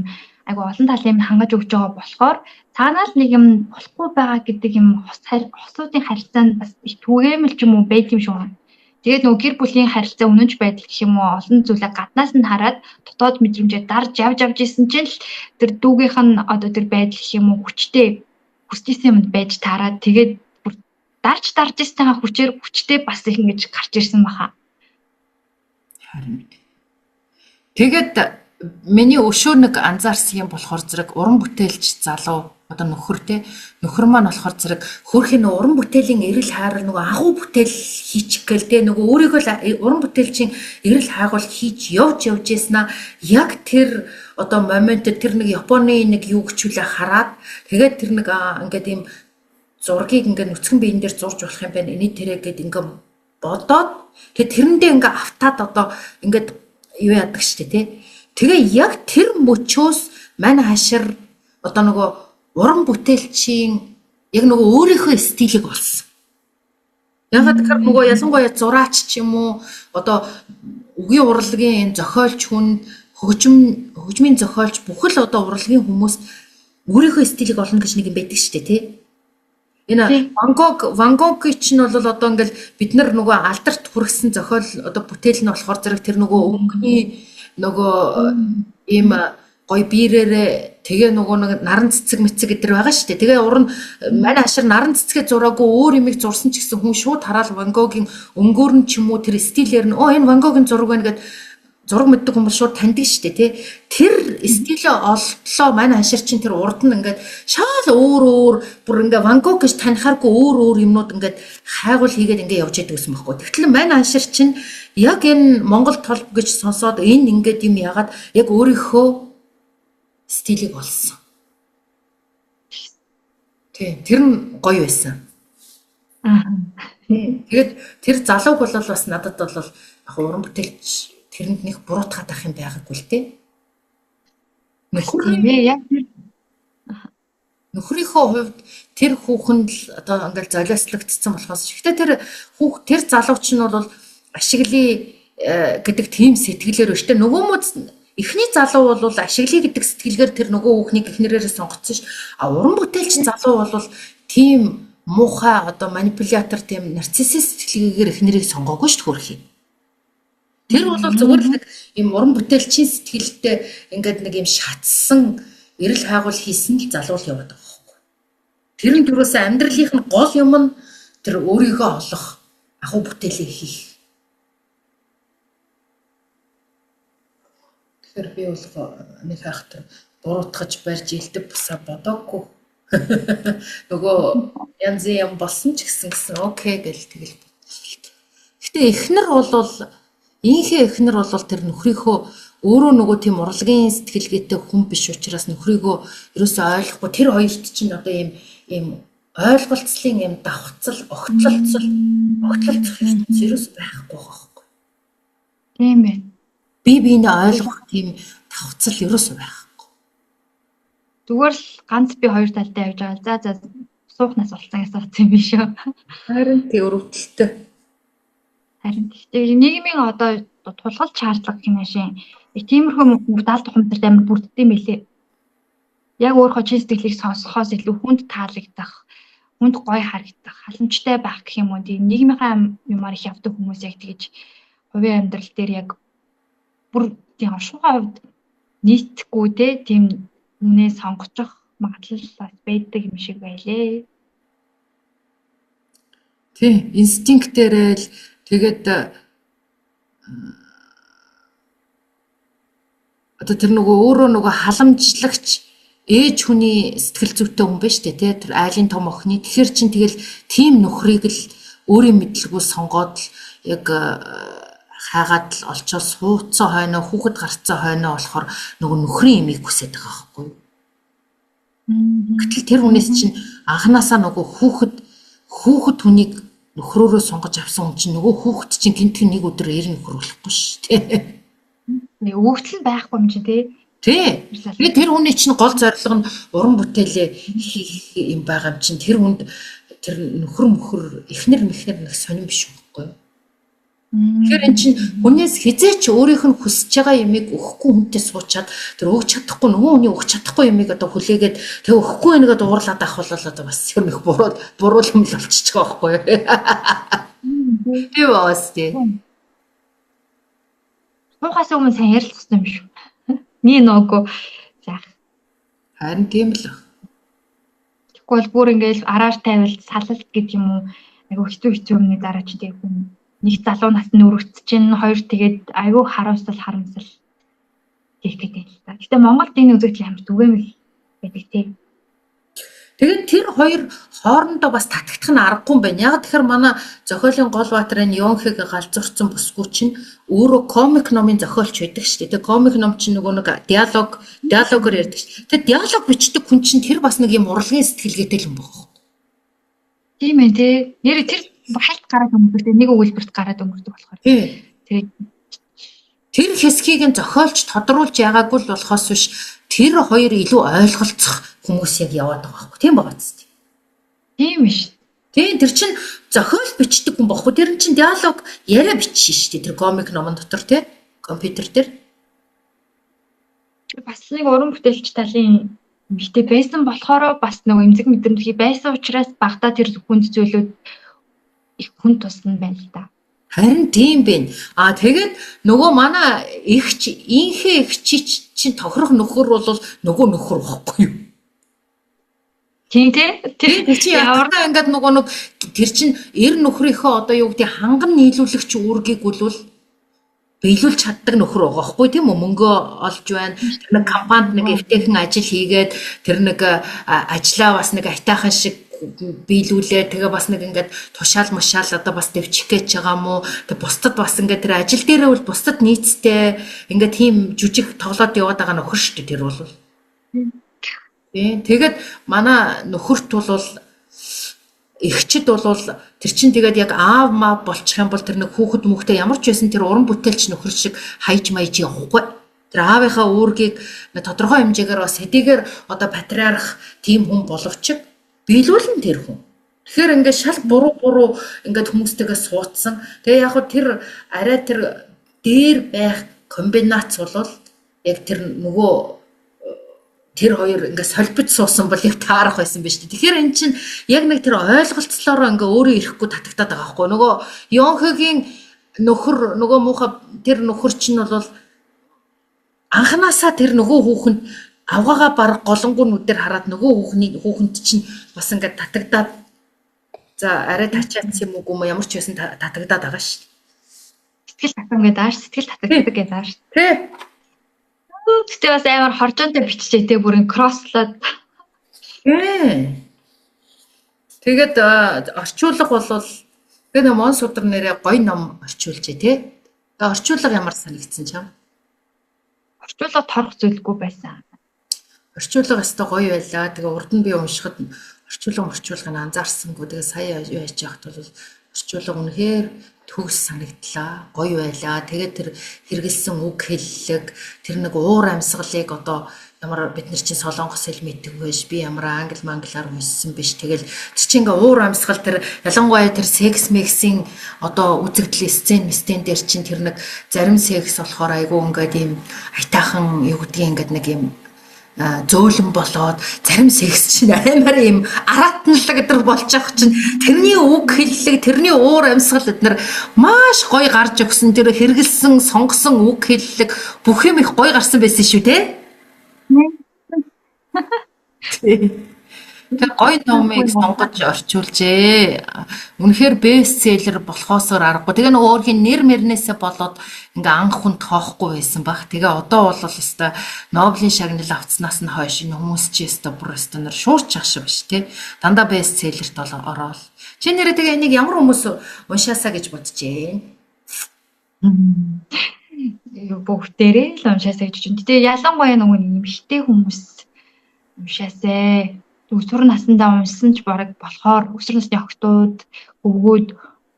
айгүй олон талын юм хангаж өгч байгаа болохоор цаанаас нэг юм болохгүй байгаа гэдэг юм хосуудын харилцаанд бас их түгээмэл ч юм уу байд юм шүү. Тэгээд нөгөө гэр бүлийн харилцаа үнэнч байдал гэх юм уу олон зүйлээ гаднаас нь хараад дотоод мэдрэмжээ дарж явж исэн чинь л тэр дүүгийнх нь одоо тэр байдал гэх юм уу хүчтэй хүссэн юмд байж таараад тэгээд дарж ирсэн хүчтэй бас их ингэж гарч ирсэн баха. Харин. Тэгээд миний өшөө нэг анзаарсан юм болохоор зэрэг уран бүтээлч залуу одоо нөхөр маань болохоор зэрэг хөрхийн уран бүтээлийн эрэл хайрал нөгөө агуу бүтээл хийчих гээл те нөгөө өөрийгөө уран бүтээлчийн эрэл хайгуул хийж явж яснаа яг тэр одоо моментд тэр нэг Японы нэг юу гिचүүлээ хараад тэгээд тэр нэг ингээд ийм зургийг ингээд нүцгэн биен дээр зурж болох юм байна эний тэрэг гэд ингээд бодоод тэгээд тэрэндээ ингээд автаад одоо ингээд юу яадаг штэ те тэгээ яг тэр мөчөөс манай хашир одоо нөгөө уран бүтээлчийн яг нөгөө өөрийнхөө стилийг олсон. Ягаад гэхээр нөгөө ялангуяа зураач ч юм уу одоо үгийн урлагийн зохиолч хүн хөгжмийн зохиолч бүхэл одоо урлагийн хүмүүс өөрийнхөө стилийг олно гэж нэг юм байдаг шүү дээ тий. Энэ Ван Гогийн чинь бол одоо ингээл бид нар нөгөө алдарт хүргэсэн зохиол одоо бүтээл нь болохоор зэрэг тэр нөгөө өнгөний нөгөө ийм гоё биерээрээ тэгээ нөгөө нэг наран цэцэг мэцэг гэдэр байгаа шүү дээ. Тэгээ уран манай хашир наран цэцгээ зураагүй өөр юмыг зурсан ч гэсэн хүн шууд хараад Ван Гогийн өнгөөр нь ч юм уу тэр стилээр нь энэ Ван Гогийн зураг байна гэд зураг мэддэг хүмүүс шууд таньдаг шүү дээ тий. Тэр стилээ олдлоо манай хашир чинь тэр урд нь ингээд шал өөр бүр ингээд Ван Гог гэж танихааргүй өөр юмнууд ингээд хайгуул хийгээд ингээд явж яддаг гэсэн байхгүй. Тэгтэл манай хашир чинь яг энэ Монгол толб гэж сонсоод энэ ингээд юм ягаад яг өөрийнхөө стилийг олсон. Тий, тэр нь гоё байсан. Тэгээд тэр залууг бол бас надад бол яг уран бүтээлч тэрэнд нэг буруутгаад ах юм байгаагүй л дээ. Нөхрийнхөө хувьд тэр хүүхэнд л одоо ингээл золиослогдсон болохоос гэхдээ тэр залуу чинь бол ашиглая гэдэг тийм сэтгэлээр өштэй нөгөө мөц эхний залуу бол ашиглая гэдэг сэтгэлгээр тэр нөгөө хүүхнийг эхнэрээрээ сонгоцсон ш. Уран бүтээлч залуу бол тийм муухай одоо манипулятор тийм нарциссист сэтгэлгээгээр эхнэрийг сонгоогүй ш хөрхий. Тэр бол зөвхөн л нэг юм уран бүтээлчийн сэтгэлдээ ингээд нэг юм шатсан эрэл хайгуул хийсэн л залуу л яваад байгаа байхгүй. Тэр нь юуроос амьдралынх нь гол юм нь тэр өөрийгөө олох ахуй бүтээлээ хийх. Тэгэхээр би бол нэг хайхтар буруутгаж барьж илдэг бусаа бодоогүй. Нөгөө янз юм болсон ч гэсэн окей гэл тэгэл. Гэтэ эхнэр бол Ийхээ эхнэр бол тэр нөхрийнхөө өөрөө нөгөө тийм урлагийн сэтгэлгээтэй хүн биш учраас нөхрийгөө ерөөсөө ойлгохгүй тэр хоёрт чинь одоо ийм ойлголцлын ийм давхцал огтлолцол ерөөс байхгүй байхгүй. Тийм ээ. Биеийг ойлгох тийм давхцал ерөөс байхгүй. Зүгээр л ганц би хоёр талтай явж байгаа. За суухнаас болсон гэсэн юм биш үү? Харин тий өрөвдөлтөй. Харин тийм нийгмийн одоо тулгалт шаардлага гэмэшин тиймэрхүү хүмүүс даалт ухамсарт амар бүрддэг юм билээ. Яг өөрийнхөө чин сэтгэлийг сонсохоос илүү хүнд таалагдах, хүнд гоё харагдах, халамжтай байх гэх юм уу. Тийм нийгмийнхаа юмар их явдаг хүмүүс яг тэгэж хувийн амьдрал дээр яг бүр тийм оршихуйн хувьд нийцэхгүй тийм үнээ сонгочих магадлал бас байдаг юм шиг байлээ. Тийм инстинктээрээ л тэгээд одоо тэр нөгөө өөрөө нөгөө халамжлагч ээж хүний сэтгэл зүйтэй хүн байна шүү дээ тий тэр айлын том охины тэгэхээр чин тэгэл тийм нөхрийг л өөрийн мэдлгүй сонгоод л яг хаагаад л олчоод суудсан хойноо хүүхэд гарцсан хойноо болохоор нөгөө нөхрийн имийг хүсэж байгаа байхгүй юу. Гэтэл тэр хүнээс чинь анханасаа нөгөө хүүхэд хүнийг нөхрөөрөө сонгож авсан хүн чинь нөгөө хүүхэд чинь гинтхэн нэг өдөр ирнэ хөрөглөхгүй шүү дээ. Өгөгдөл нь байхгүй юм чи тий. Тэгээ тэр хүний чинь гол зорилго нь уран бүтээлээ хийх юм байгаа юм чинь тэр хүнд тэр нөхөр эхнэр нэг сонирн биш байхгүй юу. Тэгэхээр эн чинь хүнээс хизээч өөрийнх нь хүсэж байгаа ямиг өгөхгүй хүнтэй суучаад тэр өгч чадахгүй нөгөө хүний өгч чадахгүй ямиг одоо хүлээгээд тэг өгөхгүй нэгэд уурлаад авах бол одоо бас юм их буруу юм л болчихж байгаа байхгүй юу. Би бас тий. Мухаас өмнө сайн ярилцсан юм шүү. Ни ногоо заах. Харин тийм л. Тэгвэл бүр ингээл араар тавил салалт гэдэг юм уу айгу хэцүү юмны дараа ч тийм хүн нэг залуу насны өрөвч чинь хоёр тэгээд айгүй харамсал хийх гэдэг л та. Гэтэ Монголд энэ үзэгдэл амар түгээмэл байдаг тийм. Тэгээд тэр хоёр хоорондоо бас татагдах нь аргагүй юм байна. Яг тэгэхээр манай зохиолын гол баатарын Йонхиг галзуурсан бүсгүй чинь өөрөө комик номын зохиолч байдаг шүү дээ. Тэгээд комик ном чинь нөгөө нэг диалогоор ярьдаг шүү. Тэгээд диалог бичдэг хүн чинь тэр бас нэг юм урлагийн сэтгэлгээтэй юм байна. Тийм ээ тий. Нэр тэр хальт гараад өнгөрдөг нэг өгүүлбэрт гараад өнгөрдөг болохоор. Тэр хэсгийг нь зохиолч тодруулж байгаагүй л болохоос биш тэр хоёр илүү ойлголцох хүмүүс яг яваад байгаа байхгүй тийм байгаа зү. Тийм биш. Тийм тэр чинь зохиол бичдэг хүн байхгүй тэр чинь диалог яриа бичсэн шүү дээ тэр комик номон дотор тийм компьютер дээр. Бас нэг уран бүтээлч талын Эмэгтэй байсан болохоор бас нөгөө эмзэг мэдрэмтгий байсан учраас багтаа тэр хүнд зүйлүүд их хүн тусна байна л да. Харин тийм байна. Тэгээд нөгөө манай инхээ эгчи чинь тохирох нөхөр бол нөгөө нөхөр واخгүй юу? Тийм тий. Тэр чи яагаад ингээд нөгөө нэг тэр чин эр нөхрийнхөө одоо юу гэдэг ханган нийлүүлэгч үүргийг бол биелүүлж чаддаг нөхөр байгаа хгүй тийм үү? Мөнгөө олж байна. Тэр нэг компанид нэг эвтэйхэн ажил хийгээд тэр нэг ажлаа бас нэг айтаахан шиг биелүүлээ. Тэгээ бас нэг ингээд тушаал мушаал одоо бас дэвчих гэж байгаа мó. Тэг бусдад бас ингээд тэр ажил дээрээ бол бусдад нийцтэй ингээд тийм жүжиг тоглоод яваад байгаа нөхөр шүү дээ тэр бол. Тэгээд манай нөхөрт бол эгчд бол тэр чин тэгээд яг аав маа болчих юм бол тэр нэг хүүхэд мөхтэй ямар ч байсан тэр уран бүтээлч нөхөр шиг хайж маяж явахгүй. Тэр аавынхаа үүргийг тодорхой хэмжээгээр бас хэдийгээр одоо патриарх тийм хүн боловч биелүүлэн тэр хүн. Тэгэхээр ингээд шал буруу ингээд хүмүүстэйгээ суудсан. Тэгээ яг хөө тэр арай тэр дээр байх комбинац бол яг тэр нөгөө тэр хоёр ингээд солбож суусан бол яг таарах байсан биз дээ. Тэгэхээр эн чинь яг нэг тэр ойлголцлоороо ингээ өөрөө ирэхгүй татагтаад байгаа байхгүй. Нөгөө Йонхегийн нөхөр нөгөө муухай тэр нөхөр чинь бол анханасаа тэр нөгөө хүүхэнд авгаагаа баг голонгуу нүдээр хараад нөгөө хүүхэнд чинь бас ингээд татагдаад за арай тачаадсан юм уу ямар ч байсан татагдаад байгаа шүү дээ. Сэтгэл татсан гэдэг ааш сэтгэл татагддаг гэдэг ааш. Тэ. Гэтэ бас амар хоржоонтой биччихээ те бүрэн кросслоод. Тэгээд орчуулга болвол тэгээ нэг Мон судар нэрээ гоё ном орчуулжээ те. Тэгээ орчуулга ямар санагдсан чам? Орчуулга торох зүйлгүй байсан. Орчуулга өстой гоё байлаа. Тэгээ урд нь би уншихад орчуулгыг анзаарсангүй. Тэгээ сая яаж яахт бол орчуулга үнэхээр төгс санагдлаа. Гоё байлаа. Тэгээд тэр хэрэгэлсэн үг хэллэг, тэр нэг уур амьсгалыг одоо ямар бид нар чинь солонгос хэл мэддэг байж би ямар англиар уншсан биш. Тэгэл тэр чинь ингээ уур амьсгал тэр ялангуяа тэр секс мексийн одоо үзэгдэл сцен дээр чинь тэр нэг зарим секс болохоор айгүй ингээд ийм айтаахан юу гэдгийг ингээд нэг ийм зөөлөн болоод зарим секс чинь амар юм аратналаг гэдэр болж байгаа чинь тэрний үг хэллэг тэрний уур амьсгал эднэр маш гоё гарч өгсөн тэр хэрэгэлсэн сонгосон үг хэллэг бүх юм их гоё гарсан байсан шүү те. Тэр гоё номыг сонгож орчуулжээ. Үнэхээр бестселлер болохоосоор аргагүй. Тэгээ нөгөө өөрхийн нэр мөрнөөсөө болоод ингээ анх хүн тоохгүй байсан баг. Тэгээ одоо бол өстой Нобелийн шагнал авцснаас нь хойш энэ хүмүүс чи өстой бүр өстой нэр шуурч ах шиг биш те. Дандаа бестселлерт ороод. Чи нэрээ тэгээ энийг ямар хүмүүс уншаасаа гэж боджээ. Бүгдээрээ л уншаасаа гэж байна. Тэгээ ялангуяа нөгөө нэмэгтэй хүмүүс уншаасаа өсвөр насндаа уншсан ч бараг болохоор өсвөр насны охтууд өвгүүд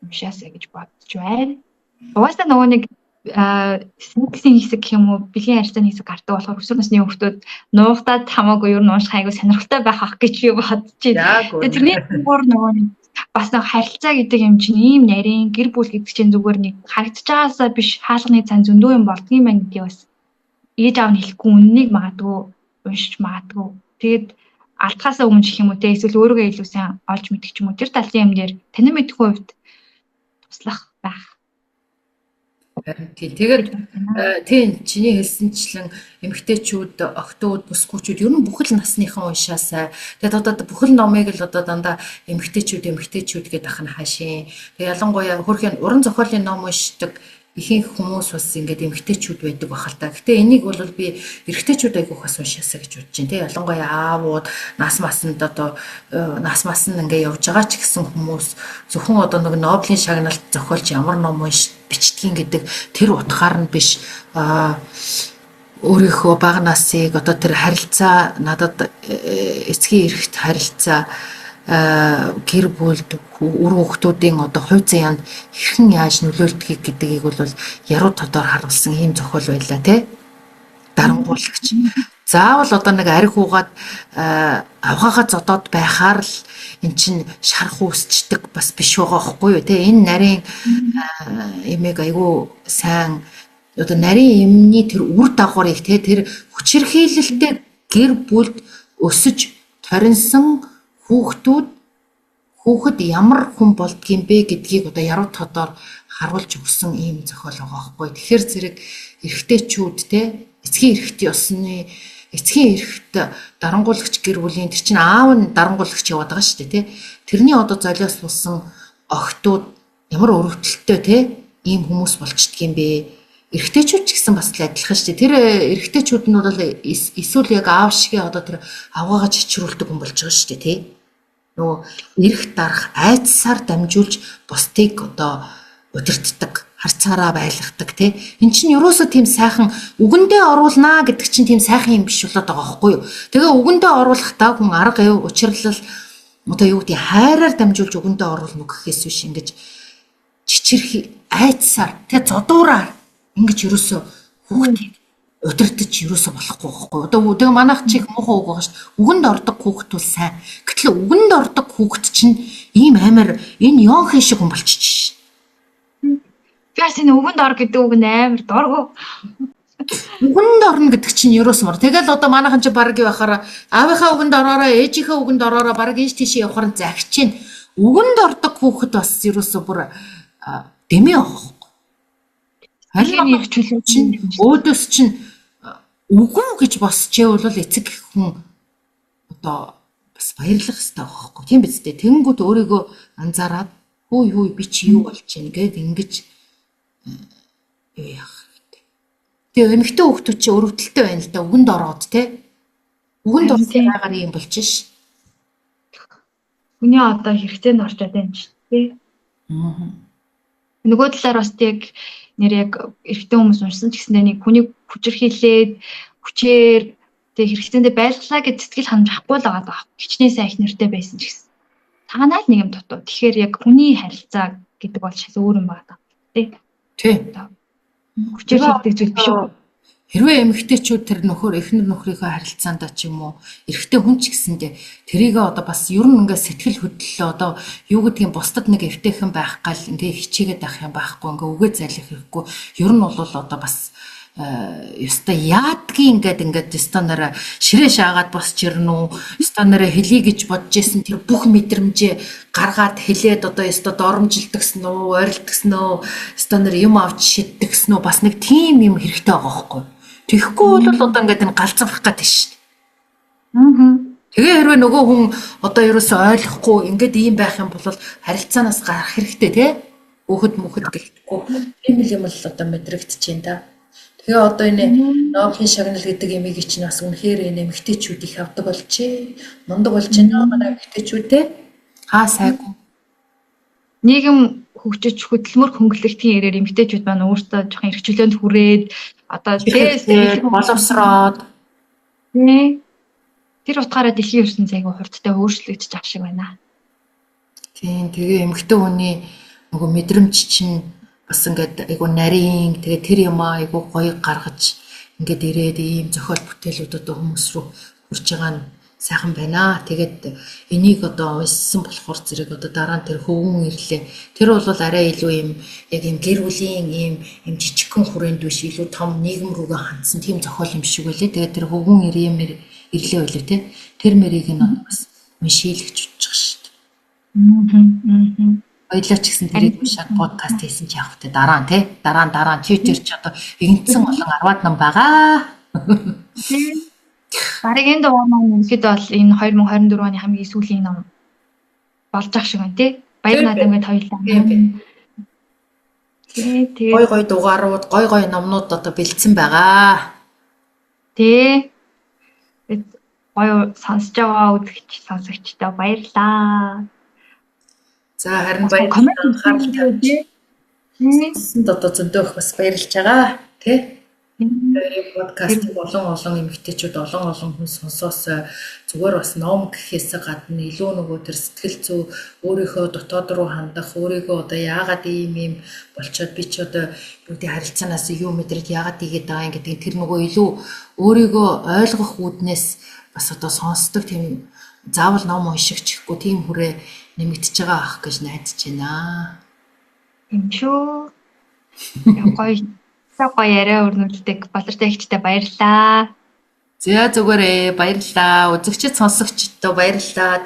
уншаасаа гэж бодож байна. Угаасаа нөгөө нэг сексийн хэсэг гэх юм уу бэлгийн харьцааны хэсэг гардаг болохоор өсвөр насны охтууд нуугдаад хамаагүй ер нь унших айгу сонирхолтой байх ах гэж би бодож байна. Тэгээ тэрний бүр нөгөө нэг бас нэг харилцаа гэдэг юм чинь ийм нарийн гэр бүл гэдэг чинь зүгээр нэг харагдаж байгаасаа биш хаалганы цан зөндөө юм болдгийм байх гэдгийг бас ээж аав нь хэлэхгүй үннийг магадгүй уншиж магадгүй. Тэгээд алдхаасаа өмнө гэх юм уу те эсвэл өөрийгөө илүү сайн олж мэдэх юм уу тэр талын юм дээр танин мэдэх хувьд туслах байх. Тэгээд тийм чиний хэлсэнчлэн эмэгтэйчүүд, охтууд, бүсгүүчүүд ер нь бүхэл насныхан уншаасаа. Тэгээд одоо бүхэл номыг л одоо дандаа эмэгтэйчүүд гэдэг ах нь хаашийн. Тэгээд ялангуяа хөрхийн уран зохиолын ном уншдаг ихэнх хүмүүс бас ингээд эмэгтэйчүүд байдаг бахал та. Гэтэ энийг бол би эрэгтэйчүүд айгүйх бас уншаасаа гэж бодож байна. Тэ ялангуяа аавууд нас маснд одоо нас масн ингээд явж байгаа ч гэсэн хүмүүс зөвхөн одоо нэг Нобелийн шагналт зохиолч ямар ном бичдгийг гэдэг тэр утгаар нь биш өөрийнхөө бага насыг одоо тэр харилцаа надад эцгийн эрэгт харилцаа гэр бүлд үр хүүхдүүдийн одоо хувь заяанд хэрхэн яаж нөлөөлдгийг гэдгийг бол яруу тодор харуулсан ийм зохиол байлаа тий. Дарангуулагч. Заавал одоо нэг арх уугаад авгаагаа зодоод байхаар л эн чин шарах үүсчдэг бас биш байгаа байхгүй юу тий. Энэ нарийн эмэг айгүй сайн одоо нарийн эмний тэр үр дагаврыг тий тэр хүчирхийлэлтэй гэр бүлд өсөж торинсон хүүхэд ямар хүн болдгийм бэ гэдгийг одоо яруу тодор харуулж өгсөн ийм зохиол байгаа байхгүй. Тэгэхээр зэрэг эрэгтэйчүүд те эцгийн эрэгт дарангуулагч гэр бүлийн тэр чинь аав нь дарангуулагч яваад байгаа шүү дээ те. Тэрний одоо золиос болсон охтууд ямар өрөвдөлттэй те ийм хүмүүс болчдөг юм бэ. Эрэгтэйчүүд ч гэсэн бас л адилхан шүү дээ. Тэр эрэгтэйчүүд нь бол эсвэл яг аав шигээ одоо тэр авгаагаа чичрүүлдэг хүн болж байгаа шүү дээ те. Нөгөө эрэх дарах айцсаар дамжуулж бусдыг одоо удирддаг, харцаараа байлгадаг тий. Эн чинь ерөөсөө тийм сайхан үгэндээ оруулнаа гэдэг чинь тийм сайхан юм биш болоод байгаа байхгүй юу. Тэгээ үгэндээ оруулахдаа хүн арга яв учирлал одоо юу гэдэг хайраар дамжуулж үгэндээ оруулна гэхээс биш ингэж чичирх айцсаар тий зодуураар ингэж ерөөсөө хүүхдийг удирдах ерөөсөө болохгүй байхгүй. Одоо тэгээ манайх чих муухай үг байгаа шүү дээ. Үгэнд ордог хүүхэд бол сайн. Гэтэл үгэнд ордог хүүхэд чинь ийм амар энэ ёнхын шиг хүн болчих. Яс энэ үгэнд ор гэдэг үг нь амар доргоо. Үгэнд орно гэдэг чинь ерөөсмөр. Тэгэл одоо манайхан ч баг явахаараа аавынхаа үгэнд ороорой, ээжийнхээ үгэнд ороорой баг ийш тийш явахаар загч чинь үгэнд ордог хүүхэд бас ерөөсөө бүр дэмий авах. Харин их чөлөө чинь өөдөөс чинь үгүй гэж босчээ бол эцэг хүн одоо бас баярлах хэрэгтэй байхгүй тийм биз дээ. Тэнгүүд өөрийгөө анзаараад хөөе би чи юу болж байна гэд ингэж юу яах вэ? Тэгээ эмэгтэй хүүхдүүд чи өрөвдөлтөй байна л да үгэнд ороод те. Үгэнд орсон байгаар юм болж ш. Хүний одоо хэрэгтэй н орчод байна ч тий. Нөгөө талаар бас яг нэр яг эрэгтэй хүмүүс уншсан ч гэсэндээ нэг хүнийг хүчрхийлээд хүчээр тэг хэрэгцээндээ байлглаа гэж сэтгэл ханамж авахгүй л байгаа даа. Хичнээн сайн их нэртэй байсан ч гэсэн. Таанаа л нэг юм дутуу. Тэгэхээр яг хүний харилцаа гэдэг бол шал өөр юм байна тий. Тий. Хүчээр хийдэг зүйл биш үү? Хэрвээ эмэгтэйчүүд тэр нөхөр эхнэр нөхрийнхөө харилцаанд ч юм уу эрэгтэй хүн ч гэсэндээ тэрийг одоо бас ер нь ингээд сэтгэл хөдлөлөө одоо юу гэдгийг бусдад нэг эвтэйхэн байх гал ингээд хичээгээд байх юм байхгүй ингээд үгээ зайлах хэрэггүй ер нь бол одоо бас ёстой яадгийн ингээд стандараа ширээ шаагаад босч ирнэ үү стандараа хэлий гэж бодож исэн тэр бүх мэдрэмжээ гаргаад хэлээд одоо ёстой доромжилдагсан уу ойролдогсон уу стандар юм авч шиддэгсэн үү бас нэг тийм юм хэрэгтэй байгаа байхгүй тэгэхгүй бол одоо ингээд энэ галзуурах гэдэг шүү дээ. Тэгээ хэрвээ нөгөө хүн одоо ерөөсөө ойлгохгүй ингээд ийм байх юм бол харилцаанаас гарах хэрэгтэй тий өөхөд мөхөд гэлтэхгүй тийм юм л одоо мэдрэгдэж байна да. Тэгээ одоо энэ ноохын шагнал гэдэг имийг чинь бас үнэхээр энэ эмэгтэйчүүд их авдаг болжээ. Мундаг болж байна манай эмэгтэйчүүд те. Сайгүй. Нийгэм хөгжиж хөдөлмөр хөнгөлөлтийн ярээр эмэгтэйчүүд маань өөртөө жоохон эрх чөлөөнд хүрээд одоо боловсроод тэр утгаараа дэлхийн ертөнцийн айгүй хурдтай өөрчлөгдөж ах шиг байна. Тийм тэгээ эмэгтэй хүний нөгөө мэдрэмж чинь бас ингээд айгу нарийн тэгээ тэр юм айгу гоё гаргаж ингээд ирээд ийм зохиол бүтээлүүд одоо хүмүүс рүү хүрч байгаа нь сайхан байна. Тэгээд энийг одоо уншсан болохоор зэрэг одоо дараа нь тэр хөвгөн ирлээ. Тэр бол арай илүү ийм яг ийм гэр бүлийн ийм жижигхэн хүрээнд биш илүү том нийгэм рүүгээ хандсан тийм зохиол юм шиг байлээ. Тэгээд тэр хөвгөн ирлээ байлээ те. Тэр мэрийг нь бас уншийлгч утчих шүү дээ. Баялаач гэсэн тэрийг бишаг подкаст хийсэн ч явах те дараа нь те дараа нь Twitter ч одоо игэнцэн болон 10-аад ном байгаа. Бараг энэ дуу маань үнэхээр бол энэ 2024 оны хамгийн сүүлийн ном болж ах шиг байна тий. Баяр наадамд хоёулаа. Тэгээ гой дугаарууд, гой номнууд одоо бэлдсэн байгаа. Тий. Гоё сонсож байгаа сонсогчдоо баярлаа. За харин баярлалаа. Коммент одоо зөндөөх бас баярлж байгаа тий. Энэ подкастыг олон эмэгтэйчүүд олон хүн сонсоос зүгээр бас ном гэхээс гадна илүү нөгөө төр сэтгэл зүй өөрийнхөө дотоод руу хандах өөрийгөө одоо яагаад ийм болчоод би ч одоо юу гэдэг харилцаанаас юу мэдрээд яагаад ийгээд байгаа юм гэдэг тэр нөгөө илүү өөрийгөө ойлгох үүднээс бас одоо сонсдог тийм заавал ном уншигчгүй тийм хүрээ нэмэгдэж байгаа ах гэж найдаж байна. Эм шүү. Гоё яриа өрнүүлдэг Балартай ихтэй баярлаа. За зүгээрээ баярлалаа. Үзэгчд сонсогчдоо баярлалаа.